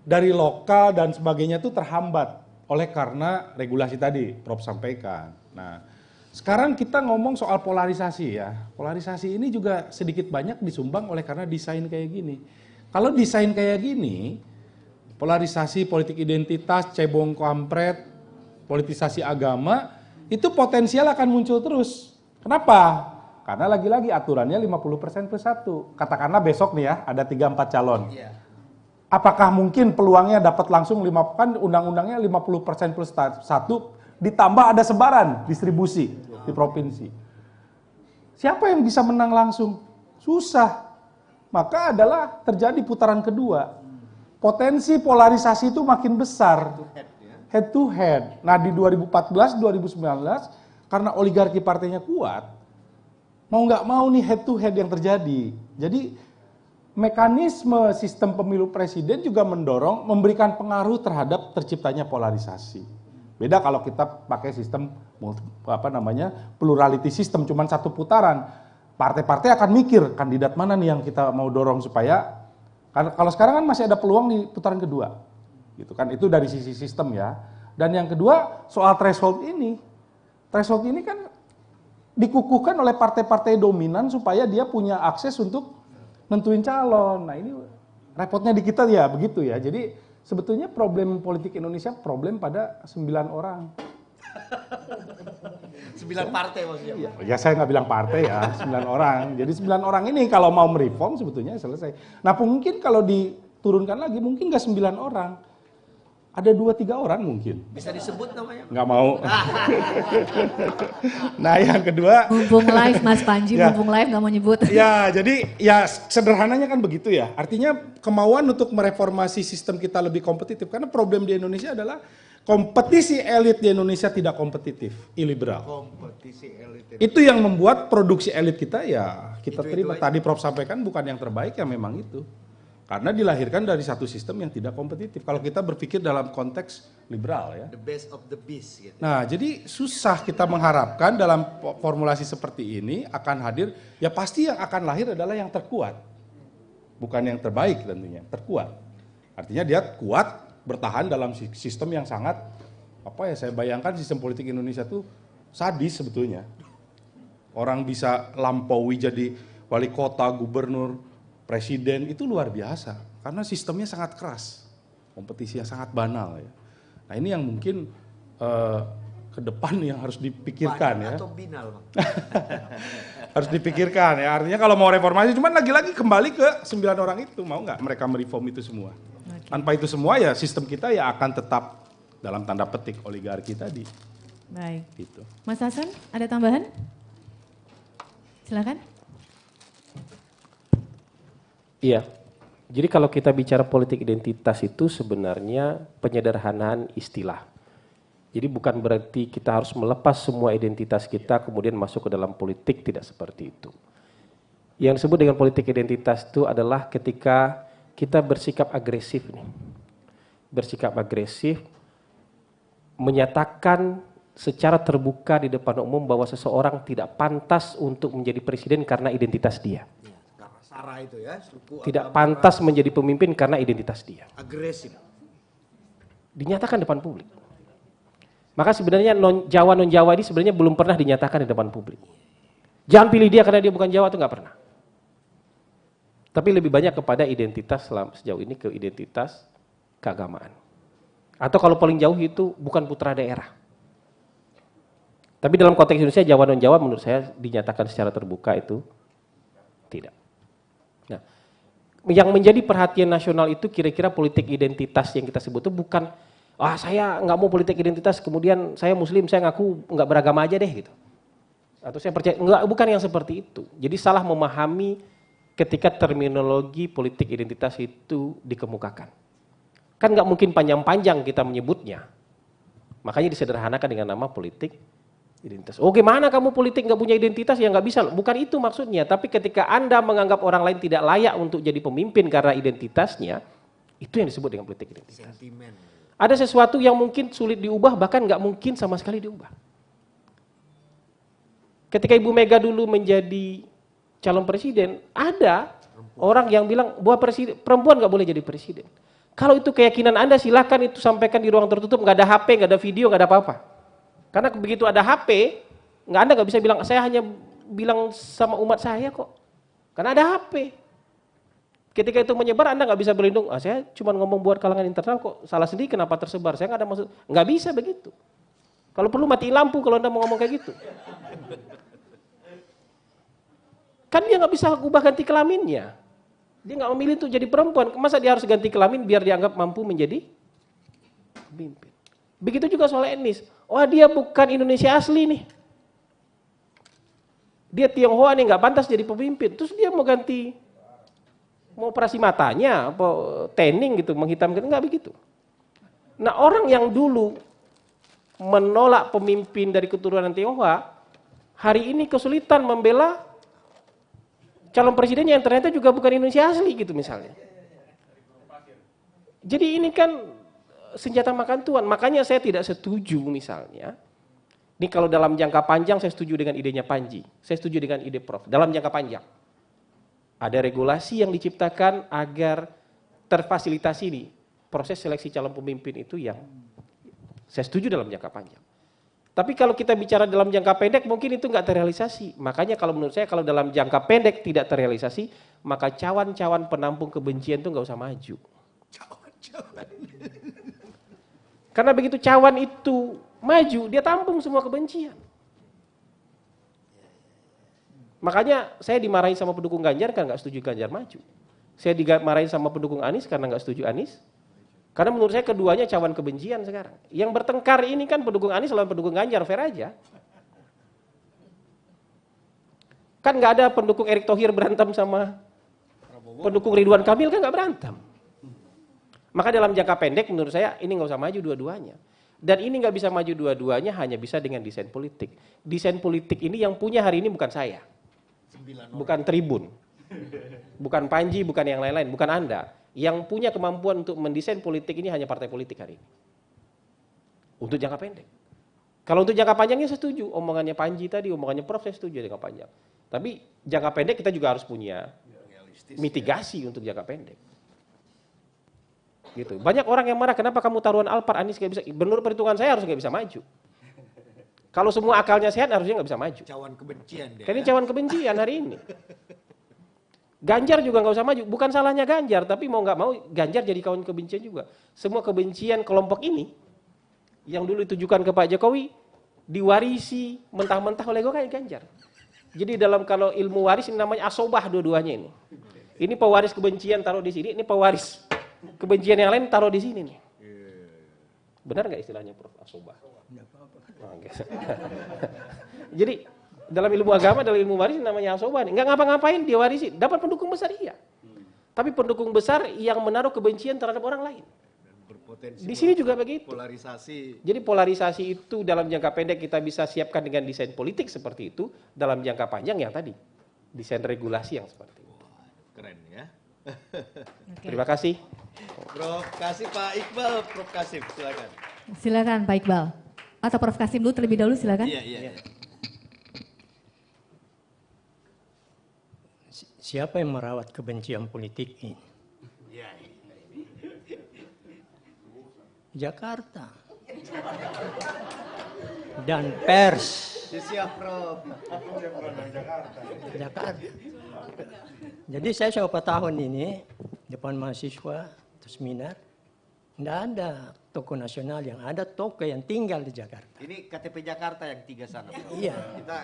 dari lokal dan sebagainya itu terhambat oleh karena regulasi tadi Prof sampaikan. Nah, sekarang kita ngomong soal polarisasi ya. Polarisasi ini juga sedikit banyak disumbang oleh karena desain kayak gini. Kalau desain kayak gini, polarisasi politik identitas, cebong kampret, politisasi agama, itu potensial akan muncul terus. Kenapa? Karena lagi-lagi aturannya 50% plus 1. Katakanlah besok nih ya, ada 3-4 calon. Apakah mungkin peluangnya dapat langsung kan undang-undangnya 50% plus 1 ditambah ada sebaran distribusi di provinsi. Siapa yang bisa menang langsung? Susah. Maka adalah terjadi putaran kedua. Potensi polarisasi itu makin besar. Head to head. Nah di 2014, 2019 karena oligarki partainya kuat, mau nggak mau nih head to head yang terjadi. Jadi mekanisme sistem pemilu presiden juga memberikan pengaruh terhadap terciptanya polarisasi. Beda kalau kita pakai sistem plurality system, cuman satu putaran. Partai-partai akan mikir kandidat mana nih yang kita mau dorong supaya, kalau sekarang kan masih ada peluang di putaran kedua. Gitu kan, itu dari sisi sistem ya. Dan yang kedua soal threshold ini. Threshold ini kan dikukuhkan oleh partai-partai dominan supaya dia punya akses untuk nentuin calon. Nah ini repotnya di kita ya begitu ya. Jadi sebetulnya problem politik Indonesia problem pada 9 orang. 9 partai maksudnya. Ya saya nggak bilang partai ya, 9 orang. Jadi 9 orang ini kalau mau mereform sebetulnya selesai. Nah mungkin kalau diturunkan lagi mungkin nggak 9 orang. Ada 2-3 orang mungkin. Bisa disebut namanya? Nggak mau. Nah yang kedua. Mumpung live Mas Panji, ya, mumpung live nggak mau nyebut. Ya jadi ya sederhananya kan begitu ya. Artinya kemauan untuk mereformasi sistem kita lebih kompetitif. Karena problem di Indonesia adalah kompetisi elit di Indonesia tidak kompetitif, iliberal. Kompetisi elit. Itu yang membuat produksi elit kita ya kita terima. Tadi Prof sampaikan bukan yang terbaik ya memang itu. Karena dilahirkan dari satu sistem yang tidak kompetitif. Kalau kita berpikir dalam konteks liberal ya. The best of the beast gitu. Nah jadi susah kita mengharapkan dalam formulasi seperti ini akan hadir, ya pasti yang akan lahir adalah yang terkuat. Bukan yang terbaik tentunya, terkuat. Artinya dia kuat, bertahan dalam sistem yang sangat, saya bayangkan sistem politik Indonesia itu sadis sebetulnya. Orang bisa lampaui jadi wali kota, gubernur, presiden itu luar biasa karena sistemnya sangat keras, kompetisinya sangat banal ya. Nah ini yang mungkin ke depan yang harus dipikirkan ya. Atau binal, Bang. Harus dipikirkan ya. Artinya kalau mau reformasi, cuman lagi-lagi kembali ke 9 orang itu, mau nggak mereka mereform itu semua? Okay. Tanpa itu semua ya sistem kita ya akan tetap dalam tanda petik oligarki tadi. Baik. Gitu. Mas Hasan, ada tambahan? Silakan. Iya, jadi kalau kita bicara politik identitas itu sebenarnya penyederhanaan istilah. Jadi bukan berarti kita harus melepas semua identitas kita kemudian masuk ke dalam politik, tidak seperti itu. Yang disebut dengan politik identitas itu adalah ketika kita bersikap agresif nih. Bersikap agresif, menyatakan secara terbuka di depan umum bahwa seseorang tidak pantas untuk menjadi presiden karena identitas dia. Sara itu ya, suku, tidak pantas menjadi pemimpin karena identitas dia. Agresif. Dinyatakan depan publik. Maka sebenarnya non-Jawa ini sebenarnya belum pernah dinyatakan di depan publik. Jangan pilih dia karena dia bukan Jawa, itu nggak pernah. Tapi lebih banyak kepada identitas sejauh ini ke identitas keagamaan. Atau kalau paling jauh itu bukan putra daerah. Tapi dalam konteks Indonesia, Jawa non-Jawa menurut saya dinyatakan secara terbuka itu tidak. Nah, yang menjadi perhatian nasional itu kira-kira politik identitas yang kita sebut itu bukan, saya nggak mau politik identitas, kemudian saya Muslim, saya ngaku nggak beragama aja deh gitu. Atau saya percaya, bukan yang seperti itu. Jadi salah memahami ketika terminologi politik identitas itu dikemukakan. Kan nggak mungkin panjang-panjang kita menyebutnya. Makanya disederhanakan dengan nama politik identitas. Oh gimana kamu politik nggak punya identitas? Ya nggak bisa. Bukan itu maksudnya. Tapi ketika Anda menganggap orang lain tidak layak untuk jadi pemimpin karena identitasnya, itu yang disebut dengan politik identitas. Sentimen. Ada sesuatu yang mungkin sulit diubah, bahkan nggak mungkin sama sekali diubah. Ketika Ibu Mega dulu menjadi calon presiden, ada orang yang bilang bahwa perempuan nggak boleh jadi presiden. Kalau itu keyakinan Anda, silakan itu sampaikan di ruang tertutup, nggak ada HP, nggak ada video, nggak ada apa-apa. Karena begitu ada HP, Anda nggak bisa bilang, saya hanya bilang sama umat saya kok. Karena ada HP. Ketika itu menyebar, Anda nggak bisa berlindung, saya cuma ngomong buat kalangan internal kok, salah sendiri kenapa tersebar, saya nggak ada maksud. Nggak bisa begitu. Kalau perlu mati lampu kalau Anda mau ngomong kayak gitu. Kan dia nggak bisa ubah ganti kelaminnya. Dia nggak memilih untuk jadi perempuan. Masa dia harus ganti kelamin biar dianggap mampu menjadi pemimpin? Begitu juga soal etnis. Wah, dia bukan Indonesia asli nih. Dia Tionghoa nih, nggak pantas jadi pemimpin. Terus dia mau ganti, mau operasi matanya, apa tanning gitu, menghitamkan, nggak begitu. Nah, orang yang dulu menolak pemimpin dari keturunan Tionghoa, hari ini kesulitan membela calon presidennya yang ternyata juga bukan Indonesia asli gitu misalnya. Jadi ini kan senjata makan tuan. Makanya saya tidak setuju misalnya, ini kalau dalam jangka panjang saya setuju dengan idenya Panji, saya setuju dengan ide Prof. Dalam jangka panjang, ada regulasi yang diciptakan agar terfasilitasi ini proses seleksi calon pemimpin itu yang saya setuju dalam jangka panjang. Tapi kalau kita bicara dalam jangka pendek mungkin itu nggak terrealisasi. Makanya kalau menurut saya kalau dalam jangka pendek tidak terrealisasi, maka cawan-cawan penampung kebencian itu nggak usah maju. Karena begitu cawan itu maju, dia tampung semua kebencian. Makanya saya dimarahin sama pendukung Ganjar karena nggak setuju Ganjar maju. Saya dimarahin sama pendukung Anies karena nggak setuju Anies. Karena menurut saya keduanya cawan kebencian sekarang. Yang bertengkar ini kan pendukung Anies lawan pendukung Ganjar, fair aja. Kan nggak ada pendukung Erick Thohir berantem sama pendukung Ridwan Kamil, kan nggak berantem. Maka dalam jangka pendek menurut saya ini nggak usah maju dua-duanya. Dan ini nggak bisa maju dua-duanya hanya bisa dengan desain politik. Desain politik ini yang punya hari ini bukan saya. Bukan Tribun. Bukan Panji, bukan yang lain-lain, bukan Anda. Yang punya kemampuan untuk mendesain politik ini hanya partai politik hari ini. Untuk jangka pendek. Kalau untuk jangka panjangnya saya setuju. Omongannya Panji tadi, omongannya Prof saya setuju jangka panjang. Tapi jangka pendek kita juga harus punya mitigasi untuk jangka pendek. Gitu. Banyak orang yang marah, kenapa kamu taruhan Alphard, Anies nggak bisa. Menurut perhitungan saya harus nggak bisa maju. Kalau semua akalnya sehat harusnya nggak bisa maju. Cawan kebencian dia. Karena ini cawan kebencian hari ini. Ganjar juga nggak usah maju. Bukan salahnya Ganjar, tapi mau nggak mau Ganjar jadi kawan kebencian juga. Semua kebencian kelompok ini yang dulu ditujukan ke Pak Jokowi diwarisi mentah-mentah oleh Ganjar. Jadi dalam kalau ilmu waris ini namanya asobah dua-duanya ini. Ini pewaris kebencian taruh di sini, ini pewaris kebencian yang lain taruh di sini nih. Benar nggak istilahnya Prof? Asobah. Jadi dalam ilmu agama, dalam ilmu waris namanya asobah nih. Nggak ngapa-ngapain dia warisi, dapat pendukung besar iya. Tapi pendukung besar yang menaruh kebencian terhadap orang lain. Di sini juga begitu. Polarisasi. Jadi polarisasi itu dalam jangka pendek kita bisa siapkan dengan desain politik seperti itu. Dalam jangka panjang yang tadi, desain regulasi yang seperti itu. Keren ya. Terima kasih. Prof Kasim, Pak Iqbal, Prof Kasim, silakan. Silakan Pak Iqbal. Atau Prof Kasim dulu terlebih dahulu silakan. Iya. Siapa yang merawat kebencian politik ini? Jakarta. Dan pers. Siap, Prof. Jakarta. Jadi saya beberapa tahun ini depan mahasiswa atau seminar, tidak ada tokoh nasional, yang ada tokoh yang tinggal di Jakarta. Ini KTP Jakarta yang 3 sana. Iya. Kita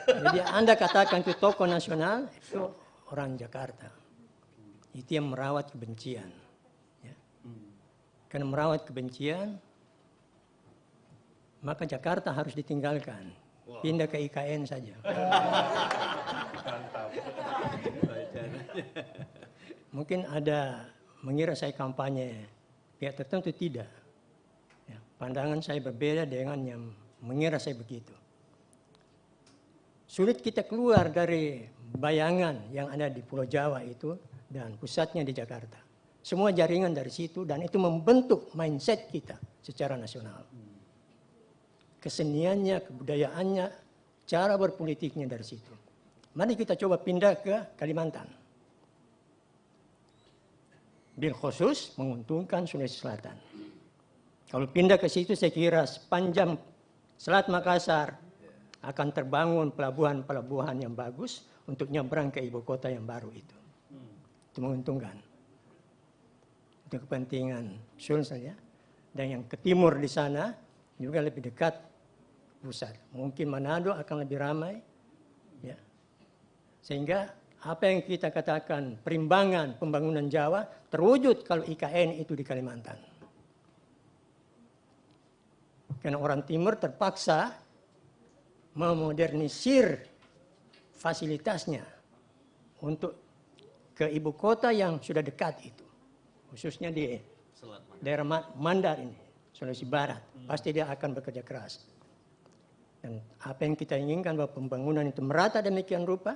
Jadi Anda katakan itu tokoh nasional, itu orang Jakarta. Itu yang merawat kebencian. Ya. Karena merawat kebencian, maka Jakarta harus ditinggalkan. Pindah ke IKN saja. Mungkin ada mengira saya kampanye pihak tertentu, tidak. Ya, pandangan saya berbeda dengan yang mengira saya begitu. Sulit kita keluar dari bayangan yang ada di Pulau Jawa itu dan pusatnya di Jakarta. Semua jaringan dari situ dan itu membentuk mindset kita secara nasional. Keseniannya, kebudayaannya, cara berpolitiknya dari situ. Mari kita coba pindah ke Kalimantan. Bil khusus menguntungkan Sulawesi Selatan. Kalau pindah ke situ saya kira sepanjang Selat Makassar akan terbangun pelabuhan-pelabuhan yang bagus untuk nyebrang ke ibu kota yang baru itu. Itu menguntungkan. Untuk kepentingan Sulawesi ya. Dan yang ke timur di sana juga lebih dekat pusat. Mungkin Manado akan lebih ramai. Ya. Sehingga apa yang kita katakan perimbangan pembangunan Jawa terwujud kalau IKN itu di Kalimantan. Karena orang Timur terpaksa memodernisir fasilitasnya untuk ke ibu kota yang sudah dekat itu. Khususnya di daerah Mandar ini, Sulawesi Barat. Pasti dia akan bekerja keras. Dan apa yang kita inginkan bahwa pembangunan itu merata demikian rupa.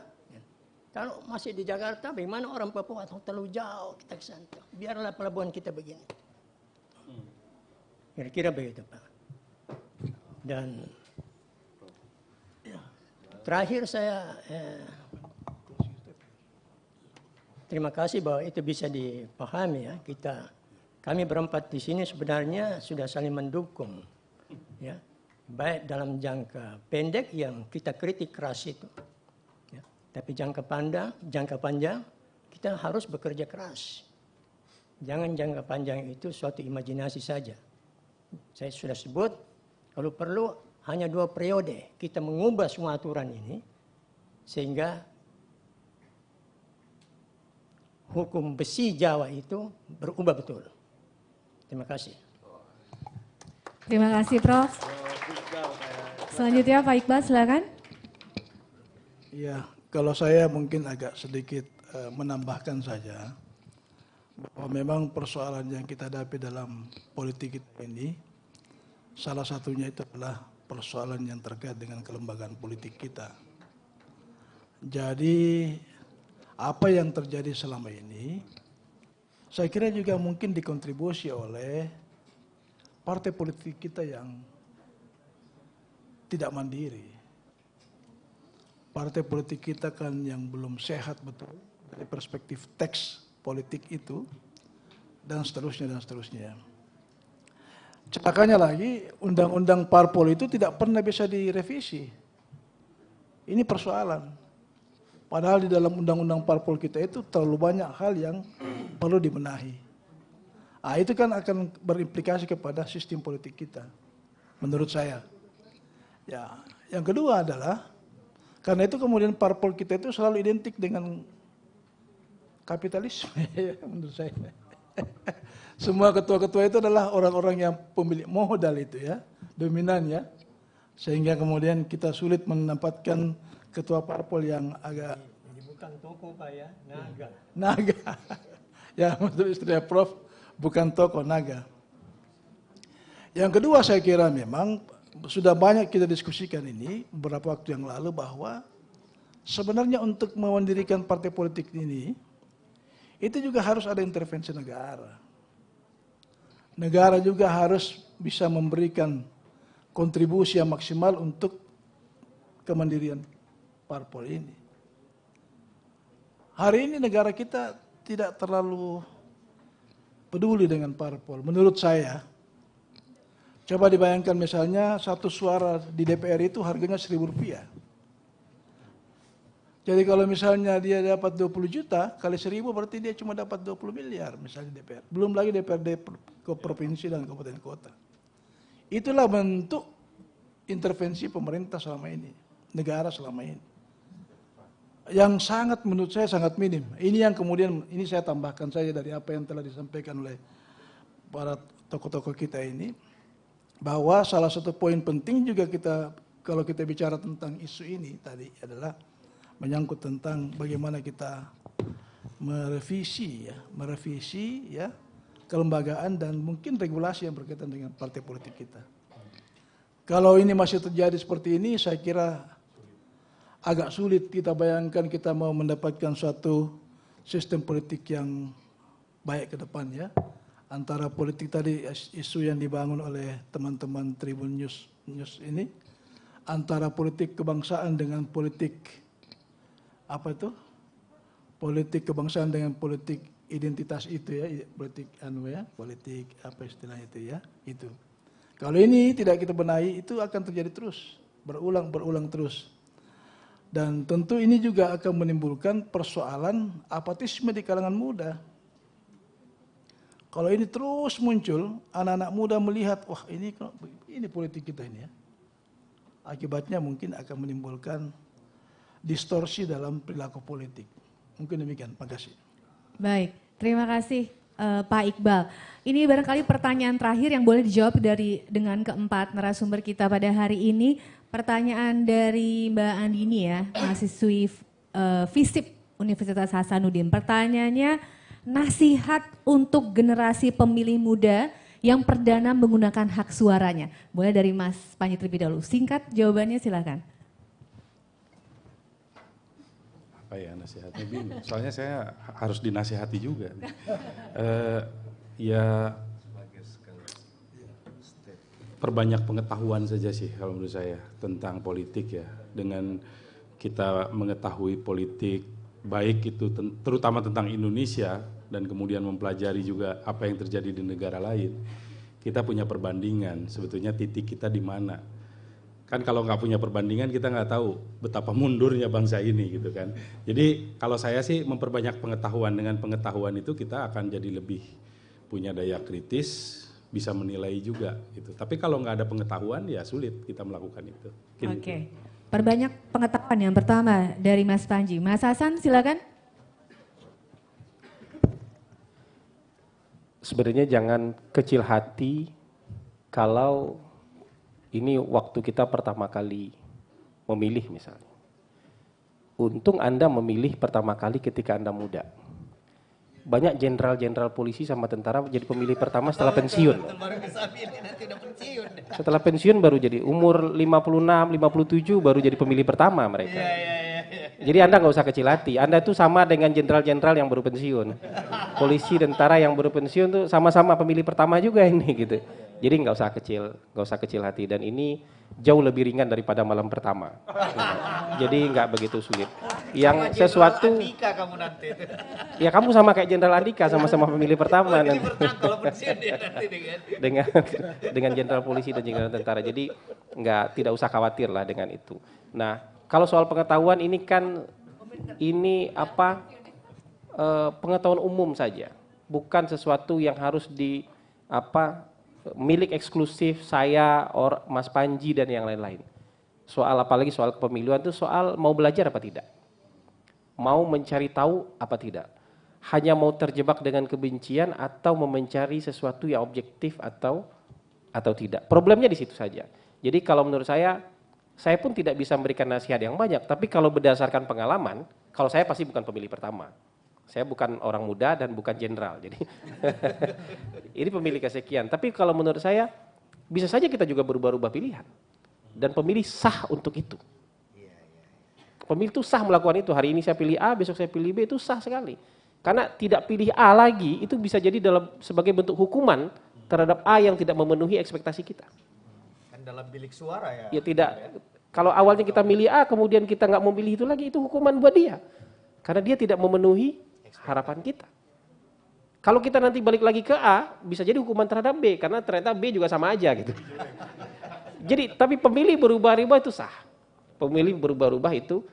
Kalau masih di Jakarta, bagaimana orang Papua atau terlalu jauh kita ke sana. Biarlah pelabuhan kita begini. Kira-kira begitu, Pak. Dan terakhir saya terima kasih bahwa itu bisa dipahami ya. Kami berempat di sini sebenarnya sudah saling mendukung, ya. Baik dalam jangka pendek yang kita kritik keras itu. Tapi jangka panjang kita harus bekerja keras. Jangan jangka panjang itu suatu imajinasi saja. Saya sudah sebut, kalau perlu hanya 2 periode kita mengubah semua aturan ini sehingga hukum besi Jawa itu berubah betul. Terima kasih. Terima kasih, Prof. Selanjutnya Pak Iqbal, silakan. Ya, kalau saya mungkin agak sedikit menambahkan saja bahwa memang persoalan yang kita hadapi dalam politik kita ini salah satunya itu adalah persoalan yang terkait dengan kelembagaan politik kita. Jadi apa yang terjadi selama ini saya kira juga mungkin dikontribusi oleh partai politik kita yang tidak mandiri. Partai politik kita kan yang belum sehat betul dari perspektif teks politik itu dan seterusnya dan seterusnya. Celakanya lagi undang-undang parpol itu tidak pernah bisa direvisi. Ini persoalan. Padahal di dalam undang-undang parpol kita itu terlalu banyak hal yang perlu dibenahi. Nah, itu kan akan berimplikasi kepada sistem politik kita, menurut saya. Ya, yang kedua adalah karena itu kemudian parpol kita itu selalu identik dengan kapitalisme, menurut saya. Semua ketua-ketua itu adalah orang-orang yang pemilik modal itu ya, dominan ya. Sehingga kemudian kita sulit mendapatkan ketua parpol yang agak... Ini bukan toko Pak ya, naga. Naga. Ya, menurut istilah Prof, bukan toko, naga. Yang kedua saya kira memang sudah banyak kita diskusikan ini beberapa waktu yang lalu bahwa sebenarnya untuk mendirikan partai politik ini itu juga harus ada intervensi negara. Negara juga harus bisa memberikan kontribusi yang maksimal untuk kemandirian parpol ini. Hari ini negara kita tidak terlalu peduli dengan parpol. Menurut saya, coba dibayangkan misalnya satu suara di DPR itu harganya Rp1.000. Jadi kalau misalnya dia dapat 20 juta, kali 1.000 berarti dia cuma dapat 20 miliar misalnya DPR. Belum lagi DPRD ke provinsi dan kabupaten kota. Itulah bentuk intervensi pemerintah selama ini, negara selama ini. Yang sangat menurut saya sangat minim. Ini yang kemudian, ini saya tambahkan saja dari apa yang telah disampaikan oleh para tokoh-tokoh kita ini. Bahwa salah satu poin penting juga kita, kalau kita bicara tentang isu ini tadi adalah menyangkut tentang bagaimana kita merevisi ya kelembagaan dan mungkin regulasi yang berkaitan dengan partai politik kita. Kalau ini masih terjadi seperti ini, saya kira agak sulit kita bayangkan kita mau mendapatkan suatu sistem politik yang baik ke depan ya. Antara politik tadi isu yang dibangun oleh teman-teman Tribun News ini, antara politik kebangsaan dengan politik politik kebangsaan dengan politik identitas itu ya, politik politik apa istilahnya itu ya, itu. Kalau ini tidak kita benahi itu akan terjadi terus, berulang terus. Dan tentu ini juga akan menimbulkan persoalan apatisme di kalangan muda. Kalau ini terus muncul, anak-anak muda melihat, wah ini politik kita ini ya. Akibatnya mungkin akan menimbulkan distorsi dalam perilaku politik. Mungkin demikian, terima kasih. Baik, terima kasih Pak Iqbal. Ini barangkali pertanyaan terakhir yang boleh dijawab dengan keempat narasumber kita pada hari ini. Pertanyaan dari Mbak Andini ya, mahasiswi FISIP Universitas Hasanuddin. Pertanyaannya, nasihat untuk generasi pemilih muda yang perdana menggunakan hak suaranya. Boleh dari Mas Panji terlebih dahulu. Singkat jawabannya silakan. Apa ya nasihatnya bingung. Soalnya saya harus dinasihati juga. Ya perbanyak pengetahuan saja sih kalau menurut saya tentang politik ya. Dengan kita mengetahui politik baik itu terutama tentang Indonesia dan kemudian mempelajari juga apa yang terjadi di negara lain. Kita punya perbandingan sebetulnya titik kita di mana. Kan kalau nggak punya perbandingan kita nggak tahu betapa mundurnya bangsa ini gitu kan. Jadi kalau saya sih memperbanyak pengetahuan, dengan pengetahuan itu kita akan jadi lebih punya daya kritis, bisa menilai juga gitu. Tapi kalau nggak ada pengetahuan ya sulit kita melakukan itu. Oke. Perbanyak pengetahuan yang pertama dari Mas Panji. Mas Hasan silakan. Sebenarnya jangan kecil hati kalau ini waktu kita pertama kali memilih misalnya. Untung Anda memilih pertama kali ketika Anda muda. Banyak jenderal-jenderal polisi sama tentara jadi pemilih pertama setelah pensiun. Setelah pensiun baru jadi umur 56, 57 baru jadi pemilih pertama mereka. Jadi Anda nggak usah kecil hati. Anda tuh sama dengan jenderal-jenderal yang baru pensiun. Polisi, tentara yang baru pensiun tuh sama-sama pemilih pertama juga ini gitu. Jadi nggak usah kecil hati, dan ini jauh lebih ringan daripada malam pertama. Jadi nggak begitu sulit. Yang sesuatu, kamu nanti. Ya kamu sama kayak Jenderal Andika, sama-sama pemilih pertama nanti. Dengan jenderal polisi dan jenderal tentara. Jadi tidak usah khawatir lah dengan itu. Nah, kalau soal pengetahuan ini kan pengetahuan umum saja, bukan sesuatu yang harus milik eksklusif saya, Mas Panji dan yang lain-lain. Apalagi soal kepemiluan itu soal mau belajar apa tidak, mau mencari tahu apa tidak, hanya mau terjebak dengan kebencian atau mau mencari sesuatu yang objektif atau tidak. Problemnya di situ saja. Jadi kalau menurut saya pun tidak bisa memberikan nasihat yang banyak, tapi kalau berdasarkan pengalaman, kalau saya pasti bukan pemilih pertama. Saya bukan orang muda dan bukan jenderal, jadi ini pemilih kesekian. Tapi kalau menurut saya, bisa saja kita juga berubah-ubah pilihan. Dan pemilih sah untuk itu. Pemilih itu sah melakukan itu. Hari ini saya pilih A, besok saya pilih B, itu sah sekali. Karena tidak pilih A lagi, itu bisa jadi sebagai bentuk hukuman terhadap A yang tidak memenuhi ekspektasi kita. Kan dalam bilik suara ya. Ya tidak. Kalau awalnya kita milih A, kemudian kita nggak mau pilih itu lagi, itu hukuman buat dia. Karena dia tidak memenuhi harapan kita. Kalau kita nanti balik lagi ke A, bisa jadi hukuman terhadap B, karena ternyata B juga sama aja gitu. Jadi, tapi pemilih berubah-ubah itu sah. Pemilih berubah-ubah itu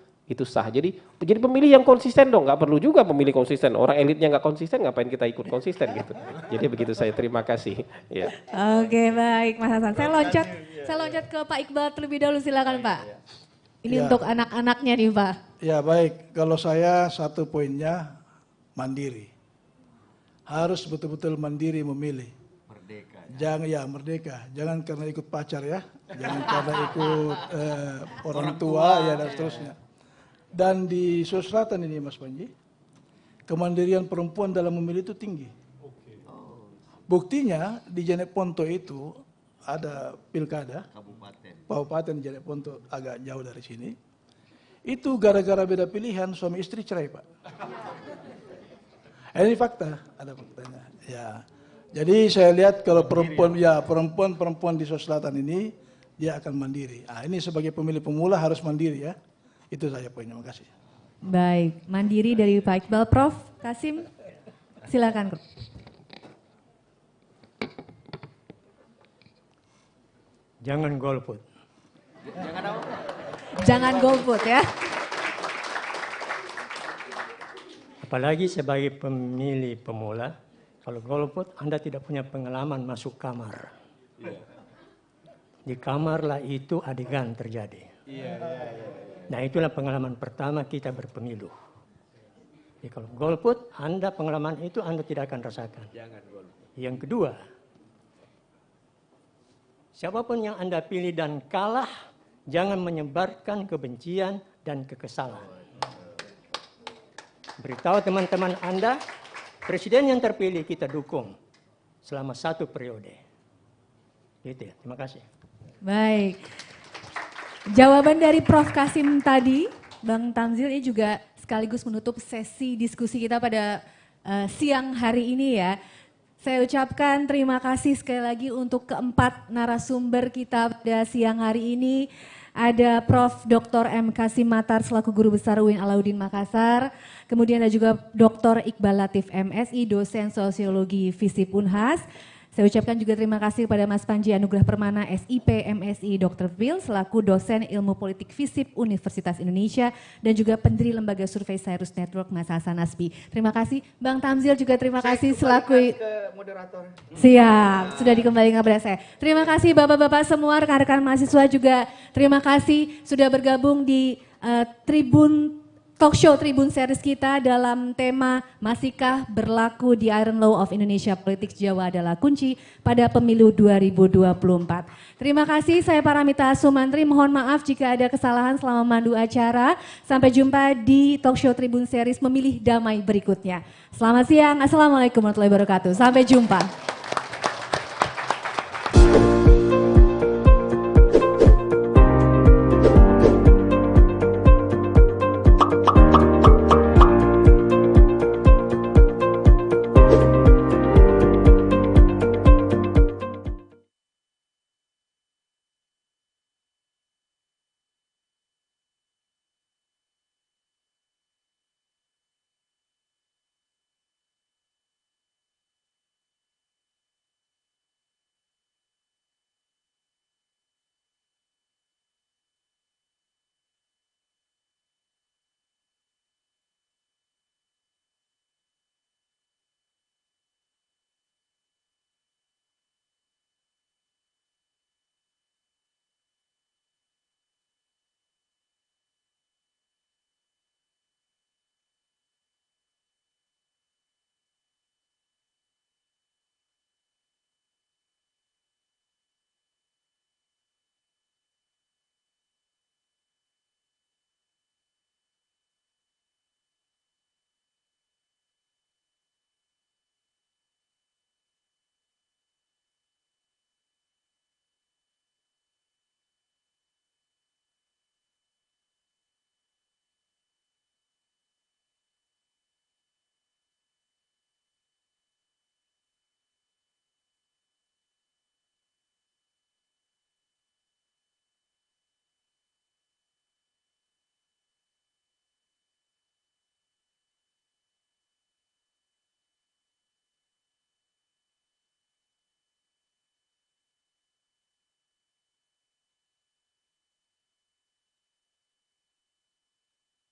sah. Jadi pemilih yang konsisten dong, nggak perlu juga pemilih konsisten. Orang elitnya nggak konsisten, ngapain kita ikut konsisten gitu. Jadi begitu saya, terima kasih. Ya. Oke, baik Mas Hasan. Saya loncat ke Pak Iqbal terlebih dahulu, silakan Pak. Ini untuk anak-anaknya nih Pak. Ya baik, kalau saya satu poinnya mandiri. Harus betul-betul mandiri memilih. Merdeka. Merdeka. Jangan karena ikut pacar ya. Jangan karena ikut orang tua ya dan seterusnya. Dan di Sulawesi Selatan ini Mas Panji, kemandirian perempuan dalam memilih itu tinggi. Buktinya di Jeneponto itu ada pilkada. Kabupaten Jeneponto agak jauh dari sini. Itu gara-gara beda pilihan suami istri cerai Pak. Ini fakta, ada faktanya. Ya, jadi saya lihat kalau perempuan di Sulawesi Selatan ini dia akan mandiri. Nah, ini sebagai pemilih pemula harus mandiri ya. Itu saja poinnya. Makasih. Baik, mandiri dari Pak Iqbal. Prof. Kasim, silakan. Jangan golput. Jangan golput ya. Apalagi sebagai pemilih pemula, kalau golput Anda tidak punya pengalaman masuk kamar. Di kamarlah itu adegan terjadi. Nah itulah pengalaman pertama kita berpemilu. Jadi kalau golput, Anda pengalaman itu Anda tidak akan rasakan. Jangan golput. Yang kedua, siapapun yang Anda pilih dan kalah, jangan menyebarkan kebencian dan kekesalan. Beritahu teman-teman Anda, presiden yang terpilih kita dukung selama 1 periode. Gitu ya, terima kasih. Baik. Jawaban dari Prof. Kasim tadi, Bang Tamzil, ini juga sekaligus menutup sesi diskusi kita pada siang hari ini ya. Saya ucapkan terima kasih sekali lagi untuk keempat narasumber kita pada siang hari ini. Ada Prof. Dr. M. Kasim Matar selaku Guru Besar UIN Alauddin Makassar. Kemudian ada juga Dr. Iqbal Latif MSI, dosen Sosiologi FISIP Unhas. Saya ucapkan juga terima kasih kepada Mas Panji Anugrah Permana, SIP MSI Dr. Phil, selaku dosen Ilmu Politik FISIP Universitas Indonesia, dan juga pendiri Lembaga Survei Cyrus Network, Mas Hasan Nasbi. Terima kasih. Bang Tamzil juga terima kasih selaku... ke moderator. Siap, sudah dikembalikan kepada saya. Terima kasih Bapak-Bapak semua, rekan-rekan mahasiswa juga terima kasih sudah bergabung di Talk Show Tribun Series kita dalam tema Masihkah berlaku di Iron Law of Indonesia Politik Jawa adalah kunci pada pemilu 2024. Terima kasih, saya Paramita Sumantri, mohon maaf jika ada kesalahan selama memandu acara. Sampai jumpa di Talk Show Tribun Series Memilih Damai berikutnya. Selamat siang, Assalamualaikum warahmatullahi wabarakatuh. Sampai jumpa.